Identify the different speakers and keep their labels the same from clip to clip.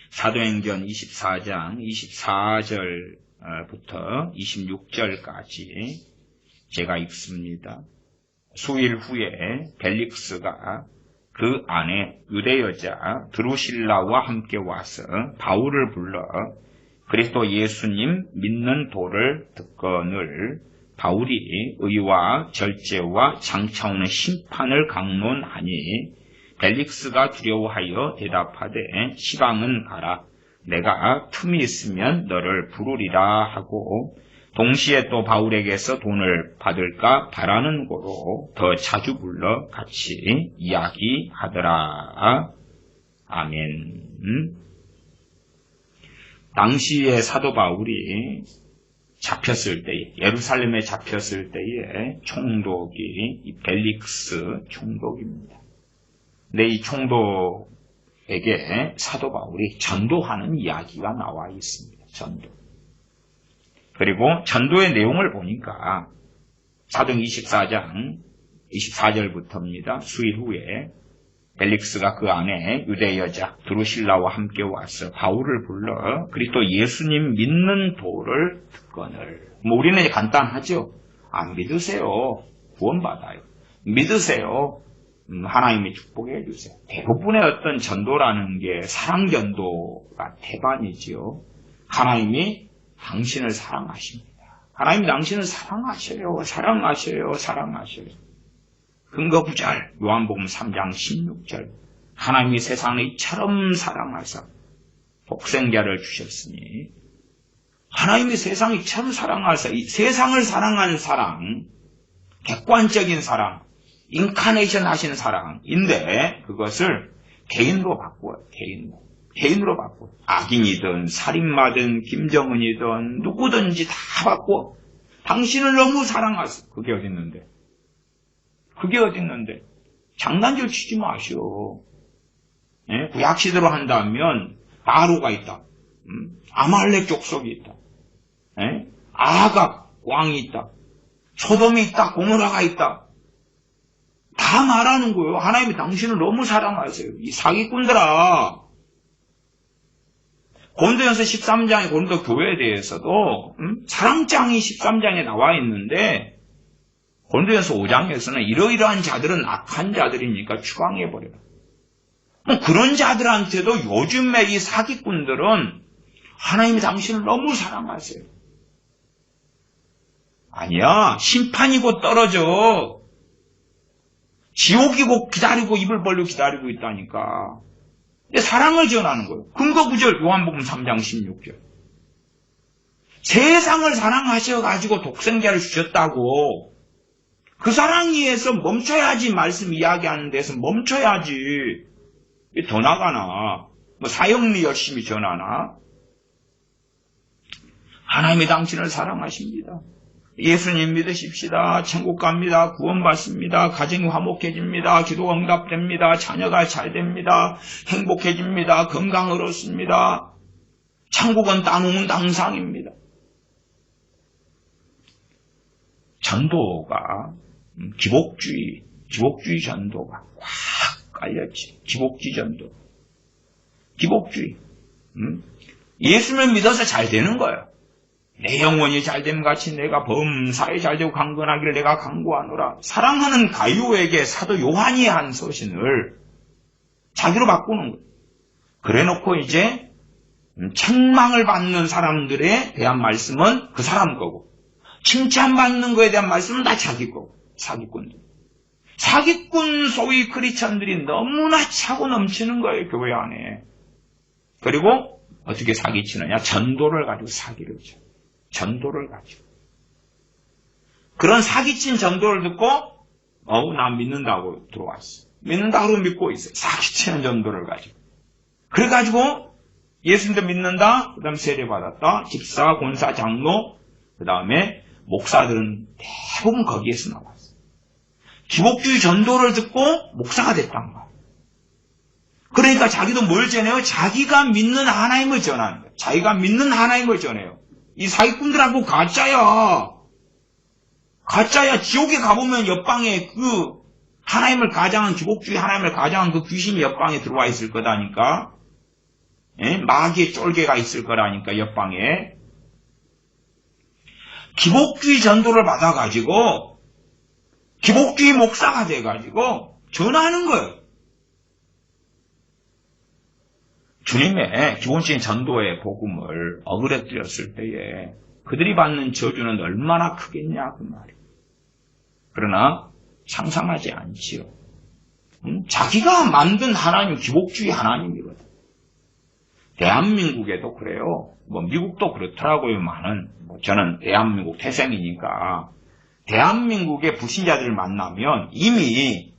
Speaker 1: 사도행전 24장 24절부터 26절까지 제가 읽습니다. 수일 후에 벨릭스가 그 안에 유대 여자 드루실라와 함께 와서 바울을 불러 그리스도 예수님 믿는 도를 듣거늘 바울이 의와 절제와 장차오는 심판을 강론하니 벨릭스가 두려워하여 대답하되 시방은 가라. 내가 틈이 있으면 너를 부르리라 하고 동시에 또 바울에게서 돈을 받을까 바라는 고로 더 자주 불러 같이 이야기하더라. 아멘. 당시에 사도 바울이 잡혔을 때에, 예루살렘에 잡혔을 때에 총독이 이 벨릭스 총독입니다. 근데 이 총독에게 사도 바울이 전도하는 이야기가 나와 있습니다. 전도. 그리고 전도의 내용을 보니까 사도행 24장 24절부터입니다. 수일 후에 벨릭스가 그 안에 유대 여자 드루실라와 함께 와서 바울을 불러 그리스도 예수님 믿는 도를 듣거늘. 우리는 이제 간단하죠. 안 믿으세요. 구원받아요. 믿으세요. 하나님이 축복해 주세요. 대부분의 어떤 전도라는 게 사랑전도가 태반이지요. 하나님이 당신을 사랑하십니다. 하나님이 당신을 사랑하셔요. 사랑하셔요. 사랑하셔요. 근거 구절 요한복음 3장 16절 하나님이 세상을 이처럼 사랑하사 독생자를 주셨으니 하나님이 세상을 이처럼 사랑하사 이 세상을 사랑하는 사랑 객관적인 사랑 인카네이션 하신 사랑인데 그것을 개인으로 바꿔요. 개인으로 바꿔. 악인이든 살인마든 김정은이든 누구든지 다 바꿔. 당신을 너무 사랑하세요. 그게 어딨는데? 장난질 치지 마시오. 예? 구약시대로 한다면 바로가 있다. 아말렉 족속이 있다. 예? 아합 왕이 있다. 소돔이 있다. 고모라가 있다. 다 말하는 거예요. 하나님이 당신을 너무 사랑하세요. 이 사기꾼들아. 고린도전서 13장의 고린도 교회에 대해서도 사랑장이 13장에 나와 있는데 고린도전서 5장에서는 이러이러한 자들은 악한 자들이니까 추방해버려라. 그런 자들한테도 요즘의 이 사기꾼들은 하나님이 당신을 너무 사랑하세요. 아니야. 심판이 곧 떨어져. 지옥이 곧 기다리고 입을 벌리고 기다리고 있다니까. 사랑을 전하는 거예요. 근거 구절 요한복음 3장 16절. 세상을 사랑하셔가지고 독생자를 주셨다고 그 사랑 위에서 멈춰야지. 말씀 이야기하는 데서 멈춰야지. 더 나가나 사형리 열심히 전하나. 하나님이 당신을 사랑하십니다. 예수님 믿으십시다. 천국 갑니다. 구원받습니다. 가정이 화목해집니다. 기도가 응답됩니다. 자녀가 잘됩니다. 행복해집니다. 건강을 얻습니다. 천국은 따놓은 당상입니다. 전도가 기복주의 전도가 꽉 깔렸지. 기복주의 전도. 기복주의. 예수를 믿어서 잘 되는 거예요. 내 영혼이 잘됨 같이 내가 범사에 잘되고 강건하기를 내가 강구하노라. 사랑하는 가룟에게 사도 요한이 한 서신을 자기로 바꾸는 거예요. 그래놓고 이제 책망을 받는 사람들에 대한 말씀은 그 사람 거고 칭찬받는 거에 대한 말씀은 다 자기 거고. 사기꾼들. 사기꾼 소위 크리스천들이 너무나 차고 넘치는 거예요. 교회 안에. 그리고 어떻게 사기치느냐. 전도를 가지고 사기를 쳐. 전도를 가지고. 그런 사기친 전도를 듣고 나 믿는다고 들어왔어. 믿는다고 믿고 있어요. 사기치는 전도를 가지고. 그래가지고 예수님도 믿는다. 그 다음에 세례받았다. 집사, 권사, 장로 그 다음에 목사들은 대부분 거기에서 나왔어요. 기복주의 전도를 듣고 목사가 됐단 말이에요. 그러니까 자기도 뭘 전해요? 자기가 믿는 하나님을 전하는 거예요. 자기가 믿는 하나님을 전해요. 이 사기꾼들하고 가짜야. 지옥에 가보면 옆방에 그 하나님을 가장한 기복주의 하나님을 가장한 그 귀신이 옆방에 들어와 있을 거다니까. 마귀의 쫄개가 있을 거라니까 옆방에. 기복주의 전도를 받아가지고 기복주의 목사가 돼가지고 전하는 거예요. 주님의 기본적인 전도의 복음을 어그러뜨렸을 때에 그들이 받는 저주는 얼마나 크겠냐 그 말이에요. 그러나 상상하지 않지요. 자기가 만든 하나님 기복주의 하나님이거든. 대한민국에도 그래요. 미국도 그렇더라고요만은 저는 대한민국 태생이니까 대한민국의 불신자들을 만나면 이미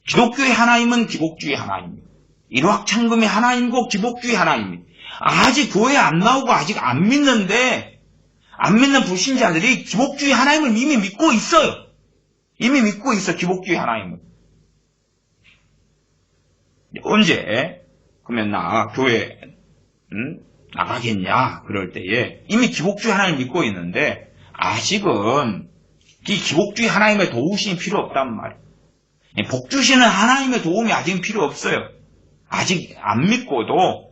Speaker 1: 기독교의 하나님은 기복주의 하나님이에요. 일확천금의 하나님이고 기복주의 하나님이에요. 아직 교회 안 나오고 아직 안 믿는데 안 믿는 불신자들이 기복주의 하나님을 이미 믿고 있어요. 이미 믿고 있어 기복주의 하나님을. 언제 그러면 나 교회 나가겠냐 그럴 때에 이미 기복주의 하나님을 믿고 있는데 아직은 이 기복주의 하나님의 도우심이 필요 없단 말이에요. 복 주시는 하나님의 도움이 아직 필요 없어요. 아직 안 믿고도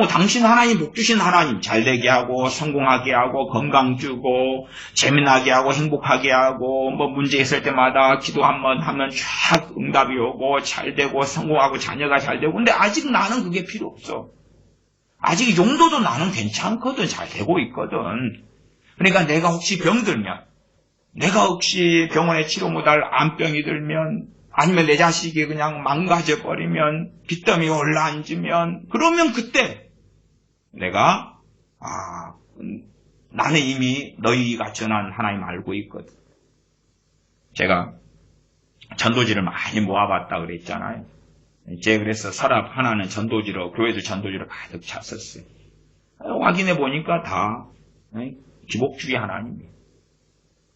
Speaker 1: 당신 하나님 복 주신 하나님 잘되게 하고 성공하게 하고 건강 주고 재미나게 하고 행복하게 하고 문제 있을 때마다 기도 한번 하면 쫙 응답이 오고 잘되고 성공하고 자녀가 잘되고 근데 아직 나는 그게 필요 없어. 아직 이 정도도 나는 괜찮거든. 잘 되고 있거든. 그러니까 내가 혹시 병들면 내가 혹시 병원에 치료 못할 암병이 들면 아니면 내 자식이 그냥 망가져버리면 빚더미 올라앉으면 그러면 그때 내가 나는 이미 너희가 전한 하나님 알고 있거든. 제가 전도지를 많이 모아봤다 그랬잖아요. 제가 그래서 서랍 하나는 전도지로 교회들 전도지로 가득 찼었어요. 확인해 보니까 다 기복주의 하나님이에요.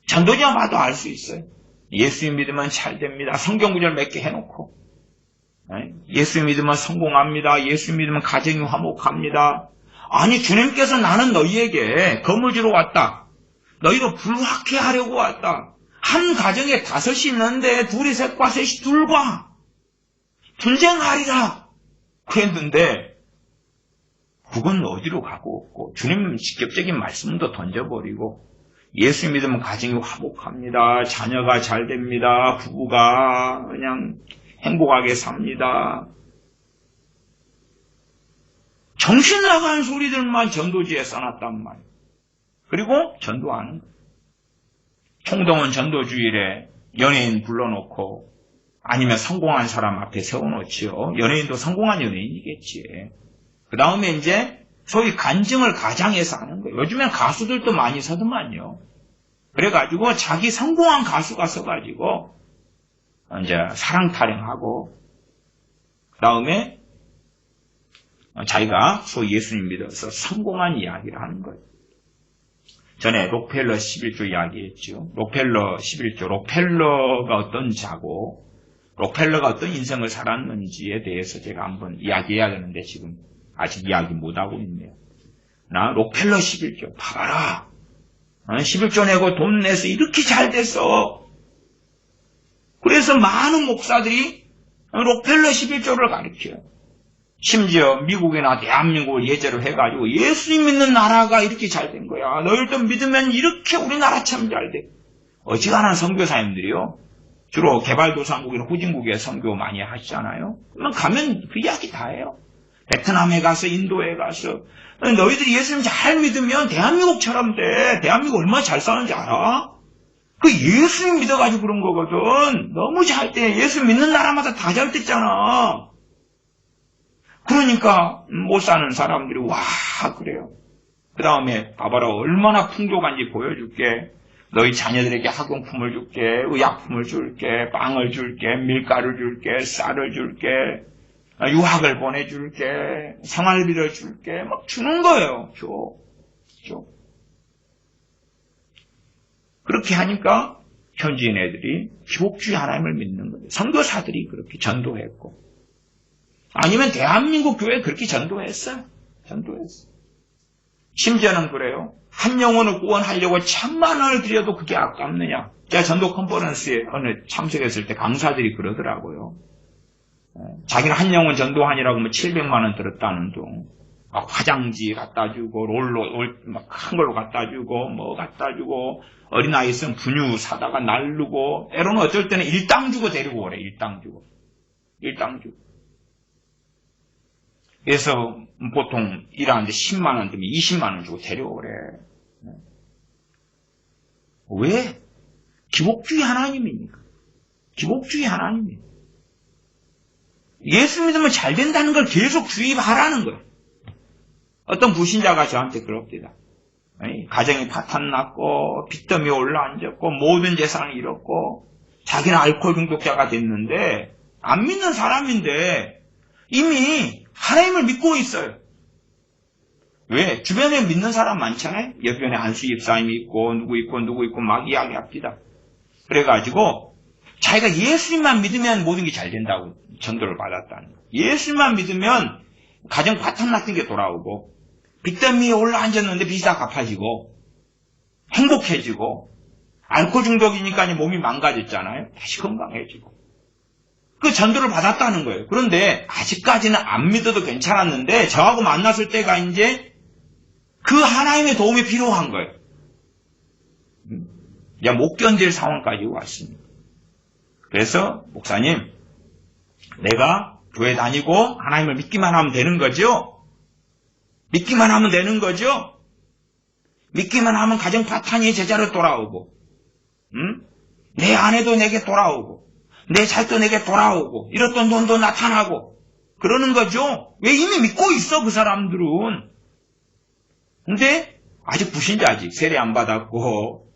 Speaker 1: 전도지만 봐도 알 수 있어요. 예수 믿으면 잘 됩니다. 성경 구절 몇 개 해놓고 예수 믿으면 성공합니다. 예수 믿으면 가정이 화목합니다. 아니 주님께서 나는 너희에게 검을 주러 왔다. 너희를 불화케 하려고 왔다. 한 가정에 5이 있는데 둘이 셋과 셋이 둘과 분쟁하리라 그랬는데 그건 어디로 가고 없고 주님 직접적인 말씀도 던져버리고 예수 믿으면 가정이 화목합니다. 자녀가 잘 됩니다. 부부가 그냥 행복하게 삽니다. 정신 나간 소리들만 전도지에 써놨단 말이에요. 그리고 전도하는 거예요. 총동원 전도주일에 연예인 불러놓고 아니면 성공한 사람 앞에 세워놓지요. 연예인도 성공한 연예인이겠지. 그 다음에 이제 소위 간증을 가장해서 하는 거예요. 요즘엔 가수들도 많이 서더만요. 그래가지고 자기 성공한 가수가 서가지고 이제 사랑 타령하고 그 다음에 자기가 소위 예수님 믿어서 성공한 이야기를 하는 거예요. 전에 록펠러 11조 이야기했죠. 록펠러 11조, 록펠러가 어떤 자고 록펠러가 어떤 인생을 살았는지에 대해서 제가 한번 이야기해야 되는데 지금 아직 이야기 못하고 있네요. 나 록펠러 11조 봐봐라. 11조 내고 돈 내서 이렇게 잘 됐어. 그래서 많은 목사들이 록펠러 11조를 가르쳐요. 심지어 미국이나 대한민국을 예제로 해가지고 예수님 믿는 나라가 이렇게 잘 된 거야. 너희들도 믿으면 이렇게 우리나라 참 잘 돼. 어지간한 선교사님들이요. 주로 개발도상국이나 후진국에 선교 많이 하시잖아요. 그러면 가면 그 이야기 다 해요. 베트남에 가서 인도에 가서 너희들이 예수님 잘 믿으면 대한민국처럼 돼. 대한민국 얼마나 잘 사는지 알아? 그 예수님 믿어가지고 그런 거거든. 너무 잘 돼. 예수 믿는 나라마다 다 잘 됐잖아. 그러니까 못 사는 사람들이 와 그래요. 그 다음에 봐봐라 얼마나 풍족한지 보여줄게. 너희 자녀들에게 학용품을 줄게. 의약품을 줄게. 빵을 줄게. 밀가루 줄게. 쌀을 줄게. 유학을 보내줄게. 생활비를 줄게. 막 주는 거예요. 줘. 그렇게 하니까 현지인 애들이 기복주의 하나님을 믿는 거예요. 선교사들이 그렇게 전도했고 아니면 대한민국 교회에 그렇게 전도했어요. 심지어는 그래요. 한 영혼을 구원하려고 1,000만 원을 들여도 그게 아깝느냐. 제가 전도 컨퍼런스에 어느 참석했을 때 강사들이 그러더라고요. 자기는 한 영혼 전도하니라고 뭐 700만 원 들었다는 둥. 막 화장지 갖다 주고, 막 큰 걸로 갖다 주고, 뭐 갖다 주고, 어린아이 있으면 분유 사다가 날르고, 때로는 어쩔 때는 일당 주고 데리고 오래, 일당 주고. 그래서 보통 일하는데 10만 원 되면 20만 원 주고 데려오래. 왜? 기복주의 하나님이니까. 기복주의 하나님이에요. 예수 믿으면 잘 된다는 걸 계속 주입하라는 거예요. 어떤 불신자가 저한테 그럽니다. 가정이 파탄났고 빚더미에 올라앉았고 모든 재산을 잃었고 자기는 알코올 중독자가 됐는데 안 믿는 사람인데 이미 하나님을 믿고 있어요. 왜? 주변에 믿는 사람 많잖아요. 옆변에 안수 집사님이 있고 누구 있고 막 이야기합니다. 그래가지고 자기가 예수님만 믿으면 모든 게 잘 된다고 전도를 받았다는 거예요. 예수님만 믿으면 가정 파탄 났던 게 돌아오고 빚더미에 올라앉았는데 빚이 다 갚아지고 행복해지고 알코올 중독이니까 몸이 망가졌잖아요. 다시 건강해지고 그 전도를 받았다는 거예요. 그런데 아직까지는 안 믿어도 괜찮았는데 저하고 만났을 때가 이제 그 하나님의 도움이 필요한 거예요. 야, 못 견딜 상황까지 왔습니다. 그래서 목사님, 내가 교회 다니고 하나님을 믿기만 하면 되는 거죠? 믿기만 하면 되는 거죠? 믿기만 하면 가정 파탄이 제자로 돌아오고, 내 아내도 내게 돌아오고, 내 자식도 내게 돌아오고, 잃었던 돈도 나타나고, 그러는 거죠? 왜 이미 믿고 있어, 그 사람들은? 근데, 아직 불신자지. 세례 안 받았고,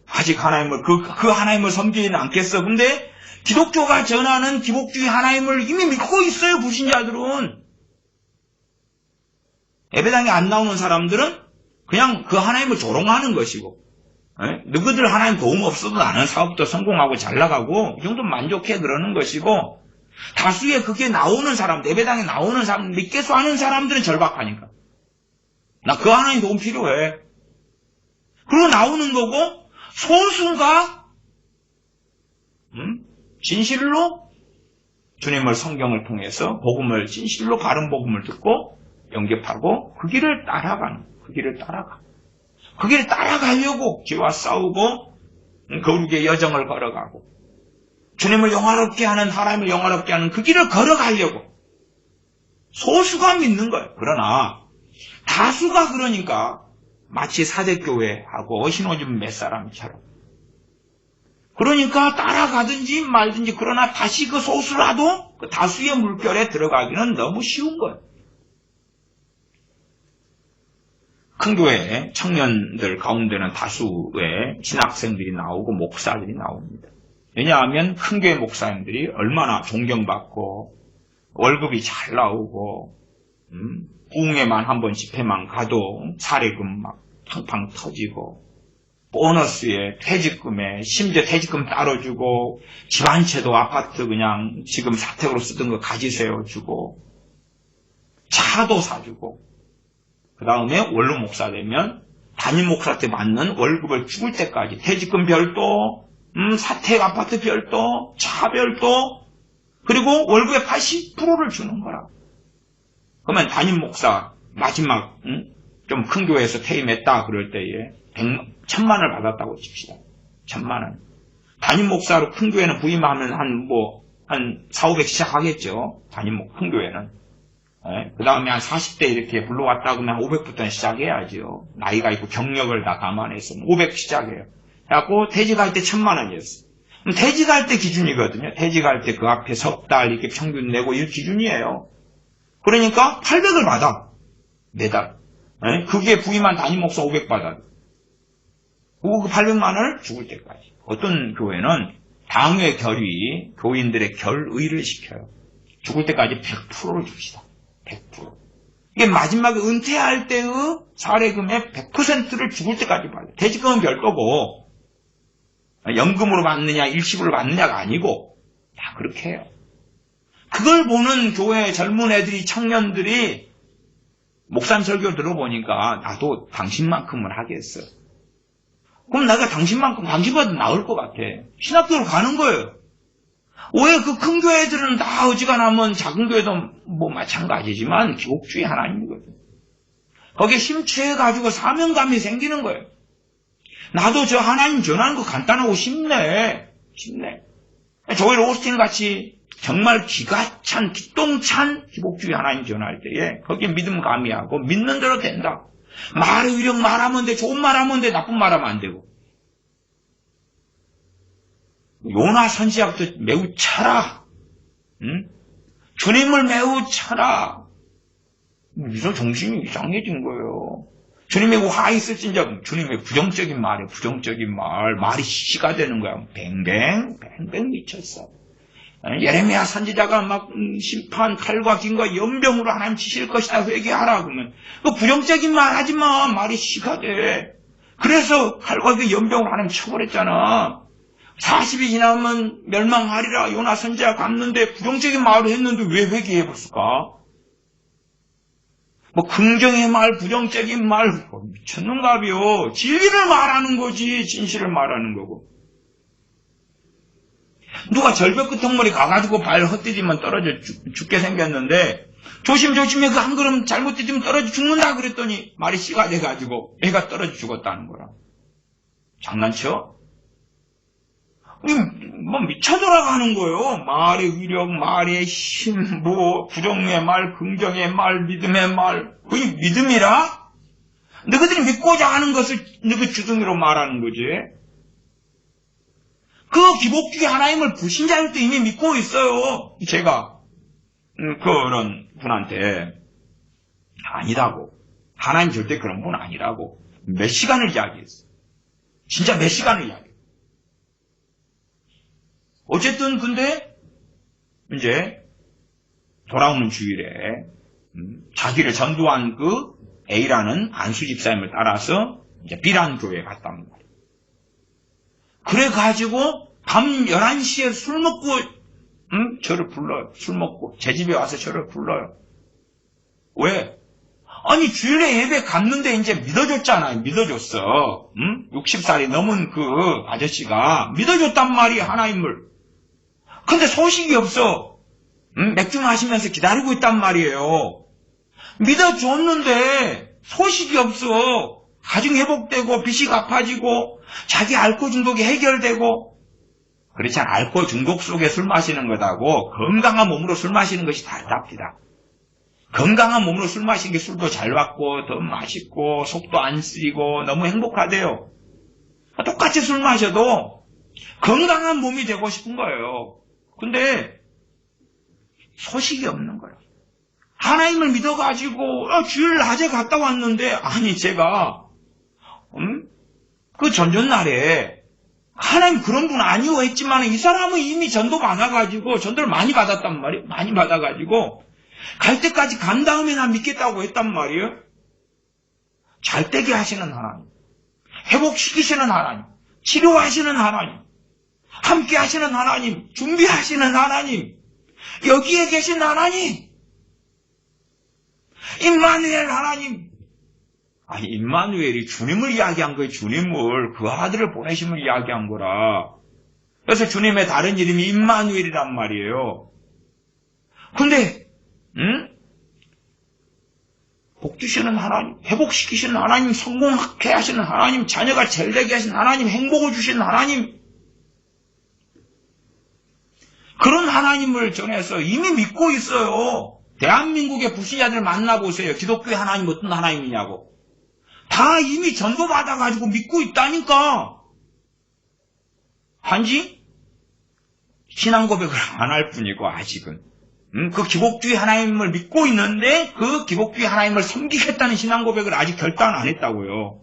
Speaker 1: 아직 하나님을, 그 하나님을 섬기지는 않겠어. 근데, 기독교가 전하는 기복주의 하나님을 이미 믿고 있어요, 불신자들은. 예배당에 안 나오는 사람들은 그냥 그 하나님을 조롱하는 것이고, 너희들 하나님 도움 없어도 나는 사업도 성공하고 잘 나가고 이 정도 만족해 그러는 것이고, 다수의 그게 나오는 사람, 예배당에 나오는 사람, 믿겠소 하는 사람들은 절박하니까 나 그 하나님 도움 필요해. 그리고 나오는 거고, 소수가 진실로 주님을 성경을 통해서 복음을 진실로 바른 복음을 듣고 영접하고 그 길을 따라가는, 그 길을 따라가려고 죄와 싸우고 거룩의 여정을 걸어가고 주님을 영화롭게 하는, 하나님을 영화롭게 하는 그 길을 걸어가려고 소수가 믿는 거예요. 그러나 다수가 그러니까 마치 사대교회하고 신호집 몇 사람처럼, 그러니까 따라가든지 말든지, 그러나 다시 그 소수라도 그 다수의 물결에 들어가기는 너무 쉬운 거예요. 큰 교회 청년들 가운데는 다수의 신학생들이 나오고 목사들이 나옵니다. 왜냐하면 큰 교회 목사님들이 얼마나 존경받고 월급이 잘 나오고 부흥회만 한번 집회만 가도 사례금 막 팡팡 터지고 보너스에 퇴직금에 심지어 퇴직금 따로 주고 집 한 채도 아파트 그냥 지금 사택으로 쓰던 거 가지세요 주고 차도 사주고, 그 다음에 원로 목사 되면 담임 목사 때 받는 월급을 죽을 때까지 퇴직금 별도, 사택 아파트 별도, 차 별도, 그리고 월급의 80%를 주는 거라. 그러면 담임 목사 마지막 좀 큰 교회에서 퇴임했다 그럴 때에 1,000만을 받았다고 칩시다. 1,000만원. 담임 목사로 큰 교회는 부임하면 한 4,500 시작하겠죠. 큰 교회는. 그 다음에 한 40대 이렇게 불러왔다 그러면 한 500부터 시작해야죠. 나이가 있고 경력을 다 감안해서 500 시작해요. 그래갖고 퇴직할 때 1,000만원이었어. 그럼 퇴직할 때 기준이거든요. 퇴직할 때 그 앞에 석 달 이렇게 평균 내고 이 기준이에요. 그러니까 800을 받아. 매달. 그게 부임한 담임 목사 500 받아. 그 800만원을 죽을 때까지. 어떤 교회는 당회 결의, 교인들의 결의를 시켜요. 죽을 때까지 100%를 줍시다. 100%. 이게 마지막에 은퇴할 때의 사례금의 100%를 죽을 때까지 받아요. 퇴직금은 별도고, 연금으로 받느냐, 일시불로 받느냐가 아니고, 다 그렇게 해요. 그걸 보는 교회 젊은 애들이, 청년들이, 목사님 설교 들어보니까, 나도 당신만큼은 하겠어. 그럼 내가 당신보다 나을 것 같아. 신학교로 가는 거예요. 왜 그 큰 교회들은 다 어지간하면 작은 교회도 뭐 마찬가지지만 기복주의 하나님이거든. 거기에 심취해가지고 사명감이 생기는 거예요. 나도 저 하나님 전하는 거 간단하고 쉽네. 조엘 오스틴 같이 정말 기가 찬, 기똥찬 기복주의 하나님 전할 때에 거기에 믿음 가미하고 믿는 대로 된다. 말의 위력 말하면 돼. 좋은 말하면 돼. 나쁜 말하면 안 되고. 요나 선지자부터 매우 쳐라. 응? 주님을 매우 쳐라. 이런 정신이 이상해진 거예요. 주님의 화 있을진저 주님의 부정적인 말에 말이 시가 되는 거야. 뱅뱅 미쳤어. 예레미야 선지자가 막 심판 칼과 긴과 연병으로 하나님 치실 것이다 회개하라 그러면 그 부정적인 말 하지 마. 말이 시가 돼. 그래서 칼과 그 연병으로 하나님 처벌했잖아. 40이 지나면 멸망하리라 요나 선지자가 갔는데 부정적인 말을 했는데 왜 회개해봤을까? 뭐 긍정의 말, 부정적인 말 미쳤는가비요. 진리를 말하는 거지 진실을 말하는 거고. 누가 절벽 끝머리 가가지고 발 헛디디면 떨어져 죽게 생겼는데 조심해 그 한 걸음 잘못 디디면 떨어져 죽는다 그랬더니 말이 씨가 돼가지고 애가 떨어져 죽었다는 거라. 장난쳐? 뭐 미쳐 돌아가는 거예요. 말의 위력, 말의 힘, 뭐 부정의 말, 긍정의 말, 믿음의 말. 그게 믿음이라? 너희들이 믿고자 하는 것을 너희 주둥이로 말하는 거지. 그 기복주의 하나님을 불신자일 때 이미 믿고 있어요. 제가 그런 분한테 아니라고. 하나님 절대 그런 분 아니라고. 몇 시간을 이야기했어요. 진짜 몇 시간을 이야기했어요. 어쨌든 근데 이제 돌아오는 주일에 자기를 전도한 그 A라는 안수 집사님을 따라서 이제 B라는 교회에 갔단 말이에요. 그래가지고 밤 11시에 술 먹고 저를 불러요. 술 먹고 제 집에 와서 저를 불러요. 왜? 아니 주일에 예배 갔는데 이제 믿어줬잖아요. 믿어줬어. 60살이 넘은 그 아저씨가 믿어줬단 말이에요. 하나님을. 근데 소식이 없어. 맥주 마시면서 기다리고 있단 말이에요. 믿어줬는데 소식이 없어. 가정 회복되고 빚이 갚아지고 자기 알코올 중독이 해결되고. 그렇잖아. 알코올 중독 속에 술 마시는 것하고 건강한 몸으로 술 마시는 것이 다르답니다. 건강한 몸으로 술 마시는 게 술도 잘 받고 더 맛있고 속도 안 쓰이고 너무 행복하대요. 똑같이 술 마셔도 건강한 몸이 되고 싶은 거예요. 근데 소식이 없는 거예요. 하나님을 믿어가지고 주일 낮에 갔다 왔는데 아니 제가 그 전전날에 하나님 그런 분 아니오 했지만 이 사람은 이미 전도 받아가지고 전도를 많이 받았단 말이에요. 많이 받아가지고 갈 때까지 간 다음에 나 믿겠다고 했단 말이에요. 잘 되게 하시는 하나님, 회복시키시는 하나님, 치료하시는 하나님, 함께 하시는 하나님, 준비하시는 하나님, 여기에 계신 하나님, 임마누엘 하나님. 아니 임마누엘이 주님을 이야기한 거예요. 주님을 그 아들을 보내심을 이야기한 거라. 그래서 주님의 다른 이름이 임마누엘이란 말이에요. 근데 복 주시는 하나님, 회복시키시는 하나님, 성공하게 하시는 하나님, 자녀가 잘 되게 하시는 하나님, 행복을 주시는 하나님, 그런 하나님을 전해서 이미 믿고 있어요. 대한민국의 불신자들 만나보세요. 기독교의 하나님 어떤 하나님이냐고. 다 이미 전도받아가지고 믿고 있다니까. 단지 신앙 고백을 안 할 뿐이고 아직은. 그 기복주의 하나님을 믿고 있는데 그 기복주의 하나님을 섬기겠다는 신앙 고백을 아직 결단 안 했다고요.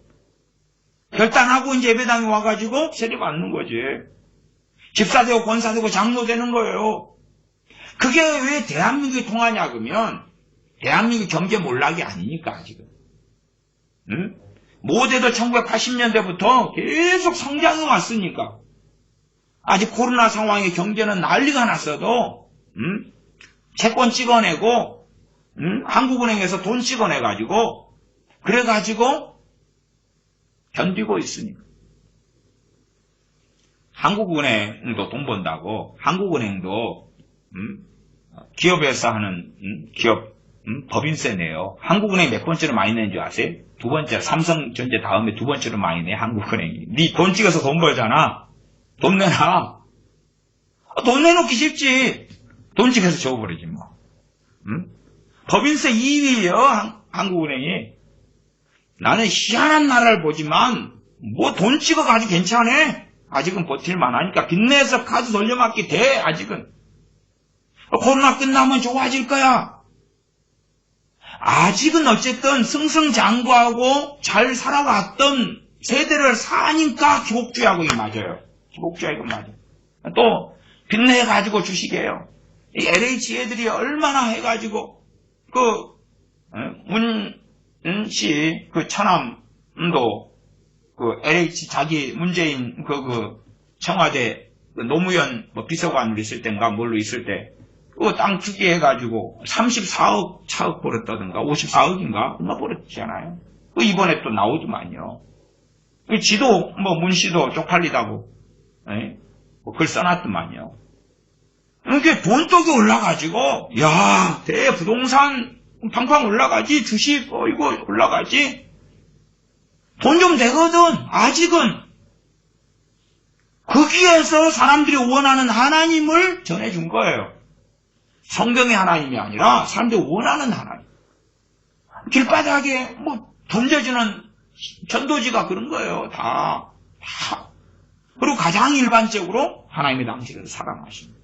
Speaker 1: 결단하고 이제 예배당에 와가지고 세례 받는 거지. 집사되고 권사되고 장로되는 거예요. 그게 왜 대한민국이 통하냐 그러면 대한민국 경제 몰락이 아니니까 지금. 모대도 1980년대부터 계속 성장해 왔으니까. 아직 코로나 상황에 경제는 난리가 났어도 채권 찍어내고 한국은행에서 돈 찍어내가지고 그래가지고 견디고 있으니까. 한국은행도 돈 번다고, 한국은행도, 기업에서 하는, 기업, 법인세 내요. 한국은행이 몇 번째로 많이 내는 줄 아세요? 두 번째, 삼성전자 다음에 두 번째로 많이 내, 한국은행이. 니 돈 찍어서 돈 벌잖아. 돈 내놔. 돈 내놓기 쉽지. 돈 찍어서 줘버리지, 뭐. 법인세 2위예요, 한국은행이. 나는 희한한 나라를 보지만, 뭐 돈 찍어가지고 괜찮아. 아직은 버틸만 하니까 빚내서 카드 돌려막기 돼, 아직은. 코로나 끝나면 좋아질 거야. 아직은 어쨌든 승승장구하고 잘 살아왔던 세대를 사니까 기복주의하고 이게 맞아요. 기복주의하고 맞아요. 또 빚내가지고 주식이에요. 이 LH 애들이 얼마나 해가지고 문씨 그 처남도 그 LH 자기 문재인 청와대 노무현 뭐 비서관으로 있을 때인가 뭘로 있을 때 그 땅 투기해가지고 34억 차억 벌었다든가 54억인가 얼마 벌었잖아요. 그 이번에 또 나오더만요. 지도 뭐 문씨도 쪽팔리다고 글 써놨더만요. 이렇게 돈 쪽이 올라가지고 야 대부동산 팡팡 올라가지 주식 이거 올라가지 돈 좀 되거든. 아직은 거기에서 사람들이 원하는 하나님을 전해준 거예요. 성경의 하나님이 아니라 사람들이 원하는 하나님. 길바닥에 뭐 던져주는 전도지가 그런 거예요. 다. 그리고 가장 일반적으로 하나님의 당신을 사랑하십니다.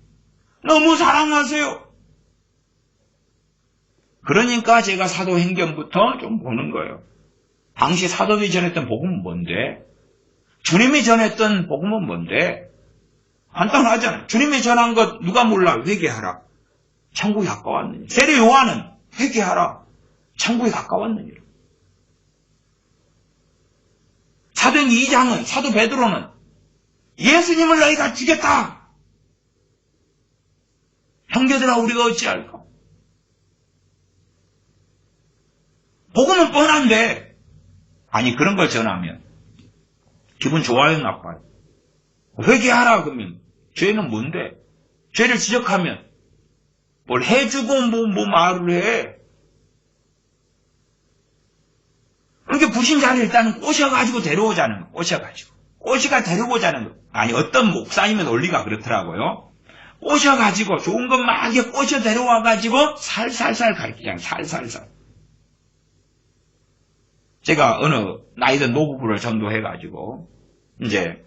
Speaker 1: 너무 사랑하세요. 그러니까 제가 사도행전부터 좀 보는 거예요. 당시 사도들이 전했던 복음은 뭔데? 주님이 전했던 복음은 뭔데? 간단하잖아요. 주님이 전한 것 누가 몰라? 회개하라. 천국이 가까웠느니라. 세례 요한은 회개하라. 천국이 가까웠느니라. 사도행 2장은 사도 베드로는 예수님을 너희가 죽였다. 형제들아 우리가 어찌할까? 복음은 뻔한데 아니 그런 걸 전하면 기분 좋아요 나빠요? 회개하라 그러면 죄는 뭔데? 죄를 지적하면 뭘 해주고 뭐 말을 해. 그러니까 불신자를 일단 꼬셔가지고 데려오자는 거. 꼬시가 데려오자는 거. 아니 어떤 목사님의 논리가 그렇더라고요. 꼬셔가지고 좋은 것만 하게 꼬셔 데려와가지고 살살살 가르치잖아요. 살살살. 제가 어느 나이든 노부부를 전도해가지고 이제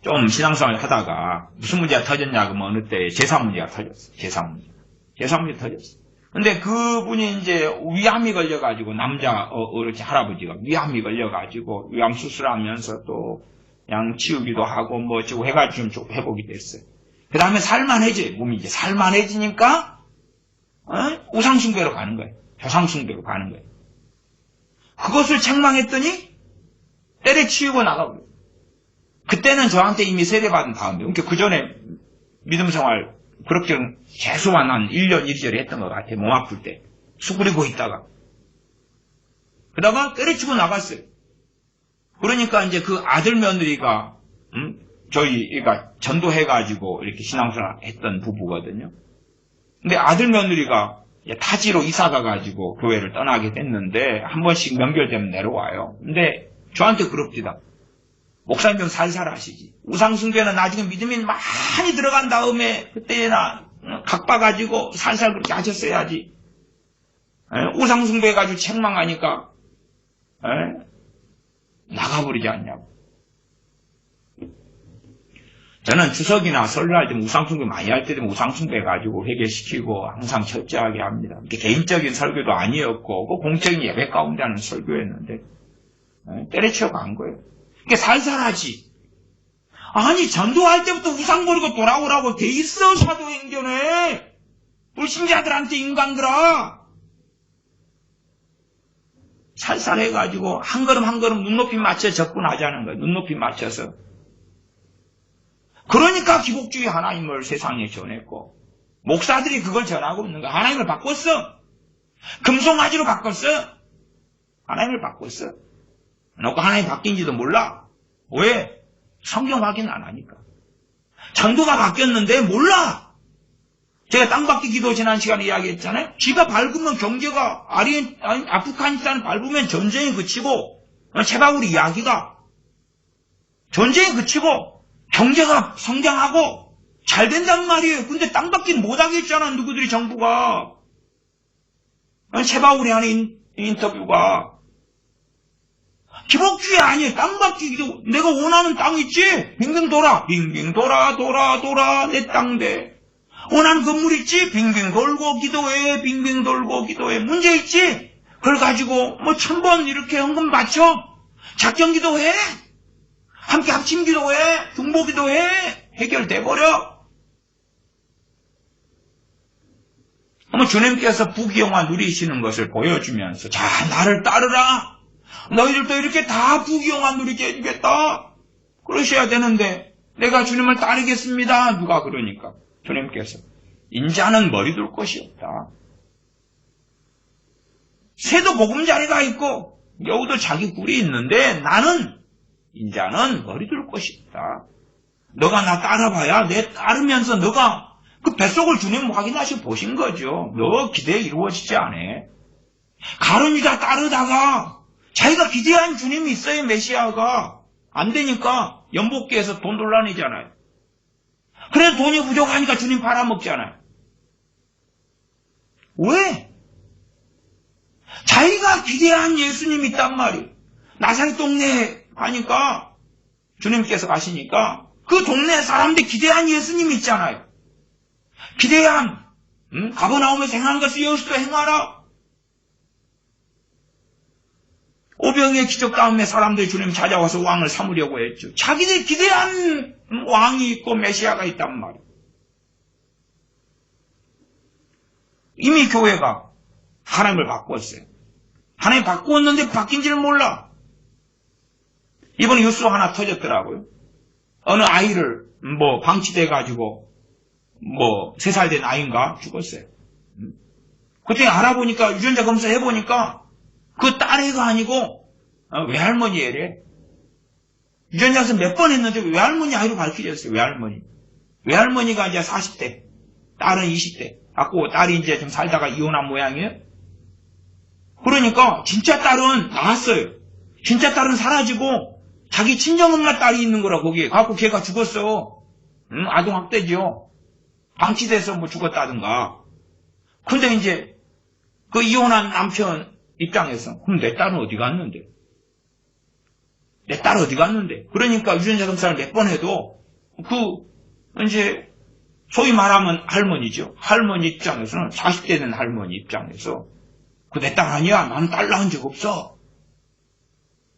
Speaker 1: 좀 신앙생활을 하다가 무슨 문제가 터졌냐 그러면 어느 때 재산 문제가 터졌어요. 재산 문제 터졌어요. 근데 그분이 이제 위암이 걸려가지고 남자 어르신 할아버지가 위암이 걸려가지고 위암 수술하면서 또 양 치우기도 하고 뭐 지고 해가지고 좀 회복이 됐어요. 그 다음에 살만해져요. 몸이 이제 살만해지니까 우상숭배로 가는 거예요. 조상숭배로 가는 거예요. 그것을 책망했더니 때려치우고 나가버려요. 그때는 저한테 이미 세례받은 다음에 그러니까 그 전에 믿음 생활 그렇게 최소한 한 1년 1개월 했던 것 같아요. 몸 아플 때 수그리고 있다가 그러다가 때려치고 나갔어요. 그러니까 이제 그 아들 며느리가 저희가 전도해가지고 이렇게 신앙생활 했던 부부거든요. 근데 아들 며느리가 타지로 이사가가지고 교회를 떠나게 됐는데 한 번씩 명절되면 내려와요. 근데 저한테 그럽디다. 목사님 좀 살살 하시지. 우상숭배는 나중에 믿음이 많이 들어간 다음에 그때나 각봐가지고 살살 그렇게 하셨어야지. 우상숭배해가지고 책망하니까 나가버리지 않냐고. 저는 추석이나 설날 좀 우상숭배 많이 할 때 되면 우상숭배해가지고 회개시키고 항상 철저하게 합니다. 개인적인 설교도 아니었고 그 공적인 예배 가운데 하는 설교였는데 때려치워 간 거예요. 그게 살살하지. 아니 전도할 때부터 우상 버리고 돌아오라고 돼 있어 사도행전에. 불신자들한테 인간들아. 살살해가지고 한 걸음 한 걸음 눈높이 맞춰 접근하자는 거예요. 눈높이 맞춰서. 그러니까 기복주의 하나님을 세상에 전했고 목사들이 그걸 전하고 있는 거야. 하나님을 바꿨어. 금송아지로 바꿨어. 하나님을 바꿨어. 너가 하나님 바뀐지도 몰라. 왜? 성경 확인 안 하니까. 장도가 바뀌었는데 몰라. 제가 땅받기 기도 지난 시간에 이야기했잖아요. 지가 밟으면 경제가 아프가니스탄 밟으면 전쟁이 그치고 제발 이야기가 전쟁이 그치고 경제가 성장하고 잘 된단 말이에요. 근데 땅받기는 못하겠잖아. 누구들이 정부가. 제발 하는 인터뷰가 기복주의 아니에요. 땅받기 기도. 내가 원하는 땅 있지? 빙빙 돌아. 빙빙 돌아 내 땅대. 원하는 건물 있지? 빙빙 돌고 기도해. 빙빙 돌고 기도해. 문제 있지? 그걸 가지고 1000번 이렇게 헌금 바쳐. 작정 기도해. 함께 합심 기도해. 중보 기도해. 해결돼버려. 주님께서 부귀영화 누리시는 것을 보여주면서 자, 나를 따르라. 너희들도 이렇게 다 부귀영화 누리게 해주겠다. 그러셔야 되는데 내가 주님을 따르겠습니다. 누가 그러니까? 주님께서 인자는 머리 둘 곳이 없다. 새도 보금자리가 있고 여우도 자기 굴이 있는데 나는 인자는 머리 둘 곳이 없다. 너가 나 따라봐야 내 따르면서 너가 그 뱃속을 주님 확인하시고 보신 거죠. 너 기대에 이루어지지 않아. 가룟 유다 따르다가 자기가 기대한 주님이 있어요. 메시아가. 안 되니까 연복기에서 돈 돌라내잖아요. 그래서 돈이 부족하니까 주님 팔아먹잖아요. 왜? 자기가 기대한 예수님이 있단 말이에요. 나사렛 동네에 가니까 주님께서 가시니까 그 동네 사람들 기대한 예수님이 있잖아요. 기대한 가버나움에서 행한 것을 여기서도 행하라. 오병이의 기적 다음에 사람들이 주님 찾아와서 왕을 삼으려고 했죠. 자기들 기대한 왕이 있고 메시아가 있단 말이에요. 이미 교회가 하나님을 바꿨어요. 하나님 바꾸었는데 바뀐지를 몰라. 이번에 뉴스 하나 터졌더라고요. 어느 아이를 방치돼가지고 3살 된 아이인가 죽었어요. 그때 알아보니까 유전자 검사 해보니까 그 딸애가 아니고 외할머니 애래. 유전자에서 몇 번 했는데 외할머니 아이로 밝혀졌어요. 외할머니가 이제 40대, 딸은 20대. 갖고 딸이 이제 좀 살다가 이혼한 모양이에요. 그러니까 진짜 딸은 나왔어요. 진짜 딸은 사라지고 자기 친정엄마 딸이 있는 거라 거기에. 갖고 걔가 죽었어. 아동학대죠. 방치돼서 죽었다든가. 근데 이제 그 이혼한 남편 입장에서 그럼 내 딸은 어디 갔는데? 내 딸 어디 갔는데? 그러니까 유전자 검사를 몇 번 해도 이제 소위 말하면 할머니죠. 할머니 입장에서는 40대 된 할머니 입장에서 그 내 딸 아니야. 나는 딸 낳은 적 없어.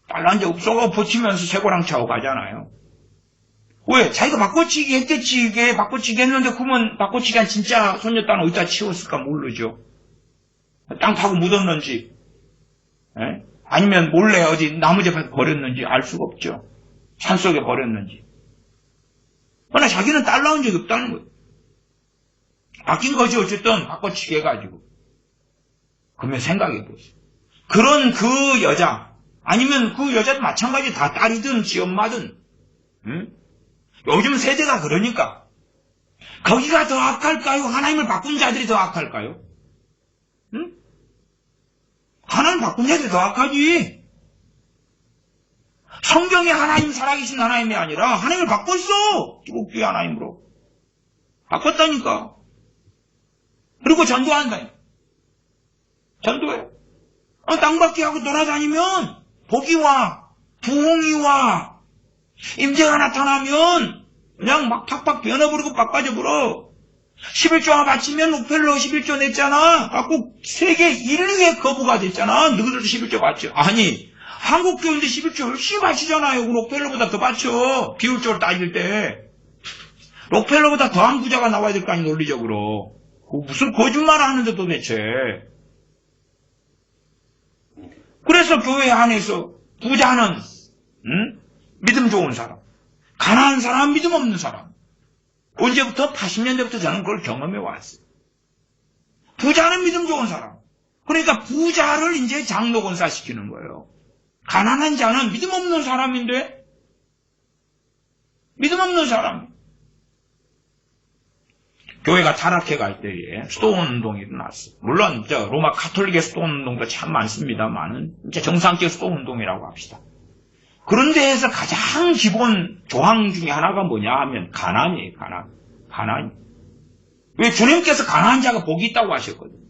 Speaker 1: 딸 낳은 적 없어. 버티면서 쇠고랑 차고 가잖아요. 왜? 자기가 바꿔치기 했겠지. 이게 바꿔치기 했는데 그러면 바꿔치기 한 진짜 손녀딸은 어디다 치웠을까 모르죠. 땅 파고 묻었는지 아니면 몰래 어디 나무집에 버렸는지 알 수가 없죠. 산속에 버렸는지. 그러나 자기는 딸 낳은 적이 없다는 거예요. 바뀐 거지 어쨌든 바꿔치기 해가지고. 그러면 생각해 보세요. 그런 그 여자 아니면 그 여자도 마찬가지 다 딸이든 지엄마든 요즘 세대가 그러니까 거기가 더 악할까요? 하나님을 바꾼 자들이 더 악할까요? 하나님 바꾼 자들이 더 악하지. 성경이 하나님 살아계신 하나님이 아니라 하나님을 바꿨어. 기복주의 하나님으로 바꿨다니까. 그리고 전도한다. 전도해. 땅받기 하고 돌아다니면 복이와 부흥이와 임재가 나타나면 그냥 막 팍팍 변해버리고 바빠져버려. 11조 바치면 록펠러 11조 냈잖아. 갖고 세계 인류의 거부가 됐잖아. 너희들도 11조 바쳐. 아니 한국 교인들 11조 열심히 바치잖아요. 록펠러보다 더 바쳐. 비율적으로 따질 때 록펠러보다 더한 부자가 나와야 될 거 아니야. 논리적으로. 무슨 거짓말을 하는데 도대체. 그래서 교회 안에서 부자는 믿음 좋은 사람, 가난한 사람, 믿음 없는 사람. 언제부터? 80년대부터 저는 그걸 경험해 왔어요. 부자는 믿음 좋은 사람. 그러니까 부자를 이제 장로 권사 시키는 거예요. 가난한 자는 믿음 없는 사람인데 믿음 없는 사람. 교회가 타락해 갈 때에 수도원 운동이 일어났어. 물론 로마 가톨릭의 수도원 운동도 참 많습니다만은 이제 정상적 수도원 운동이라고 합시다. 그런 데에서 가장 기본 조항 중에 하나가 뭐냐 하면 가난이에요. 가난. 왜 주님께서 가난한 자가 복이 있다고 하셨거든요.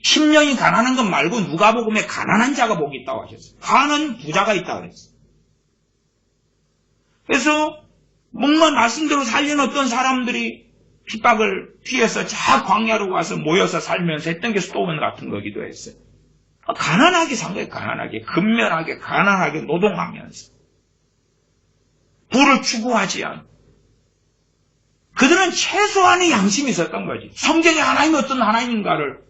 Speaker 1: 10년이 가난한 것 말고 누가복음에 가난한 자가 복이 있다고 하셨어요. 가난한 부자가 있다고 그랬어요. 그래서 뭔가 말씀대로 살린 어떤 사람들이 핍박을 피해서 자 광야로 가서 모여서 살면서 했던 게 수도원 같은 거기도 했어요. 가난하게 산 거예요. 가난하게. 근면하게 가난하게 노동하면서. 부를 추구하지 않고. 그들은 최소한의 양심이 있었던 거지. 성경의 하나님이 어떤 하나님인가를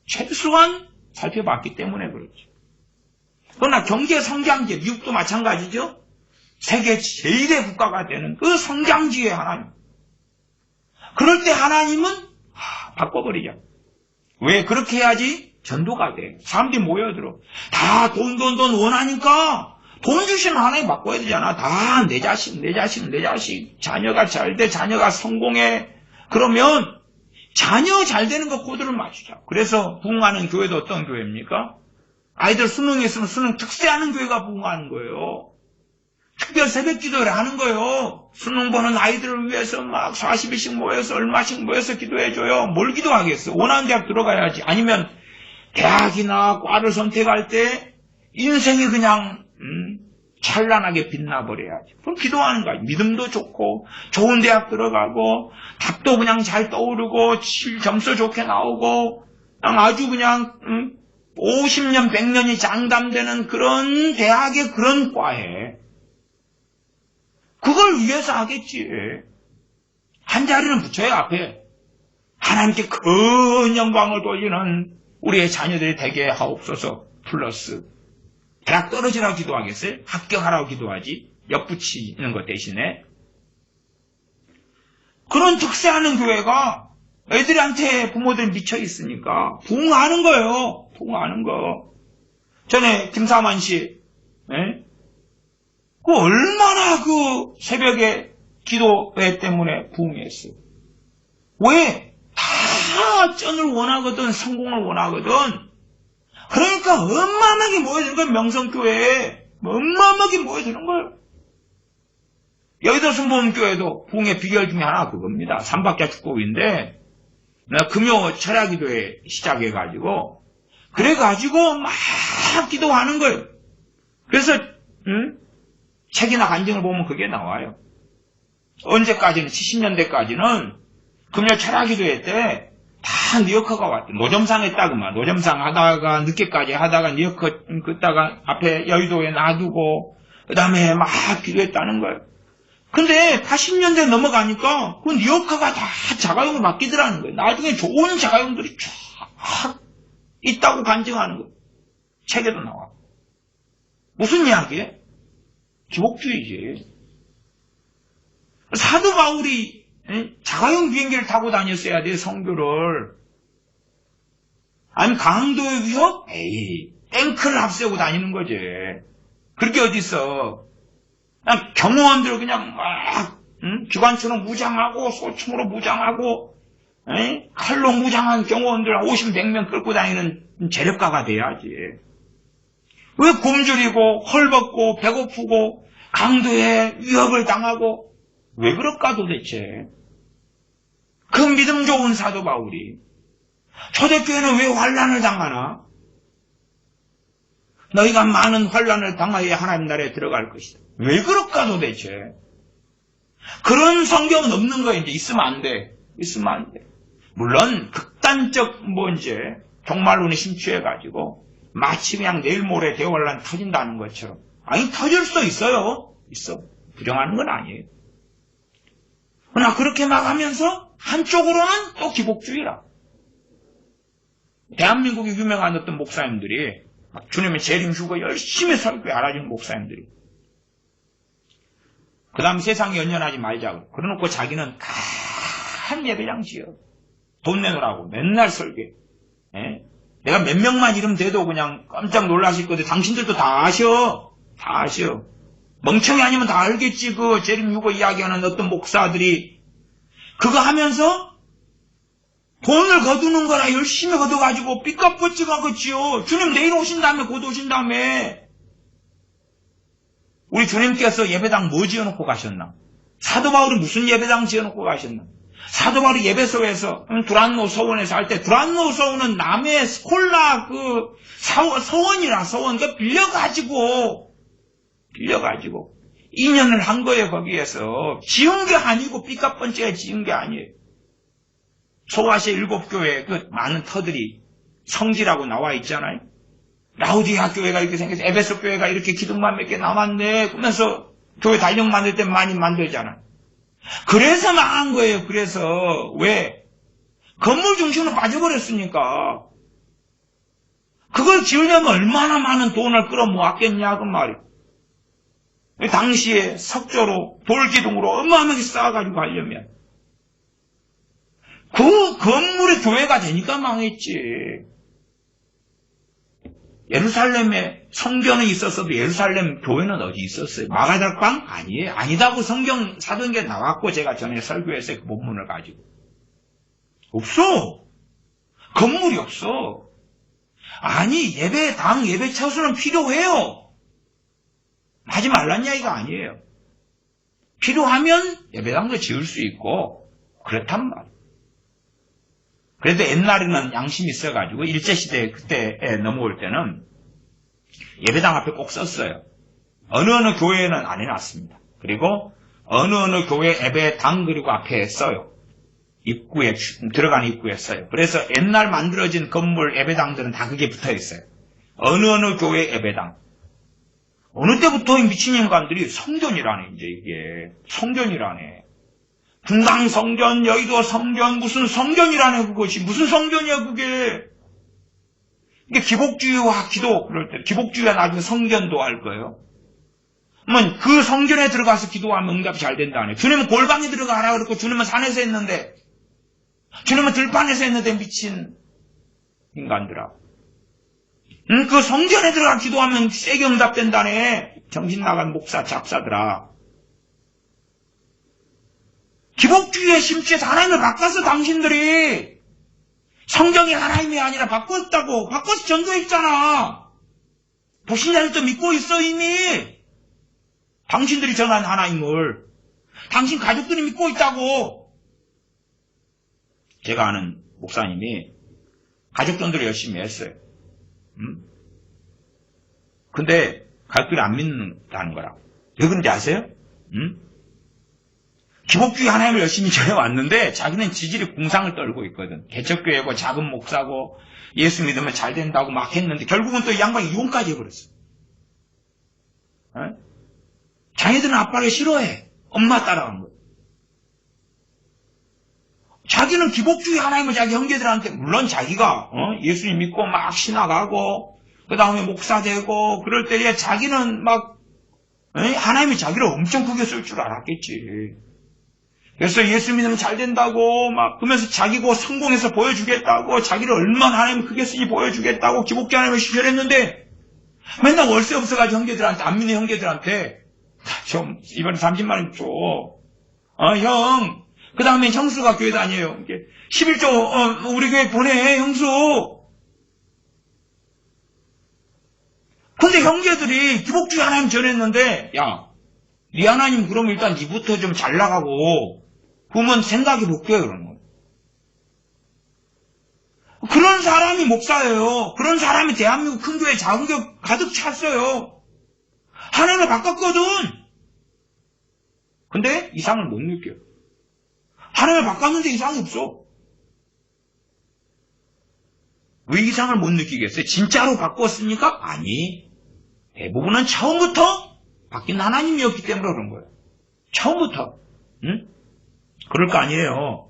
Speaker 1: 최소한 살펴봤기 때문에 그렇죠. 그러나 경제 성장지, 미국도 마찬가지죠. 세계 제1의 국가가 되는 그 성장지의 하나님. 그럴 때 하나님은 바꿔버리자. 왜 그렇게 해야지? 전도가 돼. 사람들이 모여들어. 다 돈 원하니까 돈 주시는 하나님 바꿔야 되잖아. 다 내 자식. 자녀가 잘 돼. 자녀가 성공해. 그러면 자녀 잘 되는 거 코드를 맞추자. 그래서 부흥하는 교회도 어떤 교회입니까? 아이들 수능했으면 수능 특세하는 교회가 부흥하는 거예요. 특별 새벽 기도를 하는 거예요. 수능 보는 아이들을 위해서 막 40일씩 모여서 얼마씩 모여서 기도해줘요. 뭘 기도하겠어? 원하는 대학 들어가야지. 아니면 대학이나 과를 선택할 때 인생이 그냥 찬란하게 빛나버려야지. 그럼 기도하는 거야. 믿음도 좋고 좋은 대학 들어가고 답도 그냥 잘 떠오르고 점수 좋게 나오고 아주 그냥 50년 100년이 장담되는 그런 대학의 그런 과에 그걸 위해서 하겠지. 한 자리는 붙여요. 앞에 하나님께 큰 영광을 돌리는 우리의 자녀들이 되게 하옵소서 플러스 대학 떨어지라고 기도하겠어요? 합격하라고 기도하지. 엿붙이는 것 대신에. 그런 특세하는 교회가 애들한테 부모들이 미쳐 있으니까 부흥하는 거예요. 부흥하는 거. 전에 김사만 씨 그 얼마나 그 새벽에 기도회 때문에 부흥했어요. 왜? 다 쩐을 원하거든. 성공을 원하거든. 그러니까 어마어마하게 모여드는 거예요. 명성교회에. 어마어마하게 모여드는 거예요. 여의도 순복음교회도 부흥의 비결 중에 하나가 그겁니다. 삼박자 축복인데 금요 철야기도회 시작해가지고 그래가지고 막 기도하는 거예요. 그래서 책이나 간증을 보면 그게 나와요. 언제까지는 70년대까지는 금요 철야기도회 때 다 뉴요커가 왔대. 노점상 했다구만. 노점상 하다가 늦게까지 하다가 뉴요커 긋다가 앞에 여의도에 놔두고 그 다음에 막 기도했다는 거예요. 근데 80년대 넘어가니까 그 뉴요커가 다 자가용으로 바뀌더라는 거예요. 나중에 좋은 자가용들이 쫙 있다고 간증하는 거예요. 책에도 나와. 무슨 이야기예요? 기복주의지. 사도 바울이 자가용 비행기를 타고 다녔어야 돼, 성교를. 아니면 강도의 위협? 에이, 탱크를 앞세우고 다니는 거지. 그렇게 어딨어. 그냥 경호원들 그냥 막, 기관총으로 무장하고, 소총으로 무장하고, 칼로 무장한 경호원들 50, 100명 끌고 다니는 재력가가 돼야지. 왜 굶주리고, 헐벗고, 배고프고, 강도의 위협을 당하고, 왜 그럴까 도대체? 그 믿음 좋은 사도 바울이 초대교회는 왜 환난을 당하나? 너희가 많은 환난을 당하여야 하나님 나라에 들어갈 것이다. 왜 그럴까 도대체? 그런 성경은 없는 거야. 이제 있으면 안 돼. 있으면 안 돼. 물론 극단적 이제 종말론에 심취해가지고 마치 그냥 내일 모레 대환란 터진다는 것처럼. 아니 터질 수도 있어요. 있어. 부정하는 건 아니에요. 그러나 그렇게 막 하면서 한쪽으로는 또 기복주의라. 대한민국에 유명한 어떤 목사님들이 막 주님의 재림 휴거 열심히 설교에 알아주는 목사님들이 그 다음 세상에 연연하지 말자고 그래놓고 자기는 큰 예배당 지어 돈 내놓으라고 맨날 설교해. 내가 몇 명만 이름 대도 그냥 깜짝 놀라실 건데 당신들도 다 아셔. 다 아셔. 멍청이 아니면 다 알겠지. 그 재림 유고 이야기하는 어떤 목사들이 그거 하면서 돈을 거두는 거라 열심히 거둬가지고 삐까뻔쩍한 거지요. 주님 내일 오신 다음에 곧 오신 다음에 우리 주님께서 예배당 뭐 지어놓고 가셨나? 사도 바울이 무슨 예배당 지어놓고 가셨나? 사도 바울이 예배소에서 두란노 서원에서 할 때 두란노 서원은 남의 스콜라 그 서원이라 서원 그 빌려가지고 2년을 한 거예요. 거기에서 지은 게 아니고 삐까뻔쩍에 지은 게 아니에요. 소아시아 7교회 그 많은 터들이 성지라고 나와 있잖아요. 라우디아 교회가 이렇게 생겨서 에베소 교회가 이렇게 기둥만 몇 개 남았네 그러면서 교회 달력 만들 때 많이 만들잖아. 그래서 망한 거예요. 그래서 왜? 건물 중심으로 빠져버렸으니까. 그걸 지으려면 얼마나 많은 돈을 끌어모았겠냐 그 말이에요. 당시에 석조로 돌기둥으로 어마어마하게 쌓아가지고 하려면 그 건물의 교회가 되니까 망했지. 예루살렘에 성전은 있었어도 예루살렘 교회는 어디 있었어요? 마가닥방? 아니에요. 아니다고 성경 사도행전에 나왔고 제가 전에 설교했어요. 그 본문을 가지고. 없어. 건물이 없어. 아니 예배당, 예배처소는 필요해요. 하지 말란 이야기가 아니에요. 필요하면 예배당도 지을 수 있고 그렇단 말이에요. 그래도 옛날에는 양심이 있어가지고 일제시대 그때에 넘어올 때는 예배당 앞에 꼭 썼어요. 어느 교회는 안 해놨습니다. 그리고 어느 교회 예배당 그리고 앞에 써요. 입구에 들어가는 입구에 써요. 그래서 옛날 만들어진 건물 예배당들은 다 그게 붙어있어요. 어느 교회 예배당. 어느 때부터 미친 인간들이 성전이라네. 이제 이게 성전이라네. 분당 성전, 여의도 성전, 무슨 성전이라네, 그것이. 무슨 성전이야, 그게. 이게 기복주의와 기도, 그럴 때. 기복주의가 나중에 성전도 할 거예요. 그러면 그 성전에 들어가서 기도하면 응답이 잘 된다네. 주님은 골방에 들어가라 그랬고, 주님은 산에서 했는데, 주님은 들판에서 했는데, 미친 인간들아. 그 성전에 들어가 기도하면 세게 응답된다네. 정신 나간 목사, 잡사들아. 기복주의의 심취에서 하나님을 바꿔서 당신들이 성경이 하나님이 아니라 바꿨다고. 바꿔서 전도했잖아. 불신자들도 믿고 있어 이미. 당신들이 전한 하나님을. 당신 가족들이 믿고 있다고. 제가 아는 목사님이 가족 전도를 열심히 했어요. 근데 가족들이 안 믿는다는 거라. 왜 그런지 아세요? 기복주의 하나님을 열심히 전해왔는데 자기는 지질이 궁상을 떨고 있거든. 개척교회고 작은 목사고 예수 믿으면 잘 된다고 막 했는데 결국은 또 이 양반이 이혼까지 해버렸어. 자기들은 아빠를 싫어해. 엄마 따라간 거야. 자기는 기복주의 하나님을 자기 형제들한테 물론 자기가 예수님 믿고 막 신학하고 그 다음에 목사 되고 그럴 때에 자기는 막 하나님이 자기를 엄청 크게 쓸 줄 알았겠지. 그래서 예수 믿으면 잘 된다고 막 그러면서 자기고 성공해서 보여주겠다고 자기를 얼마나 하나님 크게 쓰니 보여주겠다고 기복주의 하나님을 시절했는데 맨날 월세 없어가지고 형제들한테 안 믿는 형제들한테 좀 이번에 30만 원 줘. 형. 그 다음에 형수가 교회 다녀요. 11조 우리 교회 보내 형수. 근데 형제들이 기복주의 하나님 전했는데 야 네 하나님 그러면 일단 니부터 좀 잘 나가고 그러면 생각해 볼게요 그런 거. 그런 사람이 목사예요. 그런 사람이 대한민국 큰 교회 작은 교회 가득 찼어요. 하나님을 바꿨거든. 근데 이상을 못 느껴요. 하나님을 바꿨는데 이상이 없어. 왜 이상을 못 느끼겠어요? 진짜로 바꿨습니까? 아니. 대부분은 처음부터 바뀐 하나님이었기 때문에 그런 거예요. 처음부터. 응? 그럴 거 아니에요.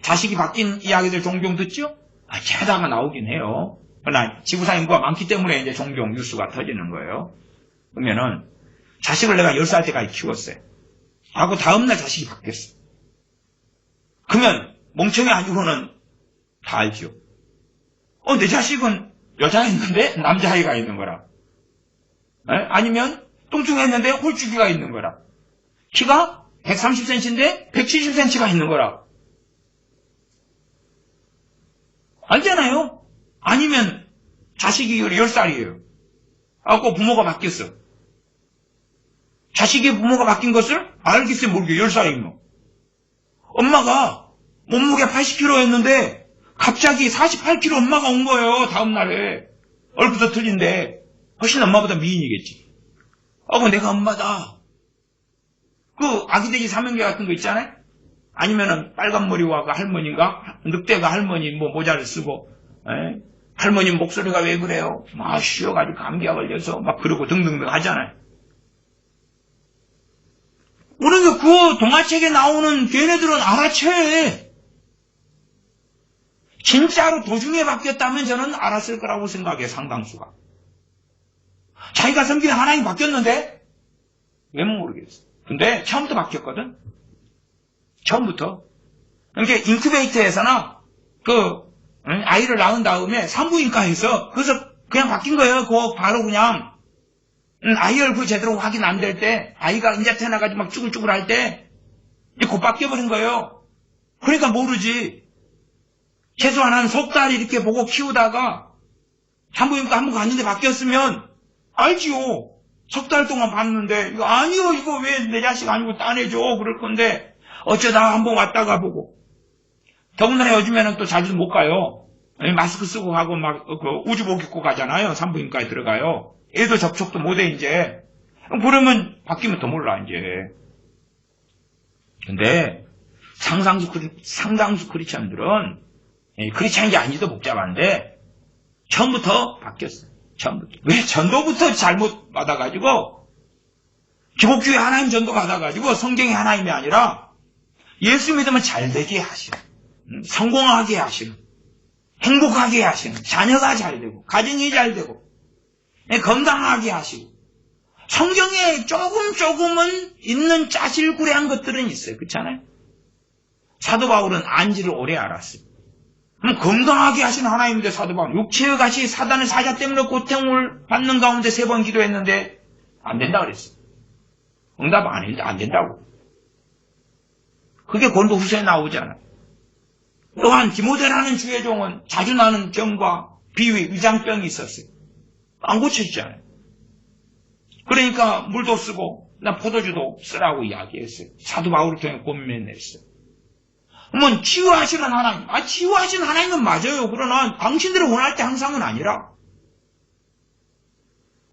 Speaker 1: 자식이 바뀐 이야기들 종종 듣죠? 하다가 나오긴 해요. 그러나 지구상 인구가 많기 때문에 이제 종종 뉴스가 터지는 거예요. 그러면은 자식을 내가 10살 때까지 키웠어요. 하고 다음날 자식이 바뀌었어. 그러면 멍청이 아니고는 다 알죠. 내 자식은 여자가 있는데 남자아이가 있는 거라. 아니면 뚱뚱했는데 홀쭉이가 있는 거라. 키가 130cm인데 170cm가 있는 거라. 알잖아요? 아니면 자식이 10살이에요. 그 부모가 바뀌었어. 자식의 부모가 바뀐 것을 알겠어요? 모르겠어요. 10살이면. 엄마가 몸무게 80kg였는데 갑자기 48kg 엄마가 온 거예요. 다음날에. 얼굴도 틀린데 훨씬 엄마보다 미인이겠지. 그럼 내가 엄마다. 그 아기돼지 삼형제 같은 거 있잖아요? 아니면은 빨간 머리와 그 할머니인가? 늑대가 할머니 모자를 쓰고, 할머니 목소리가 왜 그래요? 막 쉬어가지고 감기가 걸려서 막 그러고 등등등 하잖아요. 그러니까 그 동화책에 나오는 걔네들은 알아채. 진짜로 도중에 바뀌었다면 저는 알았을 거라고 생각해요. 상당수가. 자기가 섬기는 하나님 바뀌었는데 왜 모르겠어. 근데 처음부터 바뀌었거든. 처음부터. 그러니까 인큐베이터에서나 아이를 낳은 다음에 산부인과에서 그래서 그냥 바뀐 거예요. 그거 바로 그냥 아이 얼굴 제대로 확인 안 될 때, 아이가 이제 태어나가지고 막 쭈글쭈글 할 때 곧 바뀌어버린 거예요. 그러니까 모르지. 최소한 한 석 달 이렇게 보고 키우다가 산부인과 한 번 갔는데 바뀌었으면 알지요. 석 달 동안 봤는데 이거 아니요, 이거 왜 내 자식 아니고 딴 애죠 그럴 건데 어쩌다 한 번 왔다가 보고. 더군다나 요즘에는 또 자주 못 가요. 마스크 쓰고 가고 막 우주복 입고 가잖아요. 산부인과에 들어가요. 애도 접촉도 못해 이제. 그러면 바뀌면 더 몰라 이제. 근데 상당수 크리스찬들은 크리스찬이 아니도 복잡한데 처음부터 바뀌었어요. 처음부터. 왜? 전도부터 잘못 받아가지고 기복주의 하나님 전도 받아가지고 성경이 하나님이 아니라 예수 믿으면 잘되게 하시는, 성공하게 하시는, 행복하게 하시는, 자녀가 잘되고 가정이 잘되고 건강하게 하시고 성경에 조금은 있는 짜실구레한 것들은 있어요. 그렇잖아요? 사도 바울은 안지를 오래 알았어요. 그럼 건강하게 하시는 하나님인데 사도 바울 육체와 같이 사단의 사자 때문에 고통을 받는 가운데 3번 기도했는데 안 된다 그랬어요. 응답 안 했는데 안 된다고. 그게 고린도 후서에 나오잖아요. 또한 디모데라는 주의 종은 자주 나는 병과 비위, 위장병이 있었어요. 안 고쳐지잖아요. 그러니까 물도 쓰고 나 포도주도 쓰라고 이야기했어요. 사도 바울을 통해 고민했어요. 그러면 치유하시는 하나님, 치유하시는 하나님은 맞아요. 그러나 당신들이 원할 때 항상은 아니라.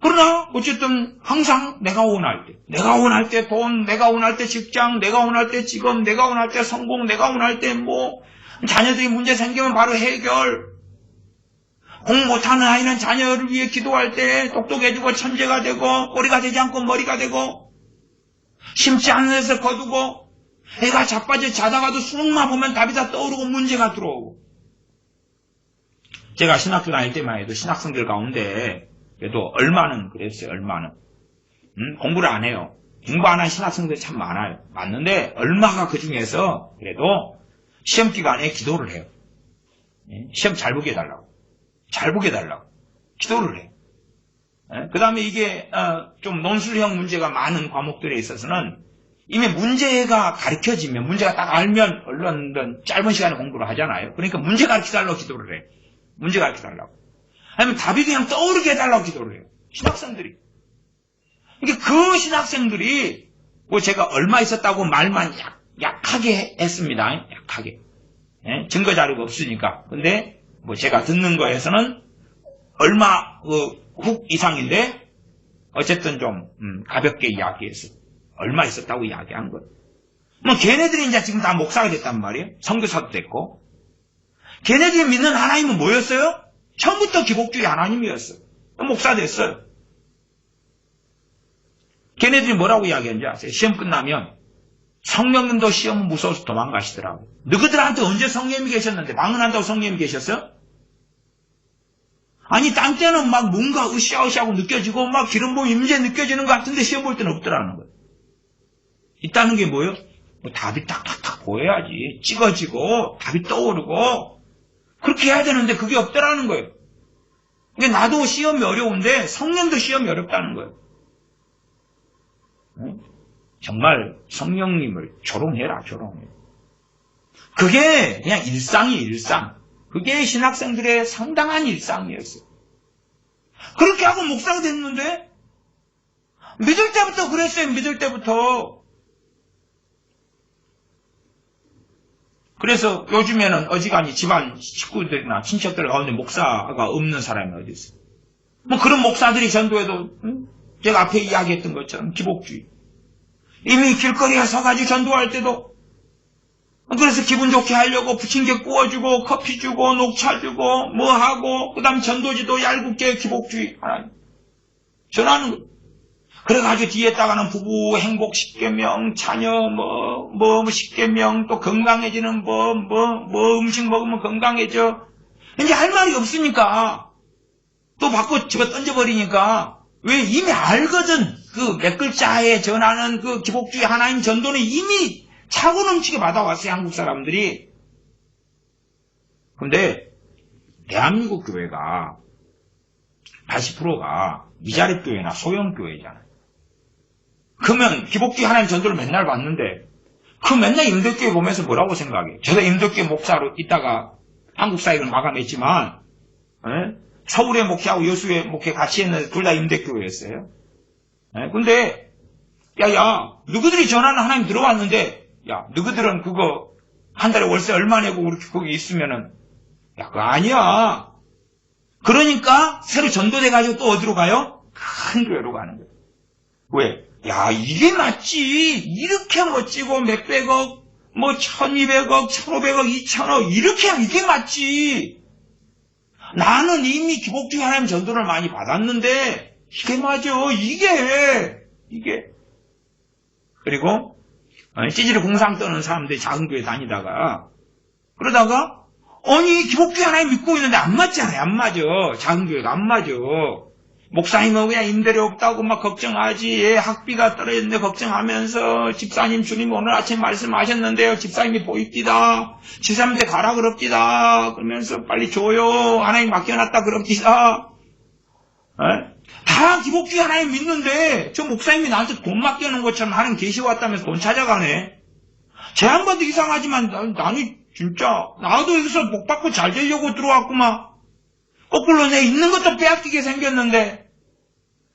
Speaker 1: 그러나 어쨌든 항상 내가 원할 때 돈, 내가 원할 때 직장, 내가 원할 때 직업, 내가 원할 때 성공, 내가 원할 때 자녀들이 문제 생기면 바로 해결. 공부 못하는 아이는 자녀를 위해 기도할 때 똑똑해지고 천재가 되고 꼬리가 되지 않고 머리가 되고 심지 않은 데서 거두고 애가 자빠져 자다가도 수능만 보면 답이 다 떠오르고 문제가 들어오고. 제가 신학교 다닐 때만 해도 신학생들 가운데 그래도 얼마는 그랬어요. 얼마는 공부를 안 해요. 공부 안 하는 신학생들이 참 많아요. 맞는데 얼마가 그 중에서 그래도 시험 기간에 기도를 해요. 시험 잘 보게 해달라고. 잘 보게 해달라고. 기도를 해요. 그 다음에 이게 좀 논술형 문제가 많은 과목들에 있어서는 이미 문제가 가르쳐지면, 문제가 딱 알면 얼른 짧은 시간에 공부를 하잖아요. 그러니까 문제 가르쳐달라고 기도를 해. 문제 가르쳐달라고. 아니면 답이 그냥 떠오르게 해달라고 기도를 해요. 신학생들이. 그러니까 그 신학생들이 제가 얼마 있었다고 말만 약하게 했습니다. 약하게. 증거 자료가 없으니까. 근데 제가 듣는 거에서는 얼마 훅 이상인데 어쨌든 좀 가볍게 이야기했어요. 얼마 있었다고 이야기한 거예요. 걔네들이 이제 지금 다 목사가 됐단 말이에요. 선교사도 됐고. 걔네들이 믿는 하나님은 뭐였어요? 처음부터 기복주의 하나님이었어요. 목사 됐어요. 걔네들이 뭐라고 이야기하는지 아세요? 시험 끝나면 성령님도 시험은 무서워서 도망가시더라고요. 너희들한테 언제 성령님이 계셨는데 방언한다고 성령님이 계셨어요? 아니 딴 때는 막 뭔가 으쌰으쌰하고 느껴지고 막 기름 부음 임재 느껴지는 것 같은데 시험 볼 때는 없더라는 거예요. 있다는 게 뭐예요? 답이 탁탁탁 보여야지. 찍어지고 답이 떠오르고 그렇게 해야 되는데 그게 없더라는 거예요. 그러니까 나도 시험이 어려운데 성령도 시험이 어렵다는 거예요. 정말 성령님을 조롱해라, 조롱해. 그게 그냥 일상이 일상. 그게 신학생들의 상당한 일상이었어요. 그렇게 하고 목사가 됐는데, 믿을 때부터 그랬어요, 믿을 때부터. 그래서 요즘에는 어지간히 집안 식구들이나 친척들 가운데 목사가 없는 사람이 어디 있어요? 뭐 그런 목사들이 전도해도, 제가 앞에 이야기했던 것처럼 기복주의. 이미 길거리에 서가지고 전도할 때도, 그래서 기분 좋게 하려고 부침개 구워주고, 커피 주고, 녹차 주고, 뭐 하고, 그 다음 전도지도 얄궂게 기복주의. 하나님. 전하는 거예요. 그래가지고 뒤에다가는 부부 행복 10계명, 자녀 뭐 10계명, 또 건강해지는 음식 먹으면 건강해져. 이제 할 말이 없으니까, 또 받고 집어 던져버리니까, 왜 이미 알거든. 그 몇 글자에 전하는 그 기복주의 하나님 전도는 이미 차고 넘치게 받아왔어요, 한국 사람들이. 근데, 대한민국 교회가 80%가 미자립 교회나 소형 교회잖아요. 그러면 기복주의 하나님 전도를 맨날 봤는데, 그 맨날 임덕교회 보면서 뭐라고 생각해? 저도 임덕교회 목사로 있다가 한국 사역을 마감했지만, 서울의 목회하고 여수의 목회 같이 했는데 둘 다 임덕교회였어요. 근데, 야, 너희들이 전하는 하나님 들어왔는데, 야, 너희들은 그거 한 달에 월세 얼마 내고 그렇게 거기 있으면은, 야, 그거 아니야. 그러니까 새로 전도돼가지고 또 어디로 가요? 큰 교회로 가는 거예요. 왜? 야, 이게 맞지. 이렇게 멋지고 몇백억, 1200억, 1500억, 2000억, 이게 맞지. 나는 이미 기복주의 하나님 전도를 많이 받았는데, 이게 맞아. 이게. 그리고, 찌질이 공상 떠는 사람들이 작은 교회 다니다가, 그러다가, 아니, 기복주의 하나님 믿고 있는데 안 맞잖아요. 안 맞아. 작은 교회가 안 맞아. 목사님은 그냥 임대료 없다고 막 걱정하지. 예, 학비가 떨어졌는데 걱정하면서 집사님 주님 오늘 아침 말씀하셨는데요. 집사님이 보입디다. 집사님한테 가라 그럽디다. 그러면서 빨리 줘요. 하나님 맡겨놨다 그럽디다. 다 기복주의 하나님 믿는데 저 목사님이 나한테 돈 맡겨놓은 것처럼 하나님 계시 왔다면서 돈 찾아가네. 제 양반도 이상하지만 나는 진짜 나도 여기서 복 받고 잘 되려고 들어왔구만. 거꾸로 내 있는 것도 빼앗기게 생겼는데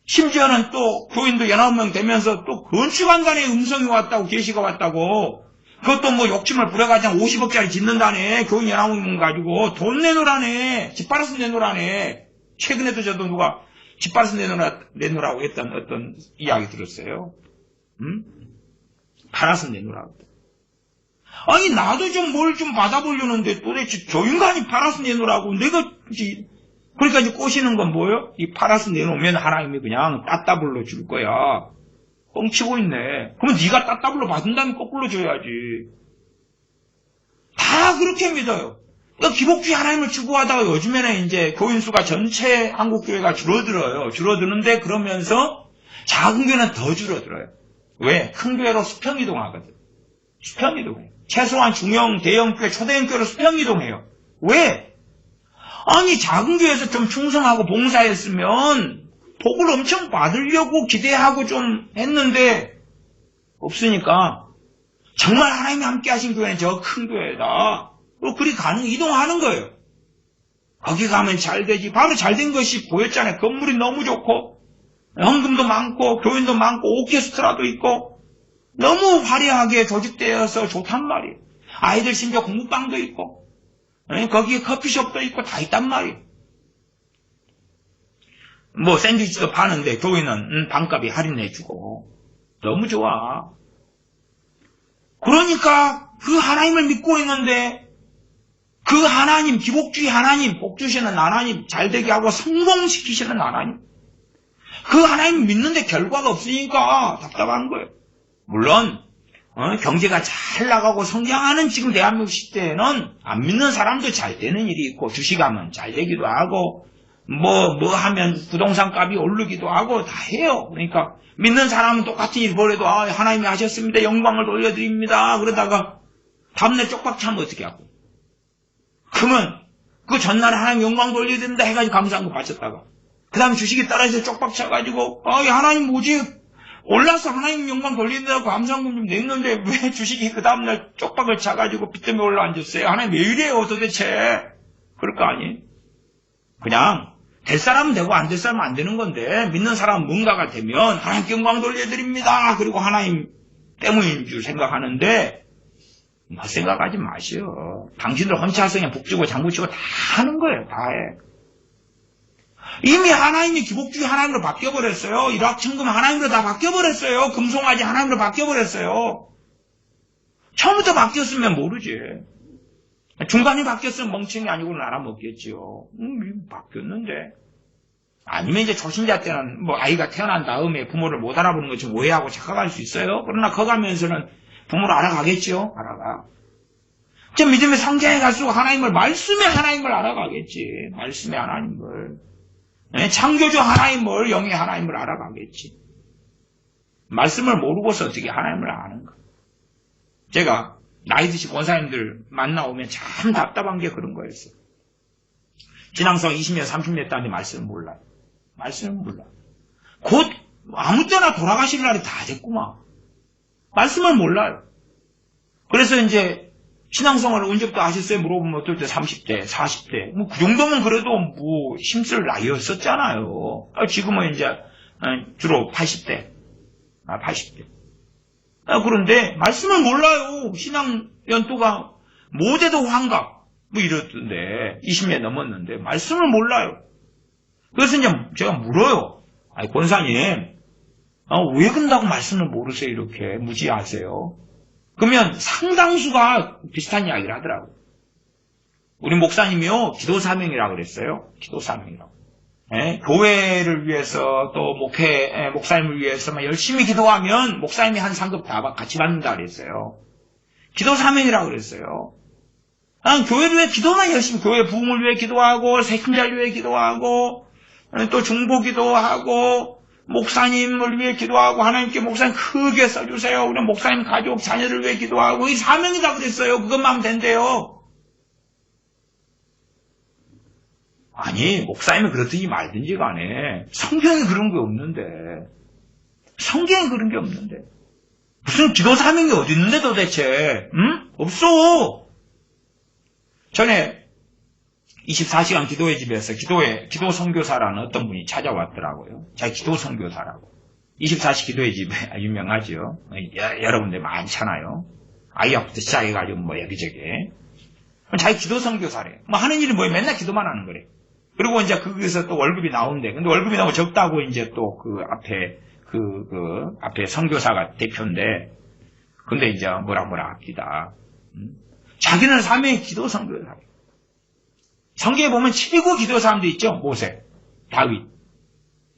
Speaker 1: 심지어는 또 교인도 19명 되면서 또 건축안간에 음성이 왔다고 계시가 왔다고 그것도 뭐 욕심을 부려가지고 50억짜리 짓는다네. 교인 19명 가지고 돈 내놓으라네. 집 팔아서 내놓으라네. 최근에도 저도 누가 집 팔아서 내놓으라고 했던 어떤 이야기 들었어요. 팔아서 내놓으라고. 아니 나도 좀 뭘 좀 받아보려는데 도대체 저 인간이 팔아서 내놓으라고 내가 그러니까 이제 꼬시는 건 뭐예요? 이 팔아서 내놓으면 하나님이 그냥 따따블로 줄 거야. 뻥치고 있네. 그러면 네가 따따블로 받은다면 거꾸로 줘야지. 다 그렇게 믿어요. 그러니까 기복주의 하나님을 추구하다가 요즘에는 이제 교인 수가 전체 한국 교회가 줄어들어요. 줄어드는데 그러면서 작은 교회는 더 줄어들어요. 왜? 큰 교회로 수평이동하거든. 수평이동해요. 최소한 중형, 대형 교회, 초대형 교회로 수평이동해요. 왜? 아니 작은 교회에서 좀 충성하고 봉사했으면 복을 엄청 받으려고 기대하고 좀 했는데 없으니까 정말 하나님이 함께 하신 교회는 저 큰 교회다. 그리 이동하는 거예요. 거기 가면 잘 되지. 바로 잘 된 것이 보였잖아요. 건물이 너무 좋고 헌금도 많고 교인도 많고 오케스트라도 있고 너무 화려하게 조직되어서 좋단 말이에요. 아이들 심지어 공부방도 있고 거기에 커피숍도 있고 다 있단 말이에요. 뭐 샌드위치도 파는데 교회는 반값이 할인해주고 너무 좋아. 그러니까 그 하나님을 믿고 있는데 그 하나님, 기복주의 하나님, 복 주시는 하나님, 잘되게 하고 성공시키시는 하나님, 그 하나님 믿는데 결과가 없으니까 답답한 거예요. 물론 경제가 잘 나가고 성장하는 지금 대한민국 시대에는 안 믿는 사람도 잘 되는 일이 있고 주식하면 잘 되기도 하고 뭐 하면 부동산 값이 오르기도 하고 다 해요. 그러니까 믿는 사람은 똑같은 일 벌여도 하나님이 하셨습니다. 영광을 돌려드립니다. 그러다가 다음날 쪽박 차면 어떻게 하고? 그러면 그 전날에 하나님 영광 돌려드립니다 해가지고 감사한 거 바쳤다가 그 다음에 주식이 떨어져서 쪽박 차가지고 하나님 뭐지? 올라서 하나님 영광 돌린다고 감사금 좀 냈는데 왜 주식이 그 다음날 쪽박을 차가지고 빚 때문에 올라앉았어요? 하나님 왜 이래요 도대체? 그럴 거 아니? 그냥 될 사람은 되고 안 될 사람은 안 되는 건데 믿는 사람은 뭔가가 되면 하나님께 영광 돌려드립니다. 그리고 하나님 때문인 줄 생각하는데 생각하지 마시오. 당신들 헌치하성에 북주고 장구치고 다 하는 거예요. 다 해. 이미 하나님이 기복주의 하나님으로 바뀌어버렸어요. 일확천금 하나님으로 다 바뀌어버렸어요. 금송아지 하나님으로 바뀌어버렸어요. 처음부터 바뀌었으면 모르지. 중간에 바뀌었으면 멍청이 아니고는 알아먹겠지요. 바뀌었는데. 아니면 이제 초신자 때는 뭐 아이가 태어난 다음에 부모를 못 알아보는 것처럼 오해하고 착각할 수 있어요. 그러나 커가면서는 부모를 알아가겠지요. 알아가. 저 믿음의 성장에 갈수록 말씀의 하나님을 알아가겠지. 말씀의 하나님을. 창조주 하나님을, 영의 하나님을 알아가겠지. 말씀을 모르고서 어떻게 하나님을 아는가. 제가 나이 드신 권사님들 만나오면 참 답답한 게 그런 거였어요. 신앙성 20년, 30년 따는데 말씀을 몰라요. 말씀을 몰라요. 곧 아무 때나 돌아가실 날이 다 됐구만. 말씀을 몰라요. 그래서 이제 신앙생활을 언제부터 하셨어요? 물어보면 어떨 때 30대, 40대. 뭐 그 정도면 그래도 뭐 힘쓸 나이였었잖아요. 지금은 이제 주로 80대. 80대. 그런데 말씀을 몰라요. 신앙 연도가 모대도 환갑. 뭐 이렇던데 20년 넘었는데 말씀을 몰라요. 그래서 이제 제가 물어요. 아니 권사님 왜 그런다고 말씀을 모르세요? 이렇게 무지하세요. 그러면 상당수가 비슷한 이야기를 하더라고요. 우리 목사님이요 기도 사명이라고 그랬어요. 기도 사명이라고. 교회를 위해서 또 목사님을 위해서 열심히 기도하면 목사님이 한 상급 다 같이 받는다 그랬어요. 기도 사명이라고 그랬어요. 교회를 위해 기도만 열심히, 교회 부흥을 위해 기도하고, 세금자를 위해 기도하고, 또 중보 기도하고, 목사님을 위해 기도하고, 하나님께 목사님 크게 써주세요. 우리 목사님 가족, 자녀를 위해 기도하고, 이 사명이다 그랬어요. 그것만 하면 된대요. 아니, 목사님이 그렇든지 말든지 간에, 성경에 그런 게 없는데, 성경에 그런 게 없는데, 무슨 기도 사명이 어디 있는데 도대체, 응? 없어! 전에 24시간 기도의 집에서 기도 선교사라는 어떤 분이 찾아왔더라고요. 자기 기도 선교사라고. 24시 기도의 집에 유명하죠. 여러분들 많잖아요. 아이약부터 시작해가지고 뭐 여기저기. 자기 기도 선교사래. 뭐 하는 일이 뭐예요? 맨날 기도만 하는 거래. 그리고 이제 거기서 또 월급이 나온대. 근데 월급이 나오고 적다고 이제 또 그 앞에 선교사가 대표인데. 근데 이제 뭐라 합니다. 자기는 사명의 기도 선교사예요. 성경에 보면 최고 기도 사람도 있죠. 모세, 다윗,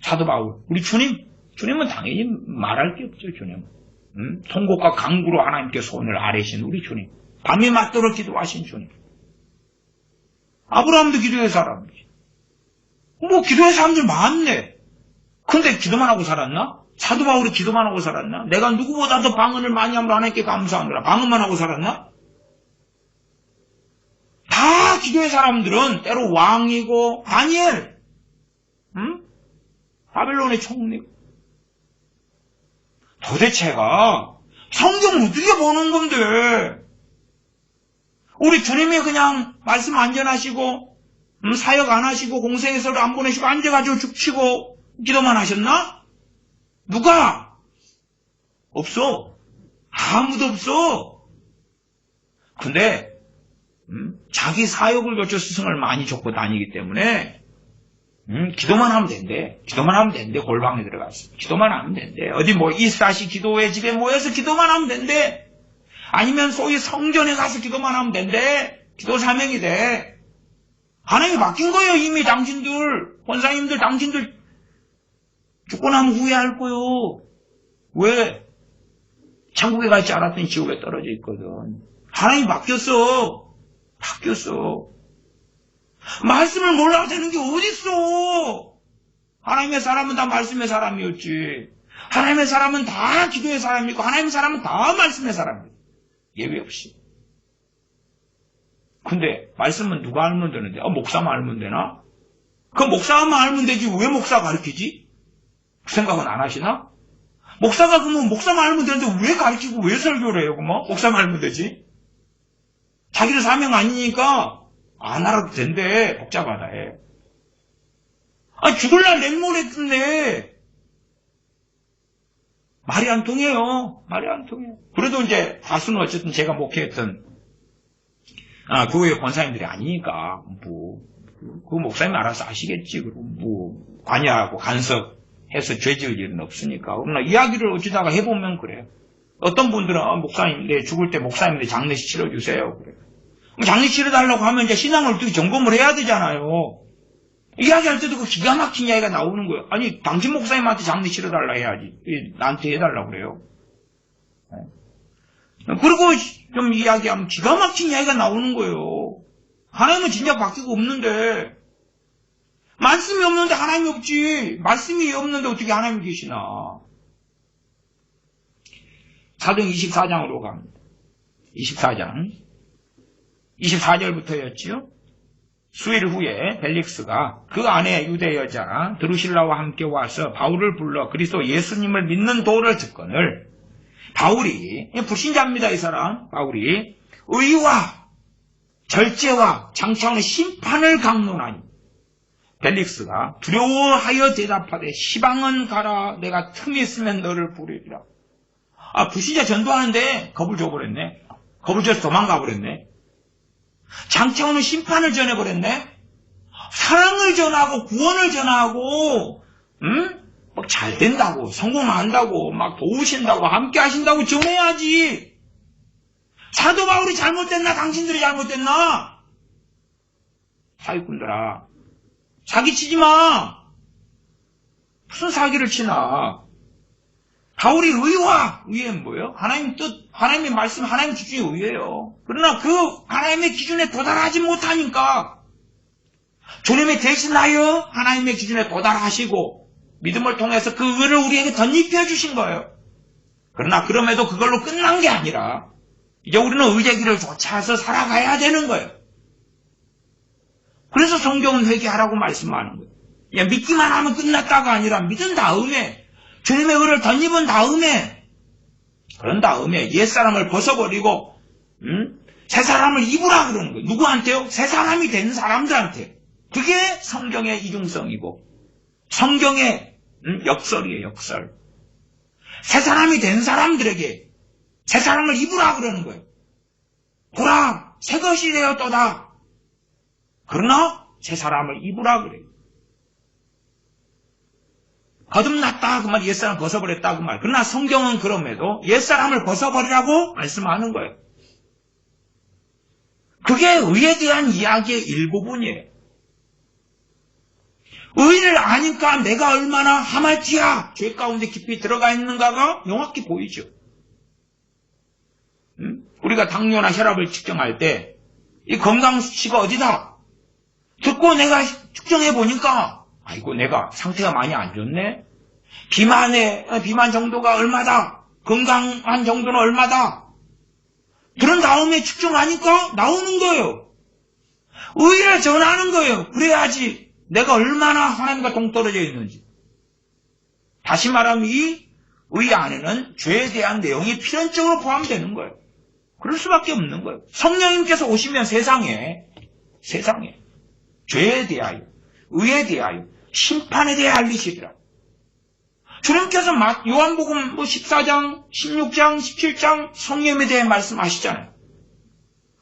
Speaker 1: 사도 바울. 우리 주님은 당연히 말할 게 없죠. 주님은. 통곡과 강구로 하나님께 손을 아뢰신 우리 주님. 밤이 맞도록 기도하신 주님. 아브라함도 기도의 사람이지. 뭐 기도의 사람들 많네. 근데 기도만 하고 살았나? 사도 바울이 기도만 하고 살았나? 내가 누구보다 더 방언을 많이 함으로 하나님께 감사하노라. 방언만 하고 살았나? 다 기도의 사람들은 때로 왕이고 다니엘, 바벨론의 총리. 도대체가 성경 어떻게 보는 건데? 우리 주님이 그냥 말씀 안전하시고 사역 안 하시고 공생애서를 안 보내시고 앉아가지고 죽치고 기도만 하셨나? 누가? 없어. 아무도 없어. 근데 자기 사역을 거쳐 스승을 많이 줬고 다니기 때문에 기도만 하면 된대. 기도만 하면 된대. 골방에 들어갔어. 기도만 하면 된대. 어디 뭐 24시 기도회 집에 모여서 기도만 하면 된대. 아니면 소위 성전에 가서 기도만 하면 된대. 기도 사명이 돼. 하나님이 바뀐 거예요. 이미 당신들 권사님들 당신들 죽고 나면 후회할 거요. 왜? 천국에 갈지 알았더니 지옥에 떨어져 있거든. 하나님이 바뀌었어. 말씀을 몰라도 되는 게 어딨어. 하나님의 사람은 다 말씀의 사람이었지. 하나님의 사람은 다 기도의 사람이고 하나님의 사람은 다 말씀의 사람이고 예외 없이. 근데 말씀은 누가 알면 되는데 목사만 알면 되나? 그 목사만 알면 되지 왜 목사 가르치지? 그 생각은 안 하시나? 목사가 그러면 목사 말면 되는데 왜 가르치고 왜 설교를 해요? 그러면 목사 말면 되지. 자기는 사명 아니니까 안 알아도 된대. 복잡하다 해. 아니 죽을날 맹모를 했던데 말이 안 통해요. 말이 안 통해요. 그래도 이제 다수는 어쨌든 제가 목회했던 교회 권사님들이 아니니까 그 목사님이 알아서 아시겠지. 그리고 관여하고 간섭해서 죄지을 일은 없으니까. 그러나 이야기를 어쩌다가 해보면 그래요. 어떤 분들은 목사님 내 죽을 때 목사님들 장례식 치러주세요. 그래. 장례식 치러달라고 하면 이제 신앙을 어떻게 점검을 해야 되잖아요. 이야기할 때도 그 기가 막힌 이야기가 나오는 거예요. 아니 당신 목사님한테 장례 치러달라 해야지. 나한테 해달라고 그래요. 그리고 좀 이야기하면 기가 막힌 이야기가 나오는 거예요. 하나님은 진짜 바뀌고 없는데 말씀이 없는데 하나님이 없지. 말씀이 없는데 어떻게 하나님이 계시나. 사도행 24장으로 갑니다. 24장 24절부터였지요. 수일 후에 벨릭스가 그 아내 유대 여자 드루실라와 함께 와서 바울을 불러 그리스도 예수님을 믿는 도를 듣거늘 바울이 불신자입니다. 이 사람 바울이 의와 절제와 장차오는 심판을 강론하니 벨릭스가 두려워하여 대답하되 시방은 가라 내가 틈이 있으면 너를 부르리라. 불신자 전도하는데 겁을 줘버렸네. 겁을 줘서 도망가 버렸네. 장차오는 심판을 전해버렸네. 사랑을 전하고 구원을 전하고 막 잘 된다고 성공한다고 막 도우신다고 함께 하신다고 전해야지. 사도 바울이 잘못됐나 당신들이 잘못됐나? 사기꾼들아 사기치지 마. 무슨 사기를 치나. 바울이 의는 뭐예요? 하나님 뜻, 하나님의 말씀, 하나님 기준이 의예요. 그러나 그 하나님의 기준에 도달하지 못하니까 주님이 대신하여 하나님의 기준에 도달하시고 믿음을 통해서 그 의를 우리에게 덧입혀 주신 거예요. 그러나 그럼에도 그걸로 끝난 게 아니라 이제 우리는 의의 길을 쫓아서 살아가야 되는 거예요. 그래서 성경은 회개하라고 말씀하는 거예요. 그냥 믿기만 하면 끝났다가 아니라 믿은 다음에 주님의 의를 덧입은 다음에 그런 다음에 옛사람을 벗어버리고 새 사람을 입으라 그러는 거예요. 누구한테요? 새 사람이 된 사람들한테. 그게 성경의 이중성이고 성경의 역설이에요. 역설. 새 사람이 된 사람들에게 새 사람을 입으라 그러는 거예요. 보라 새 것이 되었도다. 그러나 새 사람을 입으라 그래요. 거듭났다 그 말, 옛사람 벗어버렸다 그 말. 그러나 성경은 그럼에도 옛사람을 벗어버리라고 말씀하는 거예요. 그게 의에 대한 이야기의 일부분이에요. 의를 아니까 내가 얼마나 하마티아 죄 가운데 깊이 들어가 있는가가 명확히 보이죠. 우리가 당뇨나 혈압을 측정할 때 이 건강수치가 어디다? 듣고 내가 측정해 보니까 아이고 내가 상태가 많이 안 좋네. 비만 정도가 얼마다. 건강한 정도는 얼마다. 그런 다음에 측정하니까 나오는 거예요. 의를 전하는 거예요. 그래야지 내가 얼마나 하나님과 동떨어져 있는지. 다시 말하면 이 의 안에는 죄에 대한 내용이 필연적으로 포함되는 거예요. 그럴 수밖에 없는 거예요. 성령님께서 오시면 세상에 죄에 대하여 의에 대하여 심판에 대해 알리시리라. 주님께서 요한복음 14장, 16장, 17장 성령에 대해 말씀하시잖아요.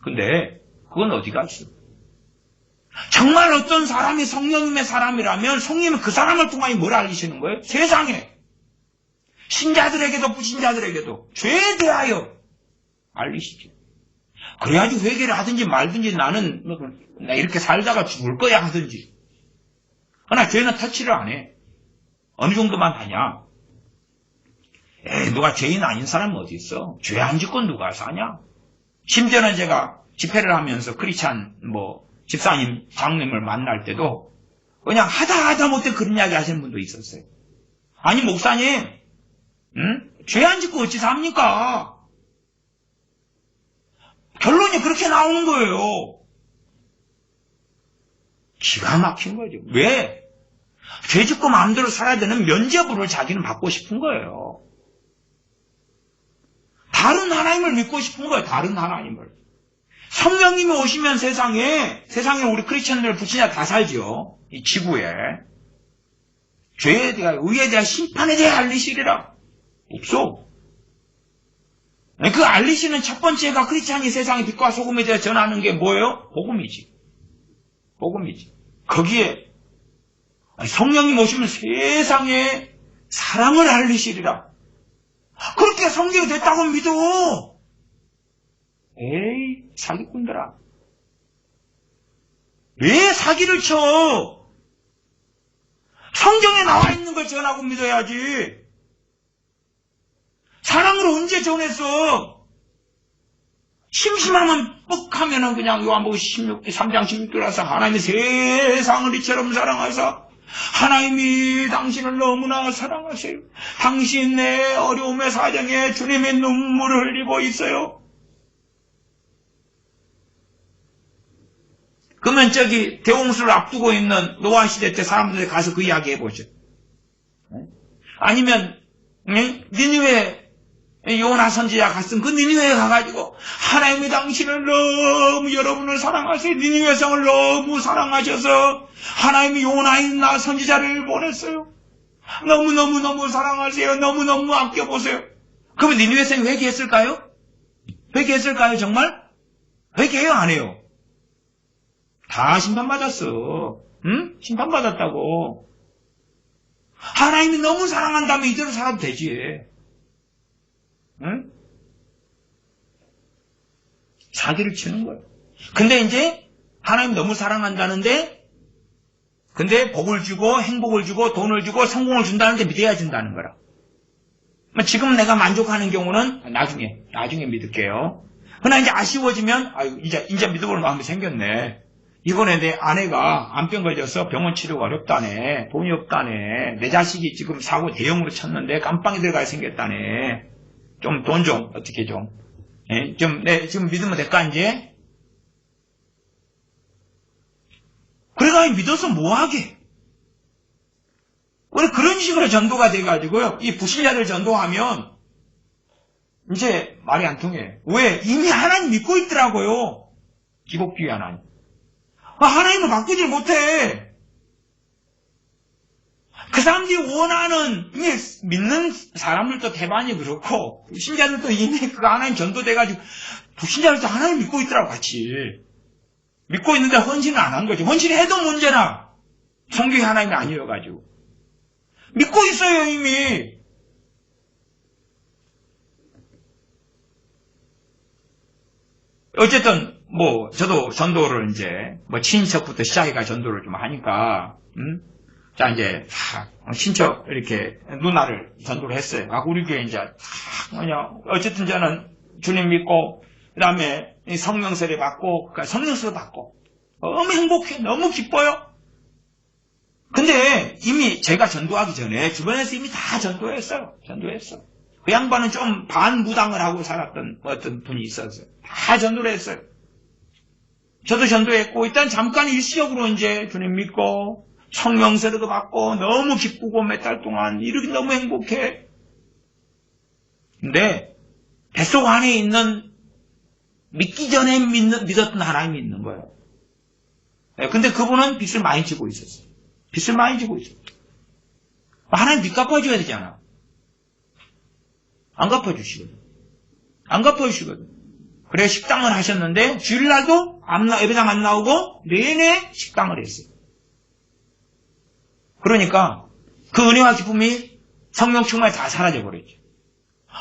Speaker 1: 근데 그건 어디 갔어? 정말 어떤 사람이 성령님의 사람이라면 성령님은 그 사람을 통하여 뭘 알리시는 거예요? 세상에 신자들에게도 불신자들에게도 죄에 대하여 알리시죠. 그래야지 회개를 하든지 말든지 나는 나 이렇게 살다가 죽을 거야 하든지. 그러나 죄는 터치를 안 해. 어느 정도만 하냐? 누가 죄인 아닌 사람은 어디 있어? 죄 안 짓고 누가 사냐? 심지어는 제가 집회를 하면서 크리스찬 집사님, 장님을 만날 때도 그냥 하다 못해 그런 이야기 하시는 분도 있었어요. 아니 목사님, 죄 안 짓고 어찌 삽니까? 결론이 그렇게 나오는 거예요. 기가 막힌 거죠. 왜? 죄 짓고 마음대로 살아야 되는 면죄부를 자기는 받고 싶은 거예요. 다른 하나님을 믿고 싶은 거예요. 다른 하나님을. 성령님이 오시면 세상에 우리 크리스천들 불신자 다 살죠. 이 지구에. 죄에 대하여, 의에 대한 심판에 대해 알리시리라. 없어. 그 알리시는 첫 번째가 크리스찬이 세상의 빛과 소금에 대해 전하는 게 뭐예요? 복음이지. 복음이지. 거기에 성령님 오시면 세상에 사랑을 알리시리라. 그렇게 성경이 됐다고 믿어. 에이, 사기꾼들아. 왜 사기를 쳐? 성경에 나와 있는 걸 전하고 믿어야지. 사랑으로 언제 전했어? 심심하면 뻑하면은 그냥 요한복음 3장 16절에서 하나님이 세상을 이처럼 사랑하사 하나님이 당신을 너무나 사랑하세요. 당신의 어려움의 사정에 주님의 눈물을 흘리고 있어요. 그러면 저기 대홍수를 앞두고 있는 노아 시대 때 사람들이 가서 그 이야기 해보죠. 아니면 니느웨 요나 선지자 갔으면 그 니느웨에 가가지고 하나님이 당신을 너무 여러분을 사랑하세요. 니느웨 성을 너무 사랑하셔서 하나님이 요나인 나 선지자를 보냈어요. 너무너무 사랑하세요. 너무너무 아껴보세요. 그러면 니느웨 성이 회개했을까요? 회개했을까요 정말? 회개해요 안 해요? 다 심판받았어. 응? 심판받았다고. 하나님이 너무 사랑한다면 이대로 살아도 되지. 응? 사기를 치는 거예요. 근데 이제 하나님 너무 사랑한다는데 근데 복을 주고 행복을 주고 돈을 주고 성공을 준다는데 믿어야 준다는 거라. 지금 내가 만족하는 경우는 나중에 믿을게요. 그러나 이제 아쉬워지면 아유 이제 믿어볼 마음이 생겼네. 이번에 내 아내가 암병 걸려서 병원 치료가 어렵다네. 돈이 없다네. 내 자식이 지금 사고 대형으로 쳤는데 깜빵이 들어가야 생겼다네. 좀 돈 좀 어떻게 좀. 예? 지금 믿으면 될까 이제? 그래가 믿어서 뭐하게? 왜 그런 식으로 전도가 돼가지고요. 이 불신자들 전도하면 이제 말이 안 통해. 왜? 이미 하나님 믿고 있더라고요. 기복주의 하나님. 하나님을 바꾸지 못해. 그 사람들이 원하는, 믿는 사람들도 대반이 그렇고, 불신자들도 이미 그 하나님 전도돼가지고, 불신자들도 하나님 믿고 있더라고, 같이. 믿고 있는데 헌신을 안 한 거지. 헌신해도 문제나, 성경이 하나님이 아니어가지고. 믿고 있어요, 이미. 어쨌든, 저도 전도를 이제, 친인척부터 시작해가 전도를 좀 하니까, 자, 이제, 친척, 이렇게, 누나를 전도를 했어요. 우리 교회 이제, 어쨌든 저는 주님 믿고, 그 다음에 성령세례 받고, 그러니까 성령세례 받고, 너무 행복해, 너무 기뻐요. 근데 이미 제가 전도하기 전에 주변에서 이미 다 전도했어요. 그 양반은 좀 반무당을 하고 살았던 어떤 분이 있었어요. 다 전도를 했어요. 저도 전도했고, 일단 잠깐 일시적으로 이제 주님 믿고, 성령세례도 받고, 너무 기쁘고 몇 달 동안 이렇게 너무 행복해. 근데, 뱃속 안에 있는, 믿기 전에 믿었던 하나님이 있는 거예요. 근데 그분은 빚을 많이 지고 있었어요. 하나님 빚 갚아줘야 되잖아. 안 갚아주시거든. 그래 식당을 하셨는데 주일날도 예배당 안 나오고 내내 식당을 했어요. 그러니까 그 은혜와 기쁨이 성령 충만에 다 사라져버렸죠.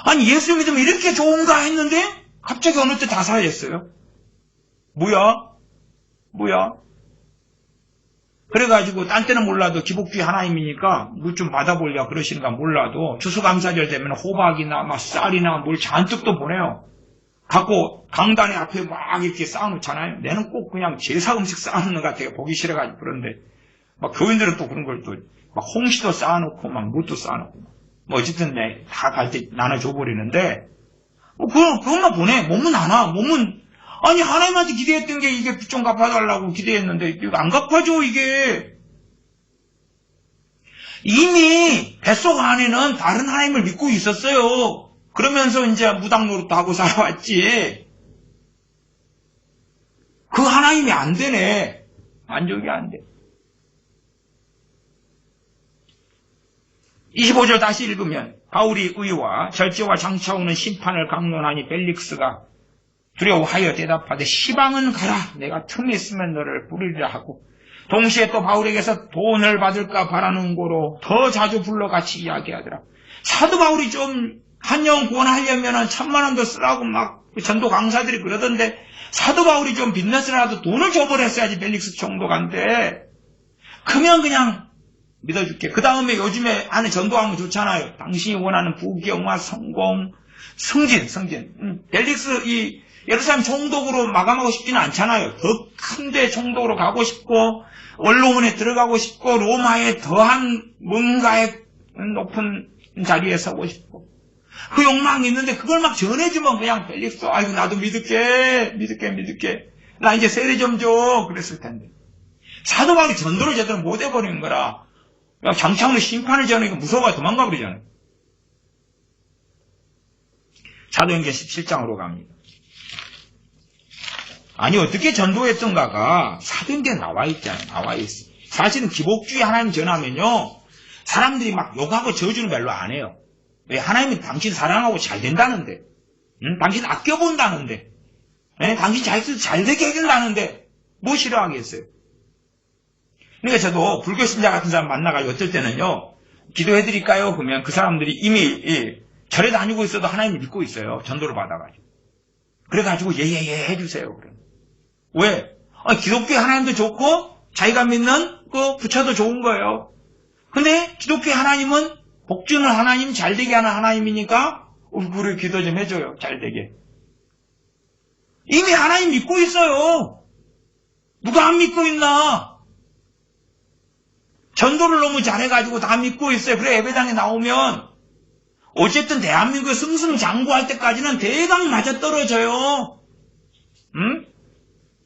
Speaker 1: 아니 예수 믿으면 이렇게 좋은가 했는데 갑자기 어느 때 다 사라졌어요. 뭐야? 그래가지고 딴 때는 몰라도 기복주의 하나님이니까 물 좀 받아보려 그러시는가 몰라도 추수감사절 되면 호박이나 막 쌀이나 뭘 잔뜩 또 보내요. 갖고 강단의 앞에 막 이렇게 쌓아놓잖아요. 내는 꼭 그냥 제사 음식 쌓아놓는 것 같아요. 보기 싫어가지고. 그런데 막 교인들은 또 그런 걸 또 막 홍시도 쌓아놓고 막 물도 쌓아놓고 어쨌든 다 갈 때 나눠줘 버리는데 그것만 보내. 몸은 안 와. 아니 하나님한테 기대했던 게 이게 빚 좀 갚아달라고 기대했는데 이거 안 갚아줘 이게. 이미 뱃속 안에는 다른 하나님을 믿고 있었어요. 그러면서 이제 무당 노릇도 하고 살아왔지. 그 하나님이 안 되네. 만족이 안 돼. 25절 다시 읽으면 바울이 의와 절제와 장차오는 심판을 강론하니 벨릭스가 두려워하여 대답하되 시방은 가라. 내가 틈이 있으면 너를 부르리라 하고 동시에 또 바울에게서 돈을 받을까 바라는 거로 더 자주 불러 같이 이야기하더라. 사도 바울이 좀 한 영 구원하려면 1,000만 원도 쓰라고 막 전도 강사들이 그러던데 사도 바울이 좀 빚냈으라도 돈을 줘버렸어야지 벨릭스 총독한테. 그러면 그냥 믿어줄게. 그 다음에 요즘에 하는 전도하면 좋잖아요. 당신이 원하는 부경화, 성공, 승진. 벨릭스 이 예루살렘 총독으로 마감하고 싶지는 않잖아요. 더 큰데 총독으로 가고 싶고 원로원에 들어가고 싶고 로마에 더한 뭔가의 높은 자리에 서고 싶고 그 욕망이 있는데 그걸 막 전해주면 그냥 벨릭스 아이고 나도 믿을게. 나 이제 세례 좀 줘. 그랬을 텐데 사도 바울이 전도를 제대로 못 해버리는 거라 장차오는 심판을 전하니까 무서워서 도망가 버리잖아요. 사도행전 17장으로 갑니다. 아니 어떻게 전도했던가가 사도행전에 나와 있잖아요. 나와 있어. 사실은 기복주의 하나님 전하면요 사람들이 막 욕하고 저주는 별로 안 해요. 왜? 하나님이 당신 사랑하고 잘 된다는데, 당신 아껴본다는데, 당신 자식들 잘 되게 해준다는데 뭐 싫어하겠어요? 그러니까 저도 불교 신자 같은 사람 만나가지고 어떨 때는요 기도해드릴까요? 그러면 그 사람들이 이미 절에 다니고 있어도 하나님을 믿고 있어요. 전도를 받아가지고. 그래가지고 예 해주세요. 그래. 왜? 기독교 하나님도 좋고 자기가 믿는 그 부처도 좋은 거예요. 근데 기독교 하나님은 복주는 하나님, 잘되게 하는 하나님이니까 우리 기도 좀 해줘요. 잘되게. 이미 하나님 믿고 있어요. 누가 안 믿고 있나? 전도를 너무 잘해가지고 다 믿고 있어요. 그래 예배당에 나오면 어쨌든 대한민국에 승승장구할 때까지는 대강 맞아떨어져요. 응?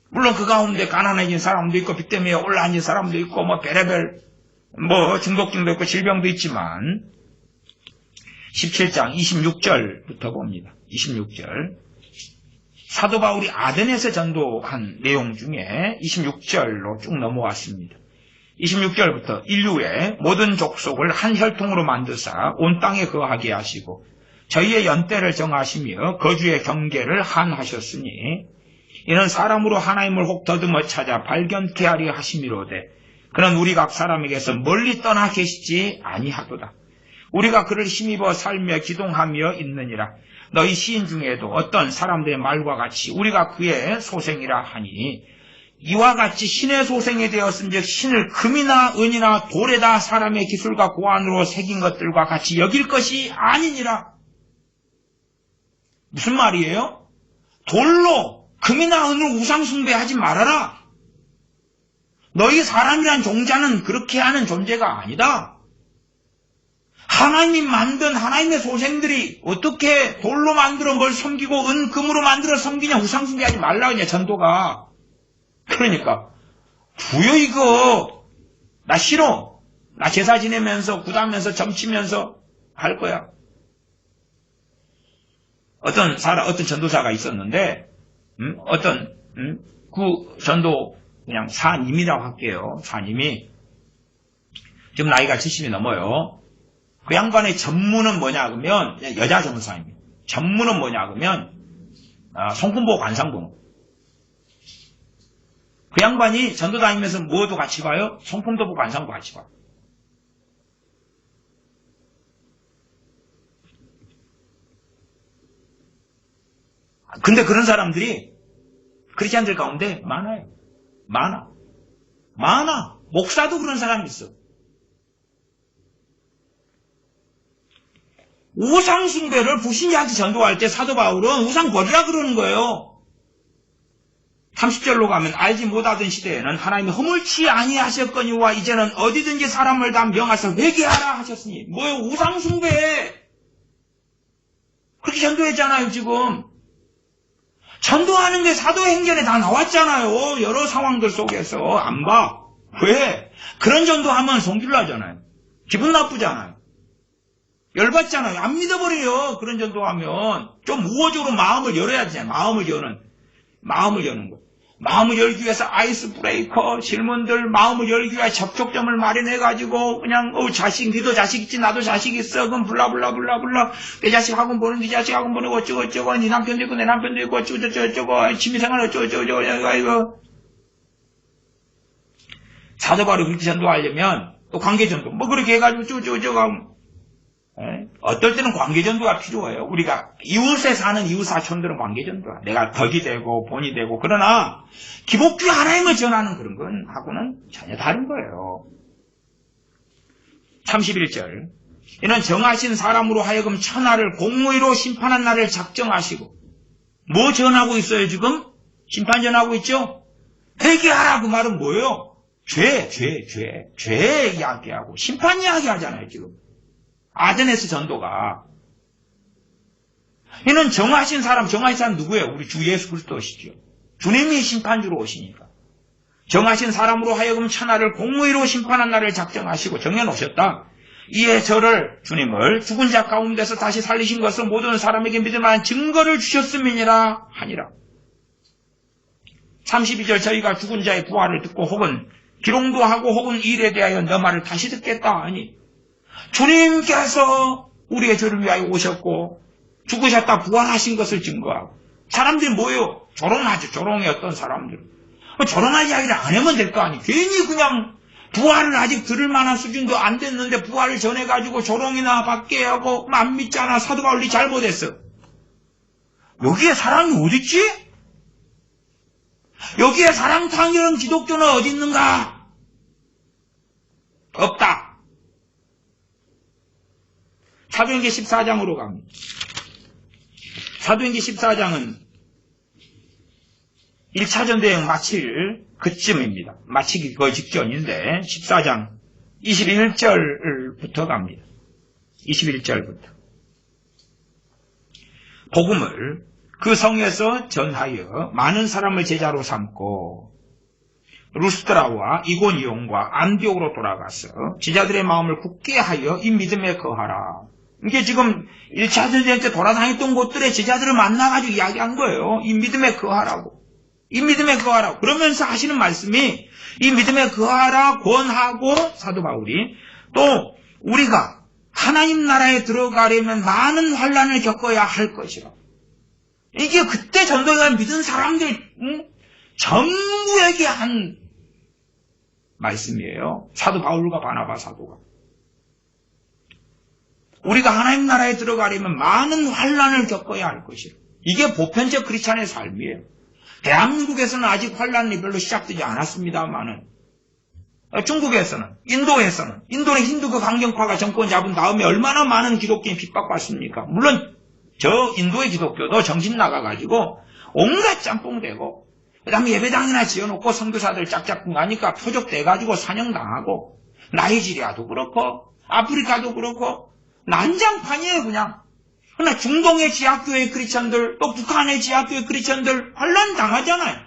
Speaker 1: 물론 그 가운데 가난해진 사람도 있고 빚 때문에 올라앉은 사람도 있고 뭐 별의별 중독증도 있고 질병도 있지만 17장 26절부터 봅니다. 26절 사도 바울이 아덴에서 전도한 내용 중에 26절로 쭉 넘어왔습니다. 26절부터 인류의 모든 족속을 한 혈통으로 만드사 온 땅에 거하게 하시고 저희의 연대를 정하시며 거주의 경계를 한하셨으니 이는 사람으로 하나님을 혹 더듬어 찾아 발견케 하려 하심이로되 그는 우리 각 사람에게서 멀리 떠나 계시지 아니하도다. 우리가 그를 힘입어 살며 기동하며 있느니라. 너희 시인 중에도 어떤 사람들의 말과 같이 우리가 그의 소생이라 하니 이와 같이 신의 소생이 되었은즉 신을 금이나 은이나 돌에다 사람의 기술과 고안으로 새긴 것들과 같이 여길 것이 아니니라. 무슨 말이에요? 돌로 금이나 은을 우상숭배하지 말아라. 너희 사람이란 종자는 그렇게 하는 존재가 아니다. 하나님이 만든 하나님의 소생들이 어떻게 돌로 만들어 뭘 섬기고 은, 금으로 만들어 섬기냐. 우상숭배하지 말라 그냥 전도가. 그러니까 부여 이거 나 싫어. 나 제사 지내면서 굿하면서 점치면서 할 거야. 어떤 전도사가 있었는데 그 전도 그냥 사님이라고 할게요. 사님이 지금 나이가 70이 넘어요. 그 양반의 전문은 뭐냐 그러면 여자 전도사입니다. 전문은 뭐냐 그러면 성품보호 관상봉. 그 양반이 전도 다니면서 뭐도 같이 봐요? 성품도 보고 관상도 같이 봐요. 근데 그런 사람들이 크리스찬들 가운데 많아요. 많아. 목사도 그런 사람이 있어. 우상숭배를 불신자한테 전도할 때 사도 바울은 우상 버리라 그러는 거예요. 30절로 가면 알지 못하던 시대에는 하나님이 허물치 아니하셨거니와 이제는 어디든지 사람을 다 명하사 회개하라 하셨으니 뭐예요? 우상숭배. 그렇게 전도했잖아요. 지금 전도하는 게 사도행전에 다 나왔잖아요. 여러 상황들 속에서. 안 봐. 왜? 그런 전도하면 성질나잖아요. 기분 나쁘잖아요. 열받잖아요. 안 믿어버려요. 그런 전도하면. 좀 우호적으로 마음을 열어야 되잖아요. 마음을 여는 거. 마음을 열기 위해서 아이스 브레이커, 질문들, 마음을 열기 위해 접촉점을 마련해가지고, 그냥, 자식, 니도 자식 있지, 나도 자식 있어, 그럼 블라블라블라블라, 내 자식 학원 보는, 네 자식 학원 보내고, 어쩌고저쩌고, 네 남편도 있고, 내 남편도 있고, 어쩌고저쩌고, 취미생활 어쩌고저쩌고, 이거. 사도바로 그렇게 전도하려면, 또 관계전도, 뭐 그렇게 해가지고, 어쩌고저쩌고, 어떨 때는 관계전도가 필요해요. 우리가 이웃에 사는 이웃 사촌들은 관계전도야. 내가 덕이 되고 본이 되고. 그러나 기복주의 하나님을 전하는 그런 건 하고는 전혀 다른 거예요. 31절 이는 정하신 사람으로 하여금 천하를 공의로 심판한 날을 작정하시고. 뭐 전하고 있어요 지금? 심판 전하고 있죠? 회개하라 그 말은 뭐예요? 죄 이야기하고 심판 이야기하잖아요 지금. 아데네스 전도가. 이는 정하신 사람 누구예요? 우리 주 예수 그리스도시죠. 주님이 심판주로 오시니까. 정하신 사람으로 하여금 천하를 공의로 심판한 날을 작정하시고 정해놓으셨다. 이에 저를 주님을 죽은 자 가운데서 다시 살리신 것을 모든 사람에게 믿을 만한 증거를 주셨음이니라 하니라. 32절 저희가 죽은 자의 부활을 듣고 혹은 기롱도 하고 혹은 일에 대하여 너 말을 다시 듣겠다 하니 주님께서 우리의 죄를 위하여 오셨고 죽으셨다 부활하신 것을 증거하고. 사람들이 뭐예요? 조롱하죠. 조롱의 어떤 사람들. 조롱할 이야기를 안 하면 될 거 아니에요. 괜히 그냥 부활을 아직 들을 만한 수준도 안 됐는데 부활을 전해가지고 조롱이나 받게 하고 안 믿잖아. 사도 바울이 잘못했어. 여기에 사랑이 어딨지? 여기에 사랑 탕이런 기독교는 어디 있는가? 없다. 사도행전 14장으로 갑니다. 사도행전 14장은 1차 전대행 마칠 그쯤입니다. 마치기 거의 직전인데 14장 21절부터 갑니다. 21절부터. 복음을 그 성에서 전하여 많은 사람을 제자로 삼고 루스드라와 이고니온과 안디옥으로 돌아가서 제자들의 마음을 굳게 하여 이 믿음에 거하라. 이게 지금 1차 전쟁 때 돌아다녔던 곳들의 제자들을 만나가지고 이야기한 거예요. 이 믿음에 거하라고. 이 믿음에 거하라고. 그러면서 하시는 말씀이 이 믿음에 거하라 권하고 사도 바울이 또 우리가 하나님 나라에 들어가려면 많은 환난을 겪어야 할 것이라. 이게 그때 전도가 믿은 사람들 전부에게 한 말씀이에요. 사도 바울과 바나바 사도가. 우리가 하나님 나라에 들어가려면 많은 환난을 겪어야 할 것이라. 이게 보편적 크리스찬의 삶이에요. 대한민국에서는 아직 환난이 별로 시작되지 않았습니다만은 중국에서는, 인도의 힌두교 강경파가 정권 잡은 다음에 얼마나 많은 기독교인이 핍박받습니까? 물론 저 인도의 기독교도 정신 나가가지고 온갖 짬뽕되고 그 다음에 예배당이나 지어놓고 선교사들 짝짝꿍 가니까 표적돼가지고 사형당하고 나이지리아도 그렇고 아프리카도 그렇고 난장판이에요 그냥. 그러나 중동의 지하교회 크리스천들 또 북한의 지하교회 크리스천들 환난 당하잖아요.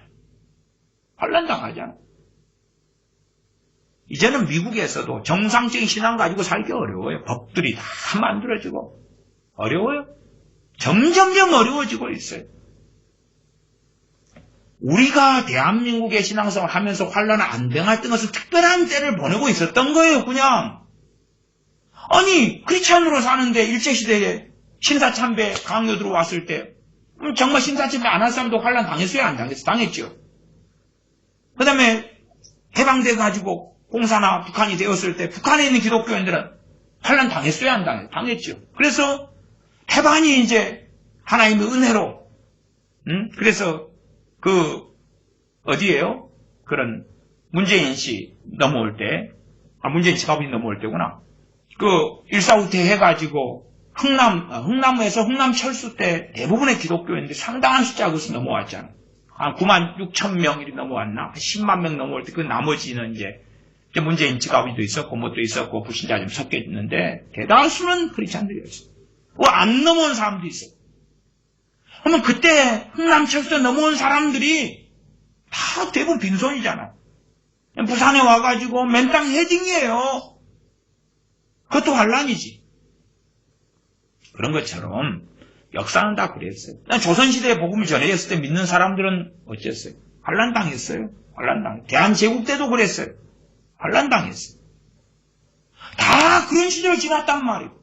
Speaker 1: 이제는 미국에서도 정상적인 신앙 가지고 살기 어려워요. 법들이 다 만들어지고 어려워요. 점점점 어려워지고 있어요. 우리가 대한민국의 신앙생활을 하면서 환난을 안 당했던 것은 특별한 때를 보내고 있었던 거예요. 그냥. 아니 크리스찬으로 사는데 일제시대에 신사참배 강요 들어왔을 때 정말 신사참배 안 할 사람도 환난 당했어요? 안 당했어요? 당했죠. 그 다음에 해방돼가지고 공사나 북한이 되었을 때 북한에 있는 기독교인들은 환난 당했어요? 안 당했어요? 당했죠. 그래서 태반이 이제 하나님의 은혜로 그래서 어디에요? 그런 문재인 씨 넘어올 때 문재인 씨 가분이 넘어올 때구나. 1.4 후퇴 해가지고 흥남에서 흥남 철수 때 대부분의 기독교인들이 상당한 숫자가 거기서 넘어왔잖아. 한 9만 6천 명이 넘어왔나? 10만 명 넘어올 때 그 나머지는 이제 문재인 지가비도 있었고 뭣도 있었고 불신자 좀 섞여 있는데 대다수는 크리스찬들이었어. 안 넘어온 사람도 있어. 그러면 그때 흥남 철수에 넘어온 사람들이 다 대부분 빈손이잖아. 부산에 와가지고 맨땅 헤딩이에요. 그것도 환란이지. 그런 것처럼 역사는 다 그랬어요. 조선시대에 복음을 전해졌을 때 믿는 사람들은 어쨌어요? 환란당했어요. 환란당. 대한제국 때도 그랬어요. 환란당했어요. 다 그런 시절 지났단 말이에요.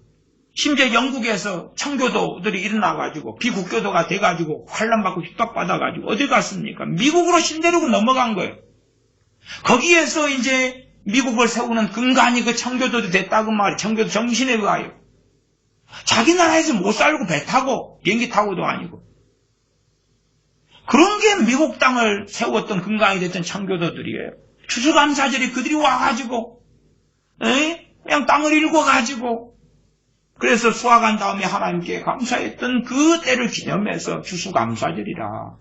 Speaker 1: 심지어 영국에서 청교도들이 일어나가지고 비국교도가 돼가지고 환란받고 핍박받아가지고 어디 갔습니까? 미국으로 신대륙으로 넘어간 거예요. 거기에서 이제 미국을 세우는 근간이 그 청교도도 됐다고 말이에요. 청교도 정신에 의하여. 자기 나라에서 못 살고 배 타고 비행기 타고도 아니고. 그런 게 미국 땅을 세웠던 근간이 됐던 청교도들이에요. 추수감사절이 그들이 와가지고 그냥 땅을 일궈가지고 그래서 수확한 다음에 하나님께 감사했던 그 때를 기념해서 추수감사절이라.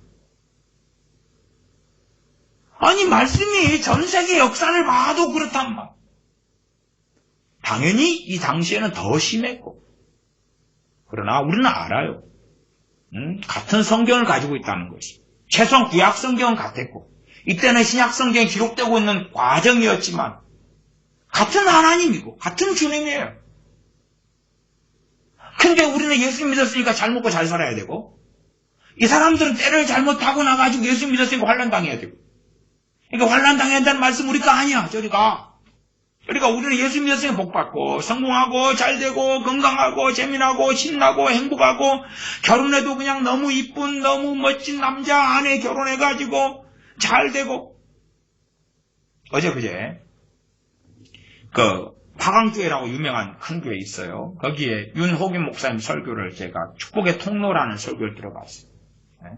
Speaker 1: 아니 말씀이 전 세계 역사를 봐도 그렇단 말. 당연히 이 당시에는 더 심했고 그러나 우리는 알아요. 같은 성경을 가지고 있다는 것이. 최소한 구약 성경은 같았고 이때는 신약 성경이 기록되고 있는 과정이었지만 같은 하나님이고 같은 주님이에요. 근데 우리는 예수 믿었으니까 잘 먹고 잘 살아야 되고 이 사람들은 때를 잘못하고 나가지고 예수 믿었으니까 환란당해야 되고 그러니까 환란당해야 한다는 말씀 우리가 아니야. 저리가. 그러니까 우리는 예수 믿었으니까 복받고 성공하고 잘되고 건강하고 재미나고 신나고 행복하고 결혼해도 그냥 너무 이쁜 너무 멋진 남자 아내 결혼해가지고 잘되고 어제 그제 화강교회라고 유명한 큰 교회 있어요. 거기에 윤호김 목사님 설교를 제가 축복의 통로라는 설교를 들어봤어요. 네?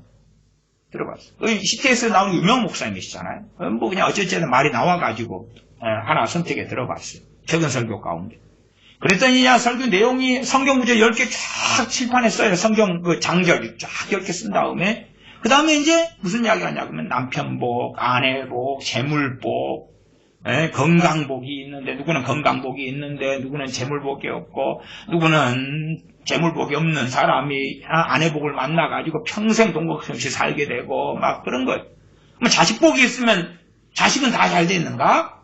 Speaker 1: 들어봤어요. CTS에 나오는 유명 목사님이시잖아요. 뭐 그냥 어쨌든 말이 나와가지고 하나 선택해 들어봤어요. 최근 설교 가운데. 그랬더니 설교 내용이 성경 구절 10개 쫙 칠판에 써요. 성경 그 장절 쫙 10개 쓴 다음에 그 다음에 이제 무슨 이야기 하냐면 남편복, 아내복, 재물복 건강복이 있는데 누구는 건강복이 있는데 누구는 재물복이 없고 누구는 재물복이 없는 사람이 아내복을 만나가지고 평생 동거 없이 살게 되고 막 그런 거예요. 뭐 자식복이 있으면 자식은 다 잘 돼 있는가?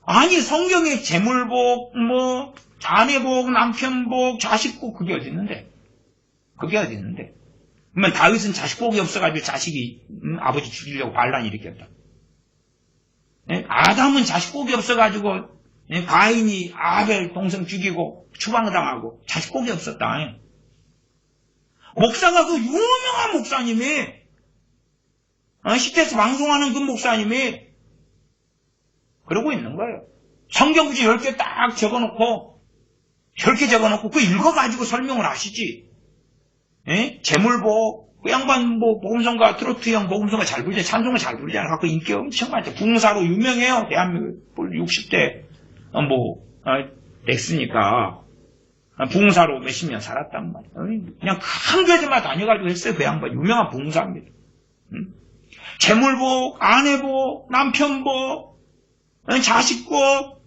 Speaker 1: 아니 성경에 재물복 뭐 아내복 남편복 자식복 그게 어디 있는데? 그게 어디 있는데? 그러면 다윗은 자식복이 없어가지고 자식이 아버지 죽이려고 반란 일으켰다. 아담은 자식복이 없어가지고 가인이 아벨 동생 죽이고 추방당하고 자식복이 없었다. 목사가 그 유명한 목사님이 시태에서 방송하는 그 목사님이 그러고 있는 거예요. 성경구절 10개 딱 적어놓고 10개 적어놓고 그 읽어가지고 설명을 하시지. 재물복 그 양반 뭐 복음성가 트로트형 복음성가 잘 부르잖아요. 찬송을 잘 부르잖아요. 갖고 인기 엄청 많죠. 붕사로 유명해요. 대한민국 60대 됐으니까 붕사로 몇십 년 살았단 말이에요. 그냥 큰 교회들만 다녀가지고 했어요. 그 양반 유명한 붕사입니다. 재물복, 아내복, 남편복, 자식복.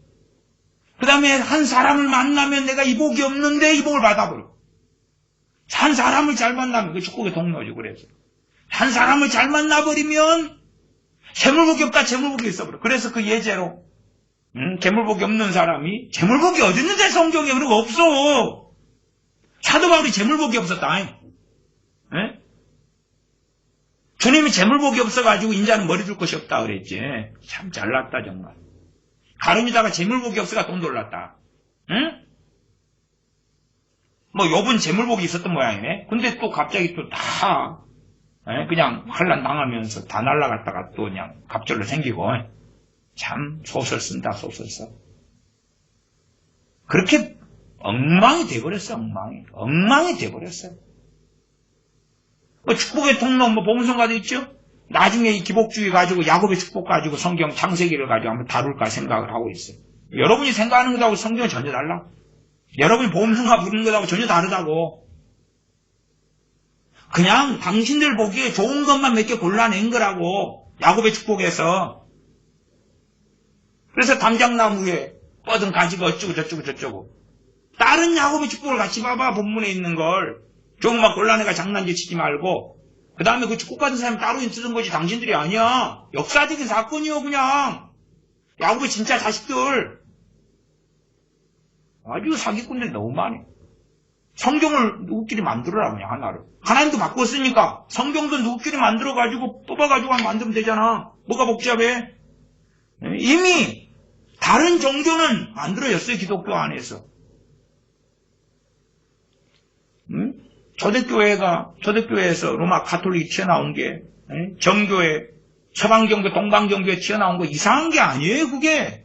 Speaker 1: 그 다음에 한 사람을 만나면 내가 이 복이 없는데 이 복을 받아버려. 한 사람을 잘 만나면, 그 축복의 동로죠, 그래서. 한 사람을 잘 만나버리면, 재물복이 없다, 재물복이 있어버려. 그래서 그 예제로, 재물복이 없는 사람이, 재물복이 어디 있는데 성경에 그런 거 없어. 사도 바울이 재물복이 없었다. 주님이 재물복이 없어가지고 인자는 머리 줄 것이 없다 그랬지. 참 잘났다, 정말. 가름이다가 재물복이 없어가 돈 돌랐다. 뭐 욥은 재물복이 있었던 모양이네. 근데 또 갑자기 또 다 그냥 환란 당하면서 다 날라갔다가 또 그냥 갑절로 생기고 참 소설 쓴다 소설 써. 그렇게 엉망이 돼버렸어. 엉망이 돼버렸어요. 뭐 축복의 통로 뭐 복음성가도 있죠. 나중에 이 기복주의 가지고 야곱의 축복 가지고 성경 창세기를 가지고 한번 다룰까 생각을 하고 있어요. 여러분이 생각하는 것하고 성경은 전혀 달라. 여러분이 복음성가 부르는 것하고 전혀 다르다고. 그냥 당신들 보기에 좋은 것만 몇 개 골라낸 거라고. 야곱의 축복에서. 그래서 담장나무에 뻗은 가지가 어쩌고 저쩌고. 다른 야곱의 축복을 같이 봐봐. 본문에 있는 걸. 좋은 것만 골라내가 장난질 치지 말고. 그 다음에 그 축복 받은 사람이 따로 쓰는 거지. 당신들이 아니야. 역사적인 사건이요 그냥. 야곱의 진짜 자식들. 아주 사기꾼들이 너무 많아. 성경을 누구끼리 만들어라, 그냥 하나를. 하나님도 바꿨으니까 성경도 누구끼리 만들어가지고 뽑아가지고 만들면 되잖아. 뭐가 복잡해? 이미 다른 종교는 만들어졌어요, 기독교 안에서. 초대교회에서 로마 가톨릭이 튀어나온 게, 정교회, 서방정교, 동방정교에 튀어나온 거 이상한 게 아니에요, 그게.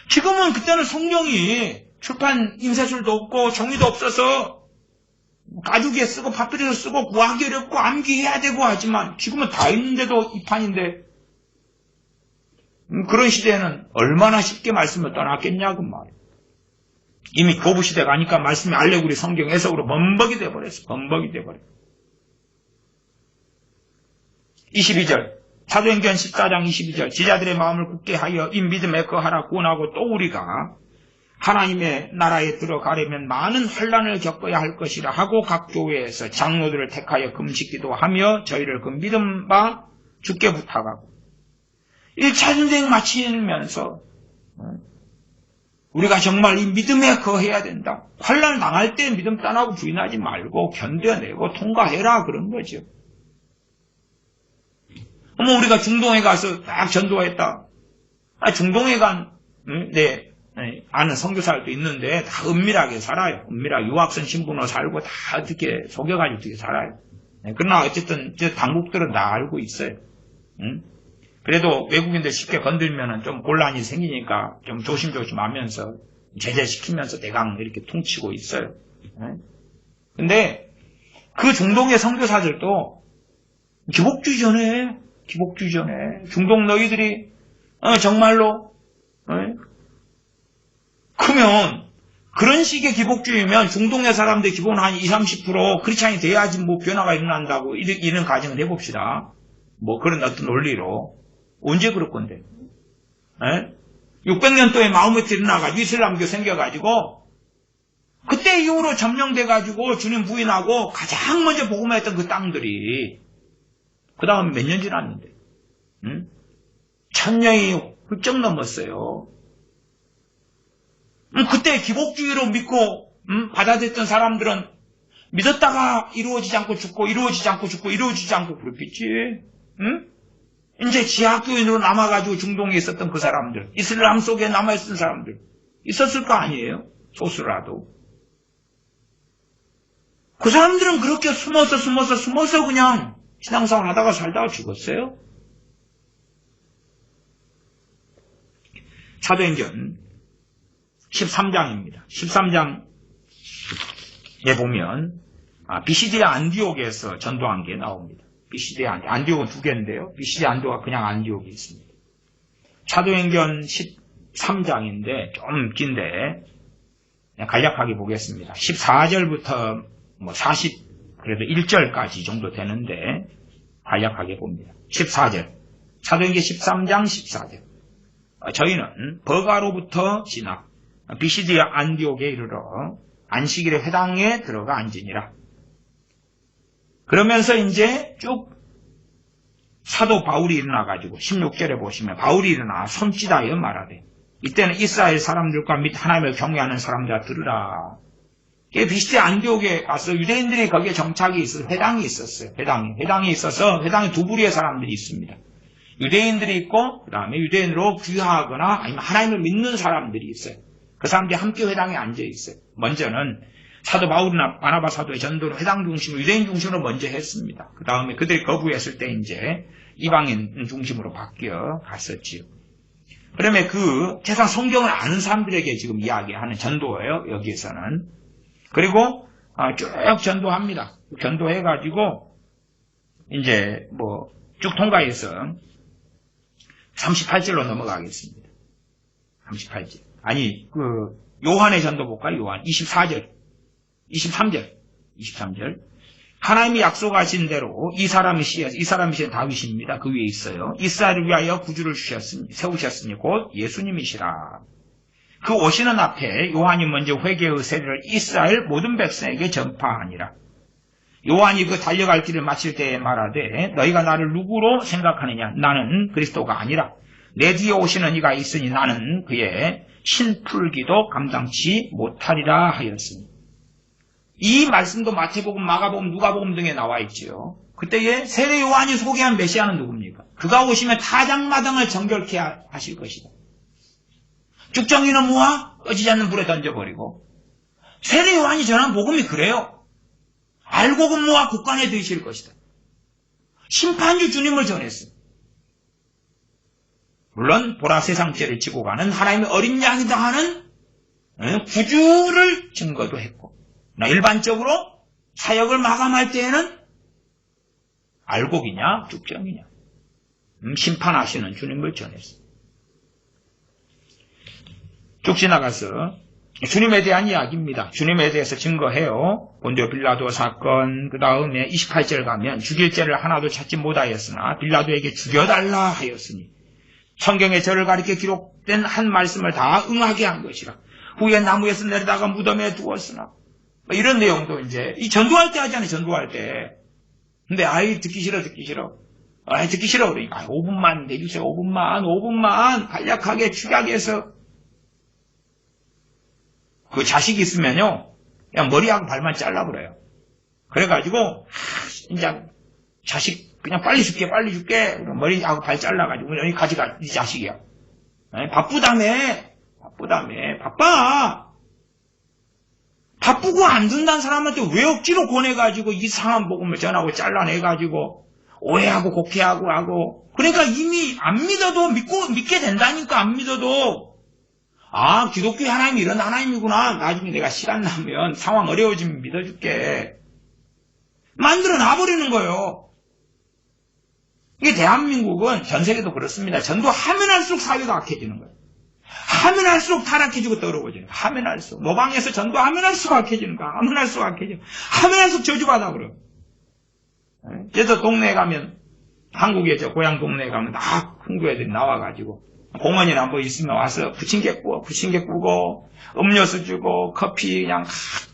Speaker 1: 지금은 그때는 성경이 출판 인쇄술도 없고 종이도 없어서 가죽에 쓰고 파피루스에 쓰고 구하기 어렵고 암기해야 되고 하지만 지금은 다 있는데도 이 판인데 그런 시대에는 얼마나 쉽게 말씀을 떠났겠냐고 말이에요. 이미 고부 시대가 가니까 말씀이 알레고리 성경 해석으로 범벅이 돼버렸어. 범벅이 돼버렸어. 22절 사도행전 14장 22절 지자들의 마음을 굳게 하여 이 믿음에 거하라 구원하고 또 우리가 하나님의 나라에 들어가려면 많은 환난을 겪어야 할 것이라 하고 각 교회에서 장로들을 택하여 금식기도 하며 저희를 그 믿음 바 주께 부탁하고 1차 전쟁 마치면서 우리가 정말 이 믿음에 거해야 된다. 환난 당할 때 믿음 떠나고 부인하지 말고 견뎌내고 통과해라 그런 거죠. 우리가 중동에 가서 딱 전도했다. 중동에 간 아는 선교사들도 있는데 다 은밀하게 살아요. 은밀하게 유학생 신분으로 살고 다 어떻게 속여가지고 어떻게 살아요. 그러나 어쨌든 저 당국들은 다 알고 있어요. 그래도 외국인들 쉽게 건들면은 좀 곤란이 생기니까 좀 조심조심 하면서 제재시키면서 대강 이렇게 퉁치고 있어요. 근데 그 중동의 선교사들도 기복주의 전에 중동 너희들이 정말로 크면 그런 식의 기복주의면 중동의 사람들 기본 한 20-30% 크리스찬이 돼야지 뭐 변화가 일어난다고 이런 가정을 해봅시다. 뭐 그런 어떤 논리로 언제 그럴 건데? 600년도에 마호메트 일어나가지고 이슬람교 생겨가지고 그때 이후로 점령돼가지고 주님 부인하고 가장 먼저 복음했던 그 땅들이 그 다음에 몇 년 지났는데 1000년이 훌쩍 넘었어요. 그때 기복주의로 믿고 받아들였던 사람들은 믿었다가 이루어지지 않고 죽고 이루어지지 않고 죽고 이루어지지 않고 그렇겠지. 이제 지하교인으로 남아가지고 중동에 있었던 그 사람들, 이슬람 속에 남아있었던 사람들 있었을 거 아니에요? 소수라도. 그 사람들은 그렇게 숨어서 그냥 신앙생활 하다가 살다가 죽었어요. 사도행전 13장입니다. 13장에 보면 비시디아 안디옥에서 전도한 게 나옵니다. 비시디아 안디옥은 두 개인데요. 비시디아 안디옥가 그냥 안디옥이 있습니다. 사도행전 13장인데 좀 긴데 간략하게 보겠습니다. 14절부터 그래도 1절까지 정도 되는데 간략하게 봅니다. 14절 사도행전 13장 14절 저희는 버가로부터 지나 비시디아 안디옥에 이르러 안식일의 회당에 들어가 앉으니라. 그러면서 이제 쭉 사도 바울이 일어나가지고 16절에 보시면 바울이 일어나 손짓하여 말하되 이때는 이스라엘 사람들과 및 하나님을 경외하는 사람들아 들으라. 비시디아 안디옥에 가서 유대인들이 거기에 정착이 있어서 회당이 있었어요. 회당이 있어서 회당에 두 부류의 사람들이 있습니다. 유대인들이 있고 그 다음에 유대인으로 귀화하거나 아니면 하나님을 믿는 사람들이 있어요. 그 사람들이 함께 회당에 앉아 있어요. 먼저는 사도 바울이나 바나바 사도의 전도를 회당 중심으로 유대인 중심으로 먼저 했습니다. 그 다음에 그들이 거부했을 때 이제 이방인 중심으로 바뀌어 갔었지요. 그러면 그 세상 성경을 아는 사람들에게 지금 이야기하는 전도예요. 여기에서는. 그리고 쭉 전도합니다. 전도해가지고 이제 쭉 통과해서 38절로 넘어가겠습니다. 38절. 아니 요한의 전도 볼까요? 요한 24절. 23절. 하나님이 약속하신 대로 이 사람이 다윗입니다. 그 위에 있어요. 이스라엘을 위하여 구주를 세우셨으니 곧 예수님이시라. 그 오시는 앞에 요한이 먼저 회개의 세례를 이스라엘 모든 백성에게 전파하니라. 요한이 그 달려갈 길을 마칠 때에 말하되 너희가 나를 누구로 생각하느냐? 나는 그리스도가 아니라 내 뒤에 오시는 이가 있으니 나는 그의 신풀기도 감당치 못하리라 하였으니. 이 말씀도 마태복음, 마가복음, 누가복음 등에 나와 있지요. 그때에 세례 요한이 소개한 메시아는 누굽니까? 그가 오시면 타작마당을 정결케 하실 것이다. 쭉정이는 모아 꺼지지 않는 불에 던져버리고. 세례 요한이 전한 복음이 그래요. 알곡은 모아 곳간에 드실 것이다. 심판주 주님을 전했어요. 물론 보라 세상 죄를 지고 가는 하나님의 어린 양이다 하는 구주를 증거도 했고, 일반적으로 사역을 마감할 때에는 알곡이냐 쭉정이냐 심판하시는 주님을 전했어요. 쭉 지나가서 주님에 대한 이야기입니다. 주님에 대해서 증거해요. 본디오 빌라도 사건, 그 다음에 28절 가면 죽일 죄를 하나도 찾지 못하였으나 빌라도에게 죽여달라 하였으니 성경에 저를 가리켜 기록된 한 말씀을 다 응하게 한 것이라. 후에 나무에서 내려다가 무덤에 두었으나 이런 내용도 이제 이 전도할 때 하잖아요. 전도할 때. 근데 듣기 싫어 듣기 싫어 그러니까 5분만 내주세요. 5분만 간략하게 축약해서. 그 자식이 있으면요 그냥 머리하고 발만 잘라버려요. 그래가지고 이제 자식 그냥 빨리 줄게 머리하고 발 잘라가지고 여기 가져가 이 자식이야. 바쁘다며 바쁘고 안 된다는 사람한테 왜 억지로 권해가지고 이상한 복음을 전하고 잘라내가지고 오해하고 곡해하고 하고. 그러니까 이미 안 믿어도 믿게 된다니까. 안 믿어도 기독교 하나님이 이런 하나님이구나. 나중에 내가 시간 나면 상황 어려워지면 믿어줄게. 만들어 놔버리는 거예요. 이게 대한민국은 전 세계도 그렇습니다. 전도하면 할수록 사회가 악해지는 거예요. 하면 할수록 타락해지고 더러워지는 거예요. 하면 할수록. 모방에서 전도하면 할수록 악해지는 거예요. 하면 할수록 악해지고. 하면 할수록 저주받아 그래요. 그래서 동네에 가면, 한국에 저 고향 동네에 가면 다 큰 교회들이 나와가지고 공원이나 뭐 있으면 와서 부침개 구고 음료수 주고 커피 그냥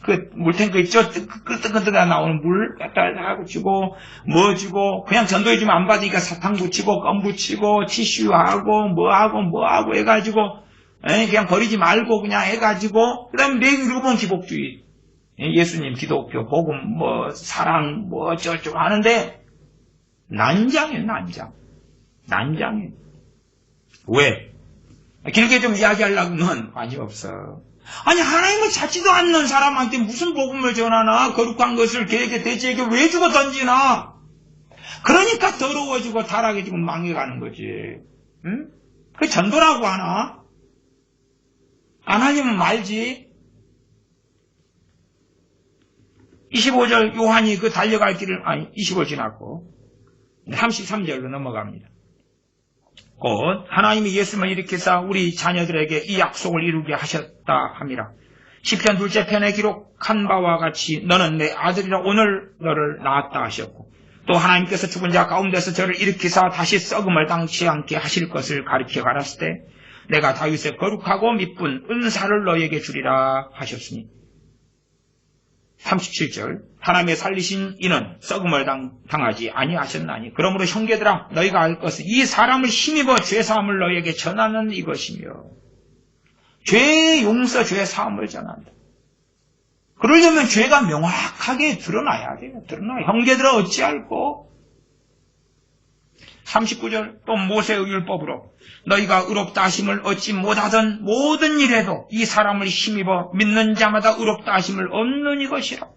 Speaker 1: 그 물탱크 있죠? 뜨끈뜨끈 나오는 물 갖다 하고 주고 뭐 주고 그냥 전도해주면 안 받으니까 사탕 붙이고 껌 붙이고 티슈하고 뭐하고 해가지고 그냥 버리지 말고 그냥 해가지고 그 다음에 내일 읽어보면 기복주의 예수님 기독교 복음 뭐 사랑 뭐 어쩌고 하는데 난장이에요. 난장이에요. 왜? 길게 좀 이야기하려고는 관심 없어. 아니 하나님을 찾지도 않는 사람한테 무슨 복음을 전하나. 거룩한 것을 걔에게 대체에게 왜 주고 던지나. 그러니까 더러워지고 타락해지고 망해가는 거지. 응? 그게 전도라고 하나? 안 하려면 말지. 25절 요한이 그 달려갈 길을 25절 지났고 33절로 넘어갑니다. 곧 하나님이 예수님을 일으키사 우리 자녀들에게 이 약속을 이루게 하셨다 함이라. 시편 2째 편에 기록한 바와 같이 너는 내 아들이라 오늘 너를 낳았다 하셨고, 또 하나님께서 죽은 자 가운데서 저를 일으키사 다시 썩음을 당치 않게 하실 것을 가르쳐 가랐을 때 내가 다윗의 거룩하고 미쁜 은사를 너에게 주리라 하셨으니. 37절 하나님의 살리신 이는 썩음을 당하지 아니하셨나니 그러므로 형제들아 너희가 알 것은 이 사람을 힘입어 죄사함을 너희에게 전하는 이것이며. 죄의 용서 죄사함을 전한다. 그러려면 죄가 명확하게 드러나야 돼요. 형제들아 어찌할꼬. 39절 또 모세의 율법으로 너희가 의롭다 하심을 얻지 못하던 모든 일에도 이 사람을 힘입어 믿는 자마다 의롭다 하심을 얻는 이것이라.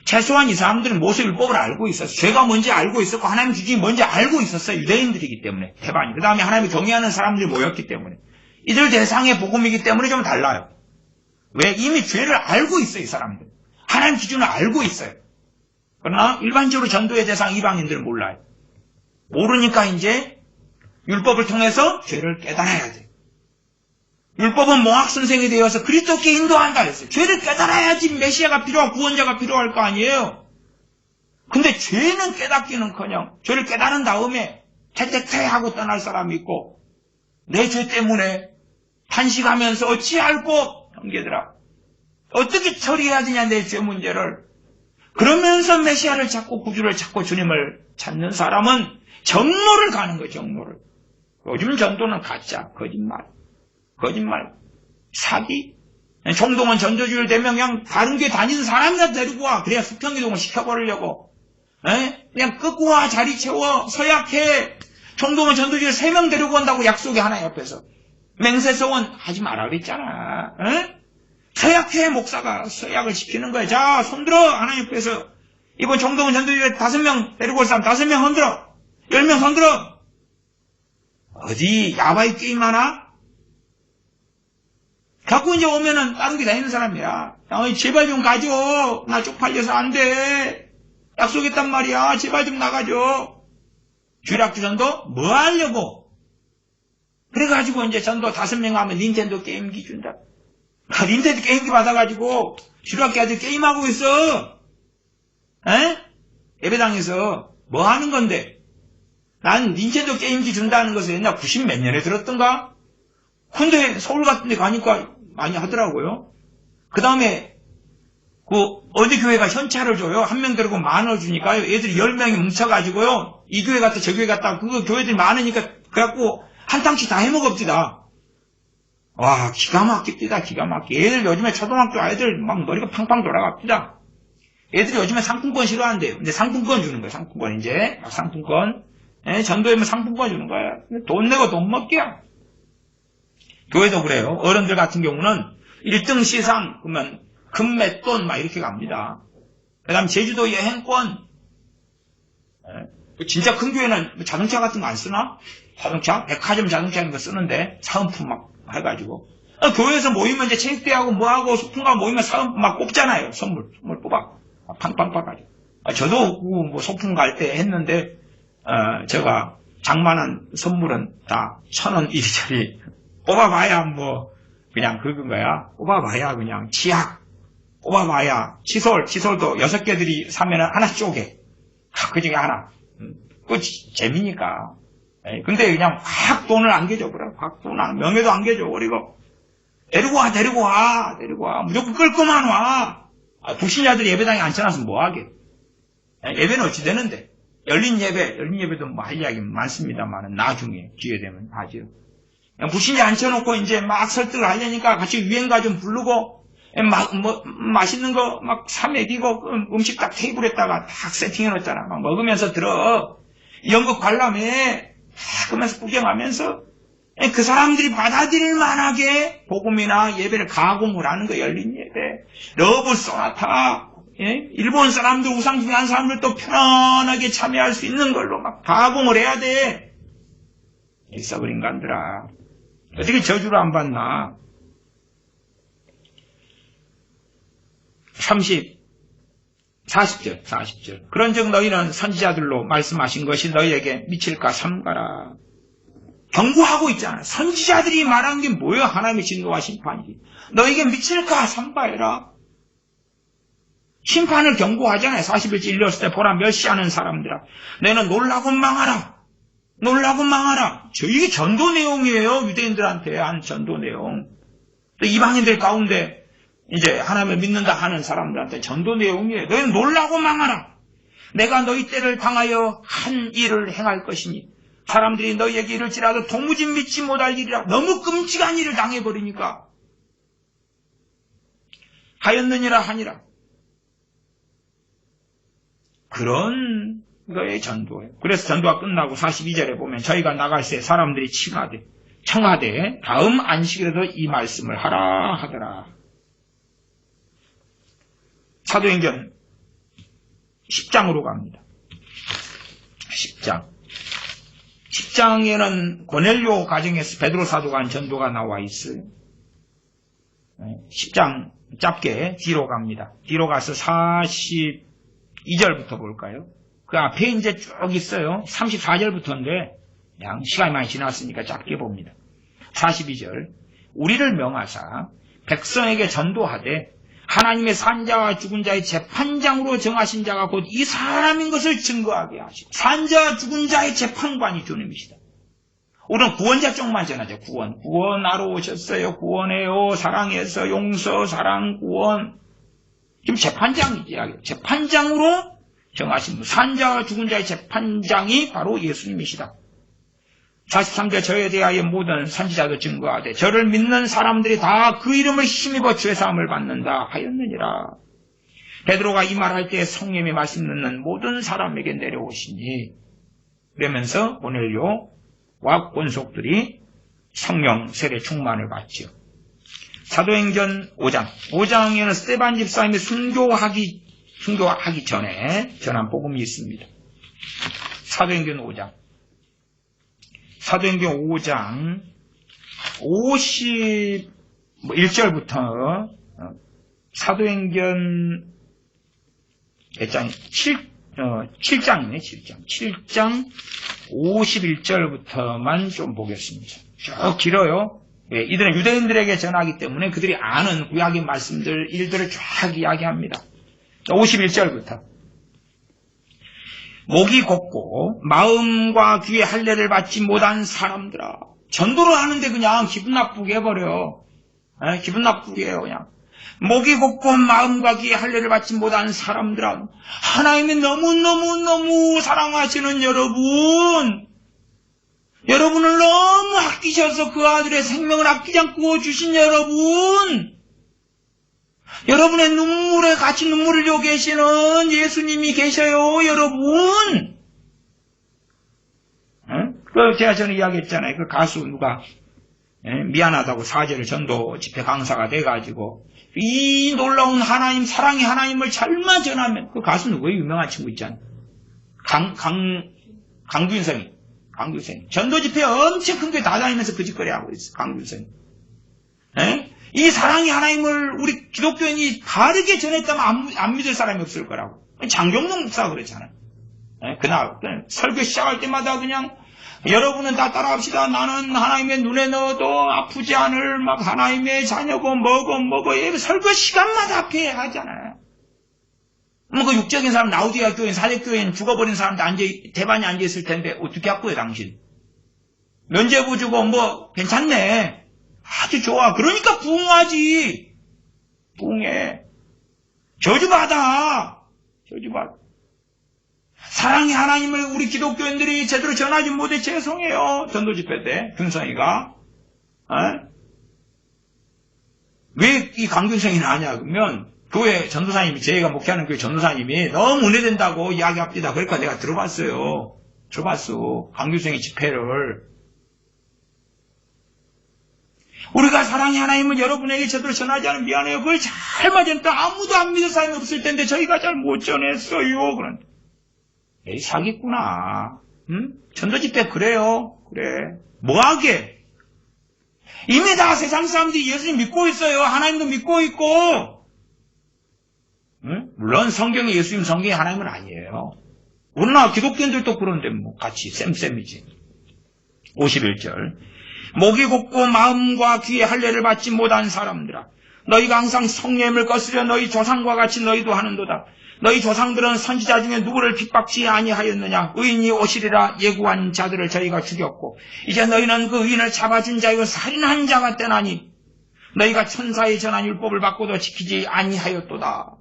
Speaker 1: 최소한 이 사람들은 모세 율법을 알고 있었어요. 죄가 뭔지 알고 있었고 하나님 기준이 뭔지 알고 있었어요. 유대인들이기 때문에 태반이. 그 다음에 하나님이 경외하는 사람들이 모였기 때문에 이들 대상의 복음이기 때문에 좀 달라요. 왜? 이미 죄를 알고 있어요. 이 사람들. 하나님 기준을 알고 있어요. 그러나 일반적으로 전도의 대상 이방인들은 몰라요. 모르니까 이제 율법을 통해서 죄를 깨달아야 돼. 율법은 몽학 선생이 되어서 그리스도께 인도한다 했어요. 죄를 깨달아야지 메시아가 필요하고 구원자가 필요할 거 아니에요. 근데 죄는 깨닫기는커녕 죄를 깨달은 다음에 퇴퇴퇴하고 떠날 사람이 있고 내 죄 때문에 탄식하면서 어찌할꼬 형제들아 어떻게 처리해야 되냐 내 죄 문제를. 그러면서 메시아를 찾고 구주를 찾고 주님을 찾는 사람은 정로를 가는 거예요. 정로를. 요즘 전도는 가짜, 거짓말. 사기? 총동원 전도주의를 되면 그냥 다른 교회 다니는 사람이라도 데리고 와. 그래야 수평이동을 시켜버리려고. 그냥 끌고 와. 자리 채워. 서약해. 총동원 전도주의를 3명 데리고 온다고 약속이 하나 옆에서. 맹세서원 하지 마라 그랬잖아. 서약해. 목사가 서약을 시키는 거야. 자, 손들어. 하나 옆에서. 이번 총동원 전도주의에 5명 데리고 올 사람 5명 손들어. 10명 손들어. 어디 야바이 게임 하나? 갖고 이제 오면은 다른 게 다 있는 사람이야. 제발 좀 가줘. 나 쪽팔려서 안 돼. 약속했단 말이야. 제발 좀 나가줘. 주일학교 전도 뭐 하려고? 그래가지고 이제 전도 5명 하면 닌텐도 게임기 준다. 닌텐도 게임기 받아가지고 주일학교 아들 게임하고 있어. 예배당에서 뭐 하는 건데? 난 닌텐도 게임기 준다는 것을 옛날 90 몇 년에 들었던가? 근데 서울 같은 데 가니까 많이 하더라고요. 그 다음에 어디 교회가 현찰을 줘요. 한 명 데리고 10,000원 주니까요. 애들이 10명이 뭉쳐가지고요. 이 교회 갔다 저 교회 갔다 그 교회들이 많으니까 그래갖고 한 탕씩 다 해먹읍디다. 와, 기가 막힙디다. 기가 막혀. 애들 요즘에 초등학교 아이들 막 머리가 팡팡 돌아갑디다. 애들이 요즘에 상품권 싫어한대요. 근데 상품권 주는 거예요. 상품권 이제 상품권. 전도에면 상품권 주는 거야. 돈 내고 돈 먹기야. 교회도 그래요. 어른들 같은 경우는 1등 시상 그러면 금맷돈 막 이렇게 갑니다. 그 다음 제주도 여행권. 진짜 큰 교회는 자동차 같은 거 안 쓰나? 자동차? 백화점 자동차 이런 거 쓰는데 사은품 막 해가지고. 교회에서 모이면 이제 체육대회하고 뭐하고 소풍가 모이면 사은품 막 뽑잖아요. 선물 뽑아. 팡팡 가지고. 저도 뭐 소풍 갈 때 했는데 제가 장만한 선물은 다 1,000원 이리저리 뽑아봐야 뭐 그냥 그건 거야. 뽑아봐야 그냥 치약 뽑아봐야 칫솔도 6개들이 사면은 하나 쪼개. 그 중에 하나. 그거 재미니까. 근데 그냥 확 돈을 안겨줘 버려. 확 돈을 명예도 안겨줘 버리고 데리고 와. 무조건 끌고만 와. 불신자들이 예배당에 앉혀놔서 뭐하게. 예배는 어찌 되는데. 열린 예배도 뭐 할 이야기 많습니다만 나중에 기회 되면 하죠. 불신자 앉혀놓고 이제 막 설득을 하려니까 같이 유행가 좀 부르고 맛있는 거 막 사 먹이고 음식 딱 테이블에다가 딱 세팅해놓잖아. 막 먹으면서 들어. 연극 관람해. 그러면서 구경하면서 그 사람들이 받아들일 만하게 복음이나 예배를 가공을 하는 거. 열린 예배. 러브 소나타. 일본 사람들 우상숭배한 사람들도 편안하게 참여할 수 있는 걸로 막 가공을 해야 돼. 썩을 인간들아. 어떻게 저주를 안 받나. 40절. 그런즉 너희는 선지자들로 말씀하신 것이 너희에게 미칠까 삼가라. 경고하고 있잖아. 선지자들이 말한 게 뭐야? 하나님의 진노와 심판이지. 너희에게 미칠까 삼가해라. 심판을 경고하잖아요. 40일째 일렀을 때 보라 멸시하는 사람들아. 너희는 놀라고 망하라. 이게 전도 내용이에요. 유대인들한테 한 전도 내용. 또 이방인들 가운데 이제 하나님을 믿는다 하는 사람들한테 전도 내용이에요. 너희는 놀라고 망하라. 내가 너희 때를 당하여 한 일을 행할 것이니 사람들이 너희에게 이를지라도 도무지 믿지 못할 일이라. 너무 끔찍한 일을 당해버리니까 하였느니라 하니라. 그런 거의 전도예요. 그래서 전도가 끝나고 42절에 보면 저희가 나갈 때 사람들이 청하되 다음 안식일에도 이 말씀을 하라 하더라. 사도행전 10장으로 갑니다. 10장에는 고넬료 가정에서 베드로 사도가 한 전도가 나와 있어요. 10장 짧게 뒤로 갑니다. 뒤로 가서 42절부터 볼까요? 그 앞에 이제 쭉 있어요. 34절부터인데 그냥 시간이 많이 지났으니까 짧게 봅니다. 42절. 우리를 명하사 백성에게 전도하되 하나님의 산자와 죽은 자의 재판장으로 정하신 자가 곧 이 사람인 것을 증거하게 하시고. 산자와 죽은 자의 재판관이 주님이시다. 우리는 구원자 쪽만 전하죠. 구원하러 오셨어요. 구원해요. 사랑해서 용서, 사랑, 구원. 지금 재판장이지. 재판장으로 정하신 분. 산자와 죽은 자의 재판장이 바로 예수님이시다. 43절 저에 대하여 모든 선지자도 증거하되 저를 믿는 사람들이 다 그 이름을 힘입어 죄사함을 받는다 하였느니라. 베드로가 이 말할 때 성령의 말씀 듣는 모든 사람에게 내려오시니, 그러면서 오늘요 와 권속들이 성령 세례 충만을 받지요. 사도행전 5장에는 스데반 집사님이 순교하기 전에 전한 복음이 있습니다. 사도행전 5장 51절부터 사도행전 7장 51절부터만 좀 보겠습니다. 쭉 길어요. 예, 이들은 유대인들에게 전하기 때문에 그들이 아는 구약의 말씀들, 일들을 쫙 이야기합니다. 51절부터. 목이 곱고 마음과 귀에 할례를 받지 못한 사람들아. 전도를 하는데 그냥 기분 나쁘게 해버려. 기분 나쁘게 해요, 그냥. 목이 곱고 마음과 귀에 할례를 받지 못한 사람들아. 하나님이 너무너무 사랑하시는 여러분을 너무 아끼셔서 그 아들의 생명을 아끼지 않고 주신 여러분의 눈물에 같이 눈물을 흘려 계시는 예수님이 계셔요, 여러분. 제가 전에 이야기했잖아요. 그 가수 누가 미안하다고 사제를 전도 집회 강사가 돼가지고 이 놀라운 하나님, 사랑의 하나님을 잘만 전하면, 그 가수 누구예요? 유명한 친구 있잖아요. 강균성이. 전도 집회 엄청 큰 게 다 다니면서 그 짓거리 하고 있어. 강균성이. 이 사랑의 하나님을 우리 기독교인이 바르게 전했다면 안 믿을 사람이 없을 거라고. 장경동 목사가 그랬잖아요. 그날 설교 시작할 때마다 그냥 여러분은 다 따라합시다. 나는 하나님의 눈에 넣어도 아프지 않을 막 하나님의 자녀고 뭐고 설교 시간마다 앞에 하잖아요. 그 육적인 사람, 라우디아 교인, 사제교인, 죽어버린 사람들 대반이 앉아있을 텐데 어떻게 할거예요, 당신? 면죄부 주고 괜찮네. 아주 좋아. 그러니까 부흥하지. 부흥해. 저주받아. 사랑의 하나님을 우리 기독교인들이 제대로 전하지 못해 죄송해요. 전도 집회 때 균성이가. 왜 이 강균성이 나냐 그러면 교회 전도사님이, 제가 목회하는 교회 전도사님이 너무 은혜된다고 이야기합니다. 그러니까 내가 들어봤어. 강균성의 집회를. 우리가 사랑의 하나님을 여러분에게 제대로 전하지 않으면 미안해요. 그걸 잘 맞았다. 아무도 안 믿을 사람이 없을 텐데 저희가 잘 못 전했어요. 그런데 에이, 사기꾼아. 응? 전도 집회 그래요. 그래. 뭐하게? 이미 다 세상 사람들이 예수님 믿고 있어요. 하나님도 믿고 있고. 응? 물론 성경이 예수님 성경이 하나님은 아니에요. 우리나라 기독교인들도 그런데 같이 쌤이지. 51절. 목이 곱고 마음과 귀에 할례를 받지 못한 사람들아. 너희가 항상 성령을 거스려 너희 조상과 같이 너희도 하는도다. 너희 조상들은 선지자 중에 누구를 핍박지 아니하였느냐. 의인이 오시리라 예고한 자들을 저희가 죽였고 이제 너희는 그 의인을 잡아준 자요 살인한 자가 되나니 너희가 천사의 전한 율법을 받고도 지키지 아니하였도다.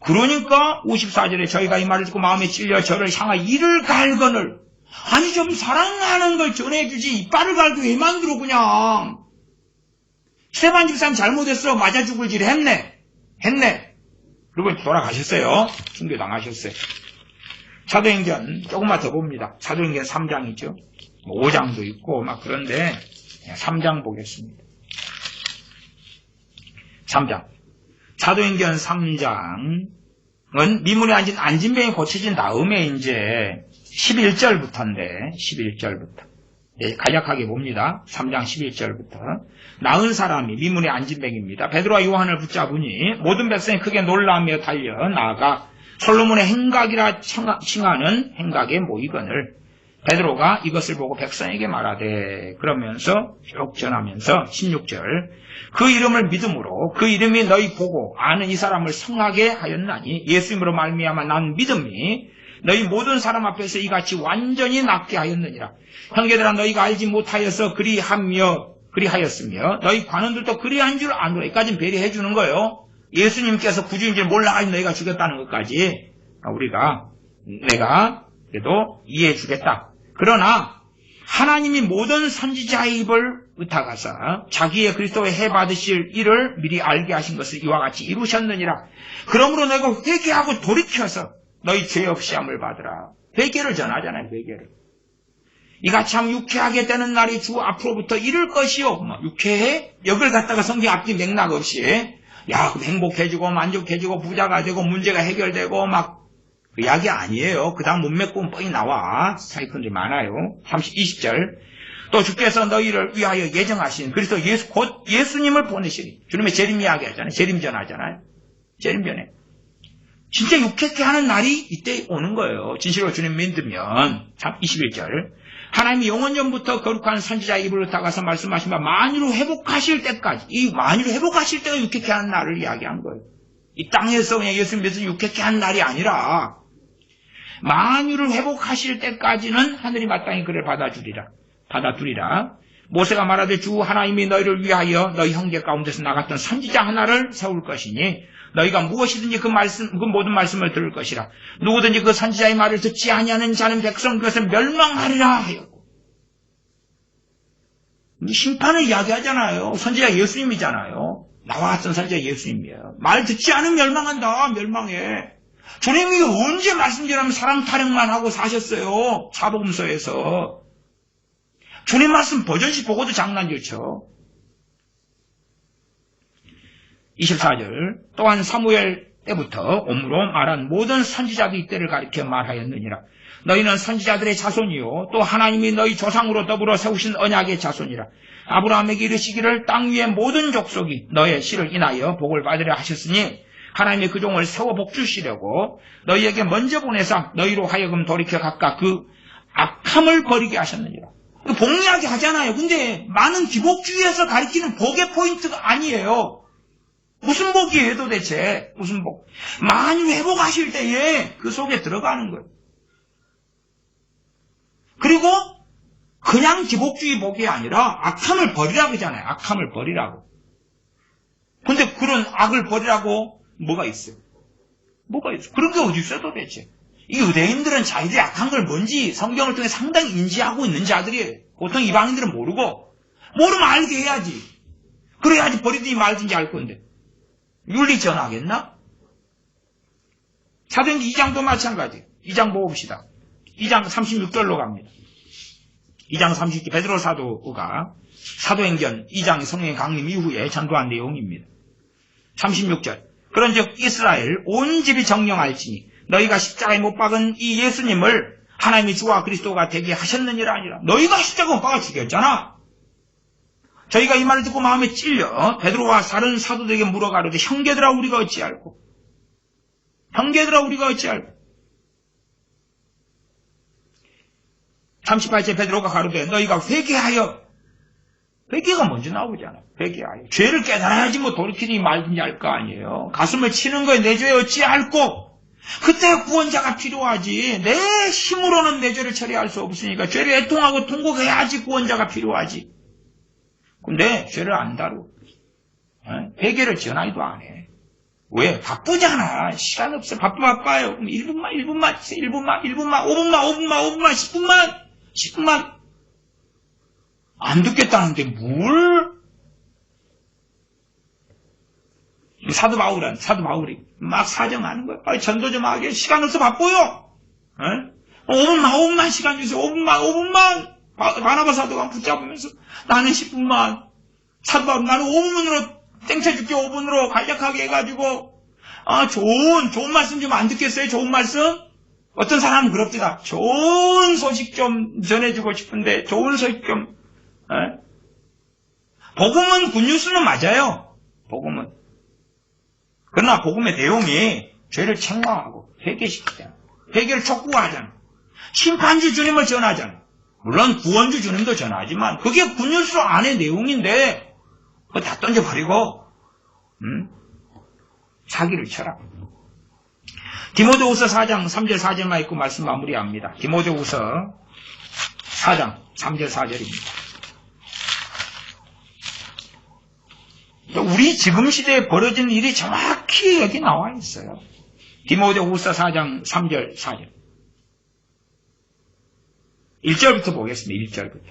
Speaker 1: 그러니까 54절에 저희가 이 말을 듣고 마음에 찔려 저를 향하 이를 갈거늘. 아니 좀 사랑하는 걸 전해주지 이빨을 갈고 왜 만들어 그냥. 스데반 집사님 잘못했어. 맞아 죽을 질 했네. 그리고 돌아가셨어요. 순교당하셨어요. 사도행전 조금만 더 봅니다. 사도행전 3장이죠. 5장도 있고 막 그런데 3장 보겠습니다. 3장. 사도행전 3장은 미문에 앉은 안진병이 고쳐진 다음에 이제 11절부터인데 11절부터 간략하게 봅니다. 3장 11절부터 나은 사람이 미문에 안진병입니다. 베드로와 요한을 붙잡으니 모든 백성이 크게 놀라며 달려 나아가 솔로몬의 행각이라 칭하는 행각에 모이거늘 베드로가 이것을 보고 백성에게 말하되 그러면서 쭉 전하면서 16절 그 이름을 믿음으로 그 이름이 너희 보고 아는 이 사람을 성하게 하였나니 예수님으로 말미암아 난 믿음이 너희 모든 사람 앞에서 이같이 완전히 낫게 하였느니라. 형제들아 너희가 알지 못하여서 그리하였으며 너희 관원들도 그리한 줄 아노라. 여기까지는 배려해 주는 거예요. 예수님께서 구주인 줄 몰라가지고 너희가 죽였다는 것까지 내가 그래도 이해해 주겠다. 그러나 하나님이 모든 선지자의 입을 의탁하사 자기의 그리스도의 해 받으실 일을 미리 알게 하신 것을 이와 같이 이루셨느니라. 그러므로 너희가 회개하고 돌이켜서 너희 죄 없이 함을 받으라. 회개를 전하잖아요. 회개를. 이같이 하면 유쾌하게 되는 날이 주 앞으로부터 이를 것이요. 유쾌해? 여길 갖다가 성경 앞뒤 맥락 없이 야 행복해지고 만족해지고 부자가 되고 문제가 해결되고 막 그 이야기 아니에요. 그 다음 문맥 보면 뻔히 나와. 사기꾼들이 많아요. 20절 또 주께서 너희를 위하여 예정하신 그리스도 예수 곧 예수님을 보내시니 주님의 재림 이야기 하잖아요. 재림전 하잖아요. 재림전에 진짜 유쾌케 하는 날이 이때 오는 거예요. 진실로 주님 믿으면. 21절 하나님이 영원전부터 거룩한 선지자의 입을 다가서 말씀하신 바 만유로 회복하실 때까지 이 만유로 회복하실 때가 유쾌케 하는 날을 이야기한 거예요. 이 땅에서 그냥 예수님 믿어서 유쾌케 하는 날이 아니라 만유를 회복하실 때까지는 하늘이 마땅히 그를 받아두리라. 모세가 말하되 주 하나님이 너희를 위하여 너희 형제 가운데서 나갔던 선지자 하나를 세울 것이니 너희가 무엇이든지 그 모든 말씀을 들을 것이라. 누구든지 그 선지자의 말을 듣지 아니하는 자는 백성 그것을 멸망하리라 하였고. 심판을 이야기하잖아요. 선지자 예수님이잖아요. 나와 같은 선지자 예수님이에요. 말 듣지 않으면 멸망한다. 멸망해. 주님이 언제 말씀드리면 사람 타령만 하고 사셨어요. 사복음서에서. 주님 말씀 버전식 보고도 장난좋죠. 24절 또한 사무엘 때부터 오므로 말한 모든 선지자도 이때를 가리켜 말하였느니라. 너희는 선지자들의 자손이요 또 하나님이 너희 조상으로 더불어 세우신 언약의 자손이라. 아브라함에게 이르시기를 땅 위의 모든 족속이 너의 씨를 인하여 복을 받으려 하셨으니 하나님이 그 종을 세워 복주시려고 너희에게 먼저 보내사 너희로 하여금 돌이켜 각각 그 악함을 버리게 하셨느니라. 복 이야기 하잖아요. 근데 많은 기복주의에서 가리키는 복의 포인트가 아니에요. 무슨 복이에요 도대체? 무슨 복? 만유 회복하실 때에 그 속에 들어가는 거예요. 그리고 그냥 기복주의 복이 아니라 악함을 버리라고 하잖아요. 악함을 버리라고. 근데 그런 악을 버리라고 뭐가 있어요? 뭐가 있어요? 그런 게 어디 있어요 도대체? 이 유대인들은 자기들이 악한 걸 뭔지 성경을 통해 상당히 인지하고 있는 자들이에요. 보통 이방인들은 모르고 모르면 알게 해야지. 그래야지 버리든지 말든지 알 건데. 윤리 전하겠나? 사도행전 2장도 마찬가지예요. 2장 보고 봅시다. 2장 36절로 갑니다. 2장 36절 베드로 사도가 사도행전 2장 성령의 강림 이후에 전도한 내용입니다. 36절 그런즉 이스라엘 온 집이 정령할지니 너희가 십자가에 못 박은 이 예수님을 하나님이 주와 그리스도가 되게 하셨느니라 아니라. 너희가 십자가에 못 박아 죽였잖아. 저희가 이 말을 듣고 마음에 찔려 베드로와 다른 사도들에게 물어가로되 형제들아 우리가 어찌할꼬. 형제들아 우리가 어찌할꼬. 38절 베드로가 가로되 너희가 회개하여. 회개가 먼저 나오잖아요. 회개하여. 죄를 깨달아야지 뭐 돌이키니 말든지 할 거 아니에요. 가슴을 치는 거에 내 죄 어찌할꼬. 그때 구원자가 필요하지. 내 힘으로는 내 죄를 처리할 수 없으니까 죄를 애통하고 통곡해야지 구원자가 필요하지. 근데 죄를 안 다루고 회개를 전하기도 안 해. 왜? 바쁘잖아. 시간 없어. 바빠요. 그럼 1분만, 5분만, 10분만. 안 듣겠다는데 뭘? 사도 바울이 막 사정하는 거야. 전도 좀 하게. 시간 없어 바빠요. 5분만 시간 주세요. 5분만. 바나바 사도가 붙잡으면서 나는 10분만. 사도 바울 나는 5분으로 땡쳐줄게. 5분으로 간략하게 해가지고 좋은 말씀 좀 안 듣겠어요? 좋은 말씀? 어떤 사람은 그럽니다. 좋은 소식 좀 전해주고 싶은데 좋은 소식 좀 복음은 굿뉴스는 맞아요. 복음은. 그러나 복음의 내용이 죄를 책망하고 회개시키잖아. 회개를 촉구하잖아. 심판주 주님을 전하잖아. 물론 구원주 주님도 전하지만 그게 굿뉴스 안의 내용인데 그거 다 던져버리고 사기를 쳐라. 디모데후서 4장 3절 4절만 읽고 말씀 마무리합니다. 디모데후서 4장 3절 4절입니다. 우리 지금 시대에 벌어진 일이 정확히 여기 나와 있어요. 디모데후서 4장 3절 4절. 1절부터 보겠습니다. 1절부터.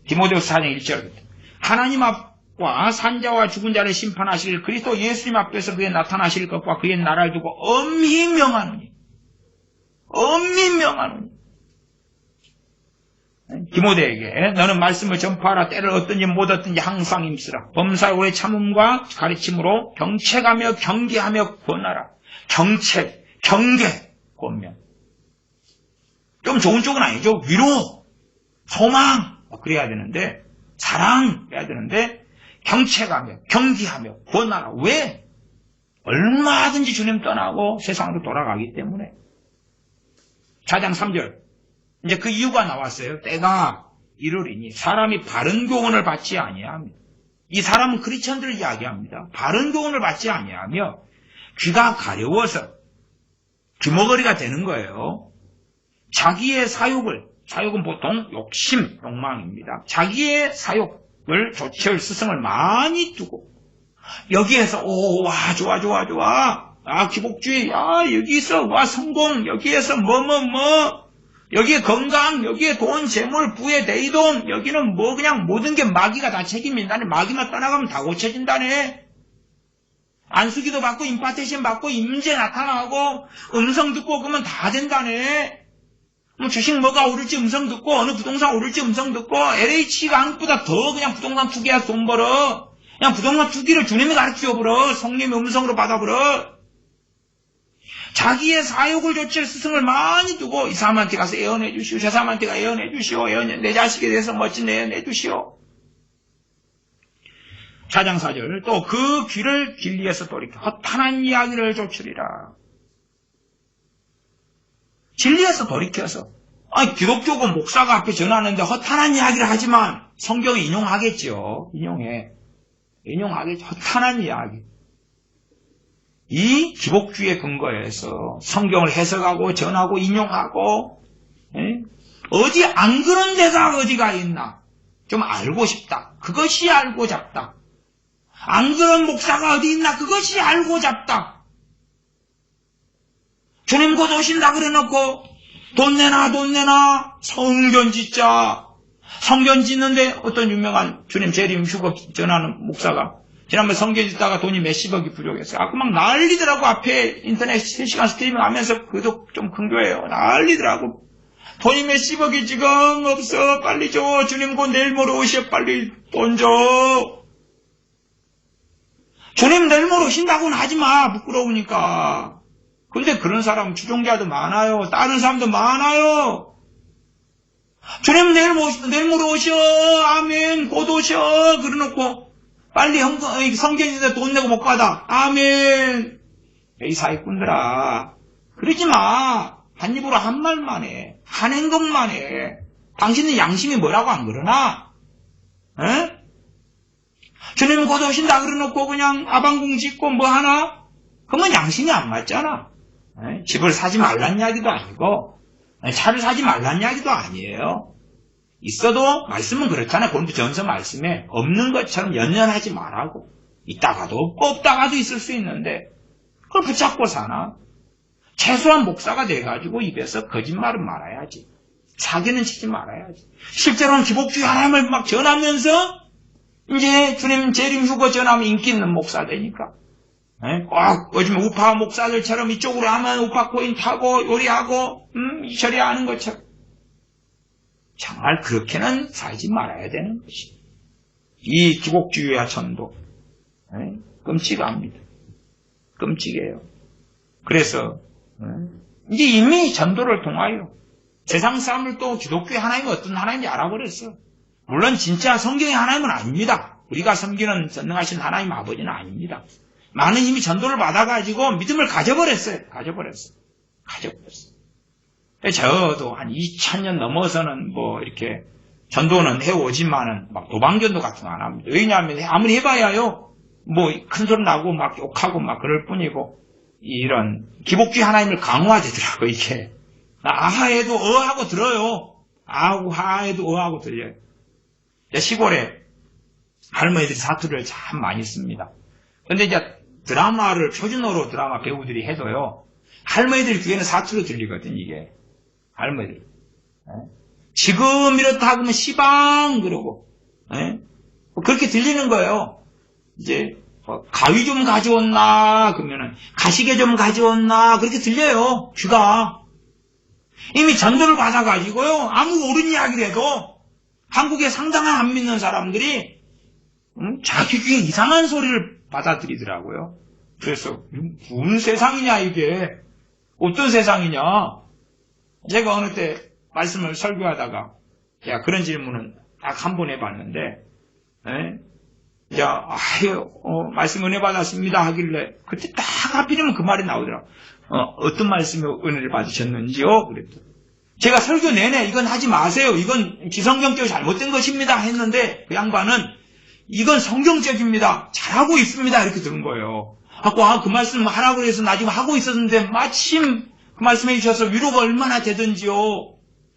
Speaker 1: 디모데후서 4장 1절부터. 하나님 앞과 산자와 죽은 자를 심판하실 그리스도 예수님 앞에서 그에 나타나실 것과 그의 나라를 두고 엄히 명하노니. 디모데에게 너는 말씀을 전파하라. 때를 얻든지 못 얻든지 항상 힘쓰라. 범사의 오래 참음과 가르침으로 경책하며 경계하며 권하라. 경책, 경계, 권면. 좀 좋은 쪽은 아니죠. 위로, 소망 그래야 되는데, 사랑 해야 되는데, 경책하며 경계하며 권하라. 왜? 얼마든지 주님 떠나고 세상으로 돌아가기 때문에. 4장 3절. 이제 그 이유가 나왔어요. 때가 이르리니 사람이 바른 교훈을 받지 아니하며. 이 사람은 크리스천들을 이야기합니다. 바른 교훈을 받지 아니하며 귀가 가려워서 귀머거리가 되는 거예요. 자기의 사욕은 보통 욕심, 욕망입니다. 자기의 사욕을 조치할 스승을 많이 두고 여기에서 와 좋아 기복주의 여기 있어 와 성공 여기에서 여기에 건강 여기에 돈 재물 부의 대이동 여기는 그냥 모든 게 마귀가 다 책임진다네. 마귀만 떠나가면 다 고쳐진다네. 안수기도 받고 임파테이션 받고 임재 나타나고 음성 듣고 그러면 다 된다네. 뭐 주식 뭐가 오를지 음성 듣고 어느 부동산 오를지 음성 듣고 LH가 한국보다 더 그냥 부동산 투기해서 돈 벌어. 그냥 부동산 투기를 주님이 가르쳐버려. 성령의 음성으로 받아버려. 자기의 사욕을 조칠 스승을 많이 두고 이 사람한테 가서 예언해 주시오. 저 사람한테 가서 예언해 주시오. 내 자식에 대해서 멋진 예언해 주시오. 4장 4절 또 그 귀를 진리에서 돌이켜 허탄한 이야기를 조치리라. 진리에서 돌이켜서 기독교고 목사가 앞에 전하는데 허탄한 이야기를 하지만 성경에 인용하겠죠. 인용하겠죠. 허탄한 이야기. 이 기복주의 근거에서 성경을 해석하고 전하고 인용하고 어디 안 그런 데가 어디가 있나 좀 알고 싶다. 그것이 알고 잡다. 안 그런 목사가 어디 있나 그것이 알고 잡다. 주님 곧 오신다 그래놓고 돈 내놔 성전 짓자. 성전 짓는데 어떤 유명한 주님 재림 휴거 전하는 목사가 지난번 성경 짓다가 돈이 몇십억이 부족했어요. 막 난리더라고. 앞에 인터넷 실시간 스트리밍 하면서 그도 좀 큰 교회예요. 난리더라고. 돈이 몇십억이 지금 없어. 빨리 줘. 주님 곧 내일 모레 오셔. 빨리 돈 줘. 주님 내일 모레 오신다고는 하지마. 부끄러우니까. 근데 그런 사람 추종자도 많아요. 다른 사람도 많아요. 주님 내일 모레 오셔. 아멘. 곧 오셔. 그래놓고 빨리 성경인데 돈 내고 못 받아. 아멘. 이 사기꾼들아. 그러지 마. 한 입으로 한 말만 해. 한 행동만 해. 당신은 양심이 뭐라고 안 그러나? 에? 주님 곧 오신다 그래놓고 그냥 아방궁 짓고 뭐 하나? 그러면 양심이 안 맞잖아. 에? 집을 사지 말란 이야기도 아니고 차를 사지 말란 이야기도 아니에요. 있어도 말씀은 그렇잖아요. 고린도전서 말씀에 없는 것처럼 연연하지 말라고. 있다가도 없고 없다가도 있을 수 있는데 그걸 붙잡고 사나? 최소한 목사가 돼가지고 입에서 거짓말은 말아야지. 사기는 치지 말아야지. 실제로는 기복주의 하나님을 막 전하면서 이제 주님 재림 휴거 전하면 인기 있는 목사 되니까. 꼭 요즘 우파 목사들처럼 이쪽으로 하면 우파 코인 타고 요리하고 이처리 하는 것처럼. 정말 그렇게는 살지 말아야 되는 것이. 이 기복주의와 전도 끔찍합니다. 끔찍해요. 그래서 이제 이미 전도를 통하여 세상 사람을 또 기독교의 하나님은 어떤 하나님인지 알아버렸어. 물론 진짜 성경의 하나님은 아닙니다. 우리가 섬기는 전능하신 하나님 아버지는 아닙니다. 많은 이미 전도를 받아가지고 믿음을 가져버렸어요. 저도 한 2000년 넘어서는 뭐 이렇게 전도는 해오지만은 막 도방전도 같은 거 안 합니다. 왜냐하면 아무리 해봐야요. 뭐 큰 소리 나고 막 욕하고 막 그럴 뿐이고 이런 기복주의 하나님을 강화되더라고 이게. 아하에도 어하고 들어요. 아하에도 어하고 들려요. 시골에 할머니들이 사투리를 참 많이 씁니다. 근데 이제 드라마를 표준어로 드라마 배우들이 해도요. 할머니들 귀에는 사투리로 들리거든 이게. 할머니들. 지금 이렇다 하면 시방 그러고 예? 그렇게 들리는 거예요. 이제 가위 좀 가져왔나 그러면은 가시개 좀 가져왔나 그렇게 들려요. 귀가 이미 전도를 받아가지고요. 아무 옳은 이야기를 해도 한국에 상당한 안 믿는 사람들이 자기 귀에 이상한 소리를 받아들이더라고요. 그래서 무슨 세상이냐 이게 어떤 세상이냐. 제가 어느 때 말씀을 설교하다가 야 그런 질문은 딱 한 번 해봤는데 야 말씀 은혜 받았습니다 하길래 그때 딱 하필이면 그 말이 나오더라고요. 어떤 말씀에 은혜를 받으셨는지요? 그랬더니 제가 설교 내내 이건 하지 마세요. 이건 기성경적으로 잘못된 것입니다 했는데 그 양반은 이건 성경적입니다. 잘하고 있습니다. 이렇게 들은 거예요. 그 말씀 하라고 해서 나 지금 하고 있었는데 마침 그 말씀해 주셔서 위로가 얼마나 되든지요.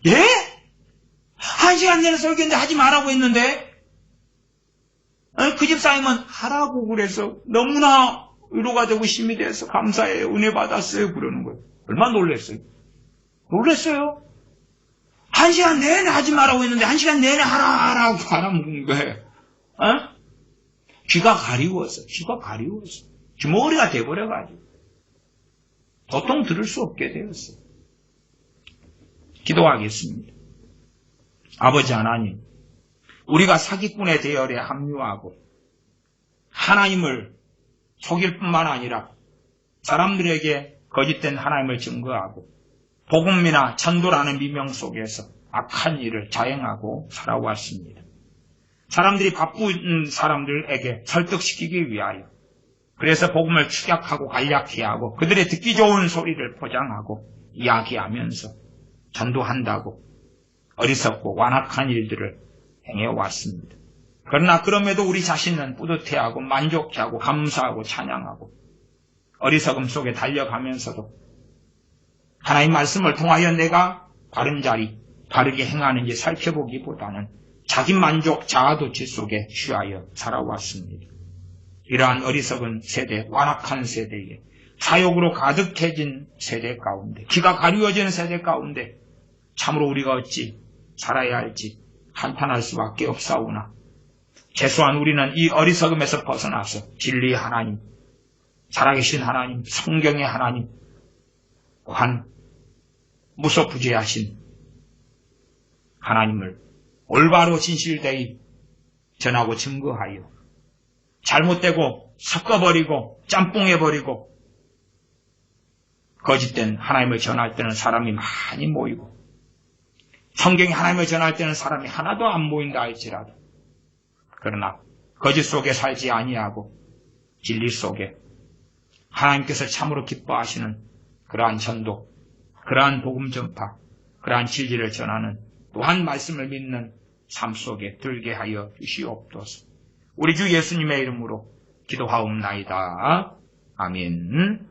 Speaker 1: 예? 1시간 내내 설교인데 하지 말라고 했는데 그 집사님은 하라고 그래서 너무나 위로가 되고 힘이 돼서 감사해요. 은혜 받았어요. 그러는 거예요. 얼마나 놀랐어요. 놀랐어요. 1시간 내내 하지 말라고 했는데 1시간 내내 하라고 하라는 거예요. 귀가 가리워서 귀머리가 돼버려가지고 도통 들을 수 없게 되었어요. 기도하겠습니다. 아버지 하나님, 우리가 사기꾼의 대열에 합류하고 하나님을 속일 뿐만 아니라 사람들에게 거짓된 하나님을 증거하고 복음이나 전도라는 미명 속에서 악한 일을 자행하고 살아왔습니다. 사람들이 바쁜 사람들에게 설득시키기 위하여 그래서 복음을 축약하고 간략해야 하고 그들의 듣기 좋은 소리를 포장하고 이야기하면서 전도한다고 어리석고 완악한 일들을 행해왔습니다. 그러나 그럼에도 우리 자신은 뿌듯해하고 만족해하고 감사하고 찬양하고 어리석음 속에 달려가면서도 하나님 말씀을 통하여 내가 바른 자리, 바르게 행하는지 살펴보기보다는 자기만족, 자아도취 속에 취하여 살아왔습니다. 이러한 어리석은 세대, 완악한 세대에 사욕으로 가득해진 세대 가운데, 귀가 가리워지는 세대 가운데 참으로 우리가 어찌 살아야 할지 한탄할 수밖에 없사오나 최소한 우리는 이 어리석음에서 벗어나서 진리의 하나님, 살아계신 하나님, 성경의 하나님, 또한 무소부재하신 하나님을 올바로 진실되이 전하고 증거하여 잘못되고 섞어버리고 짬뽕해버리고 거짓된 하나님을 전할 때는 사람이 많이 모이고 성경이 하나님을 전할 때는 사람이 하나도 안 모인다 할지라도 그러나 거짓 속에 살지 아니하고 진리 속에 하나님께서 참으로 기뻐하시는 그러한 전도, 그러한 복음 전파, 그러한 진리를 전하는 또한 말씀을 믿는 삶 속에 들게 하여 주시옵소서. 우리 주 예수님의 이름으로 기도하옵나이다. 아멘.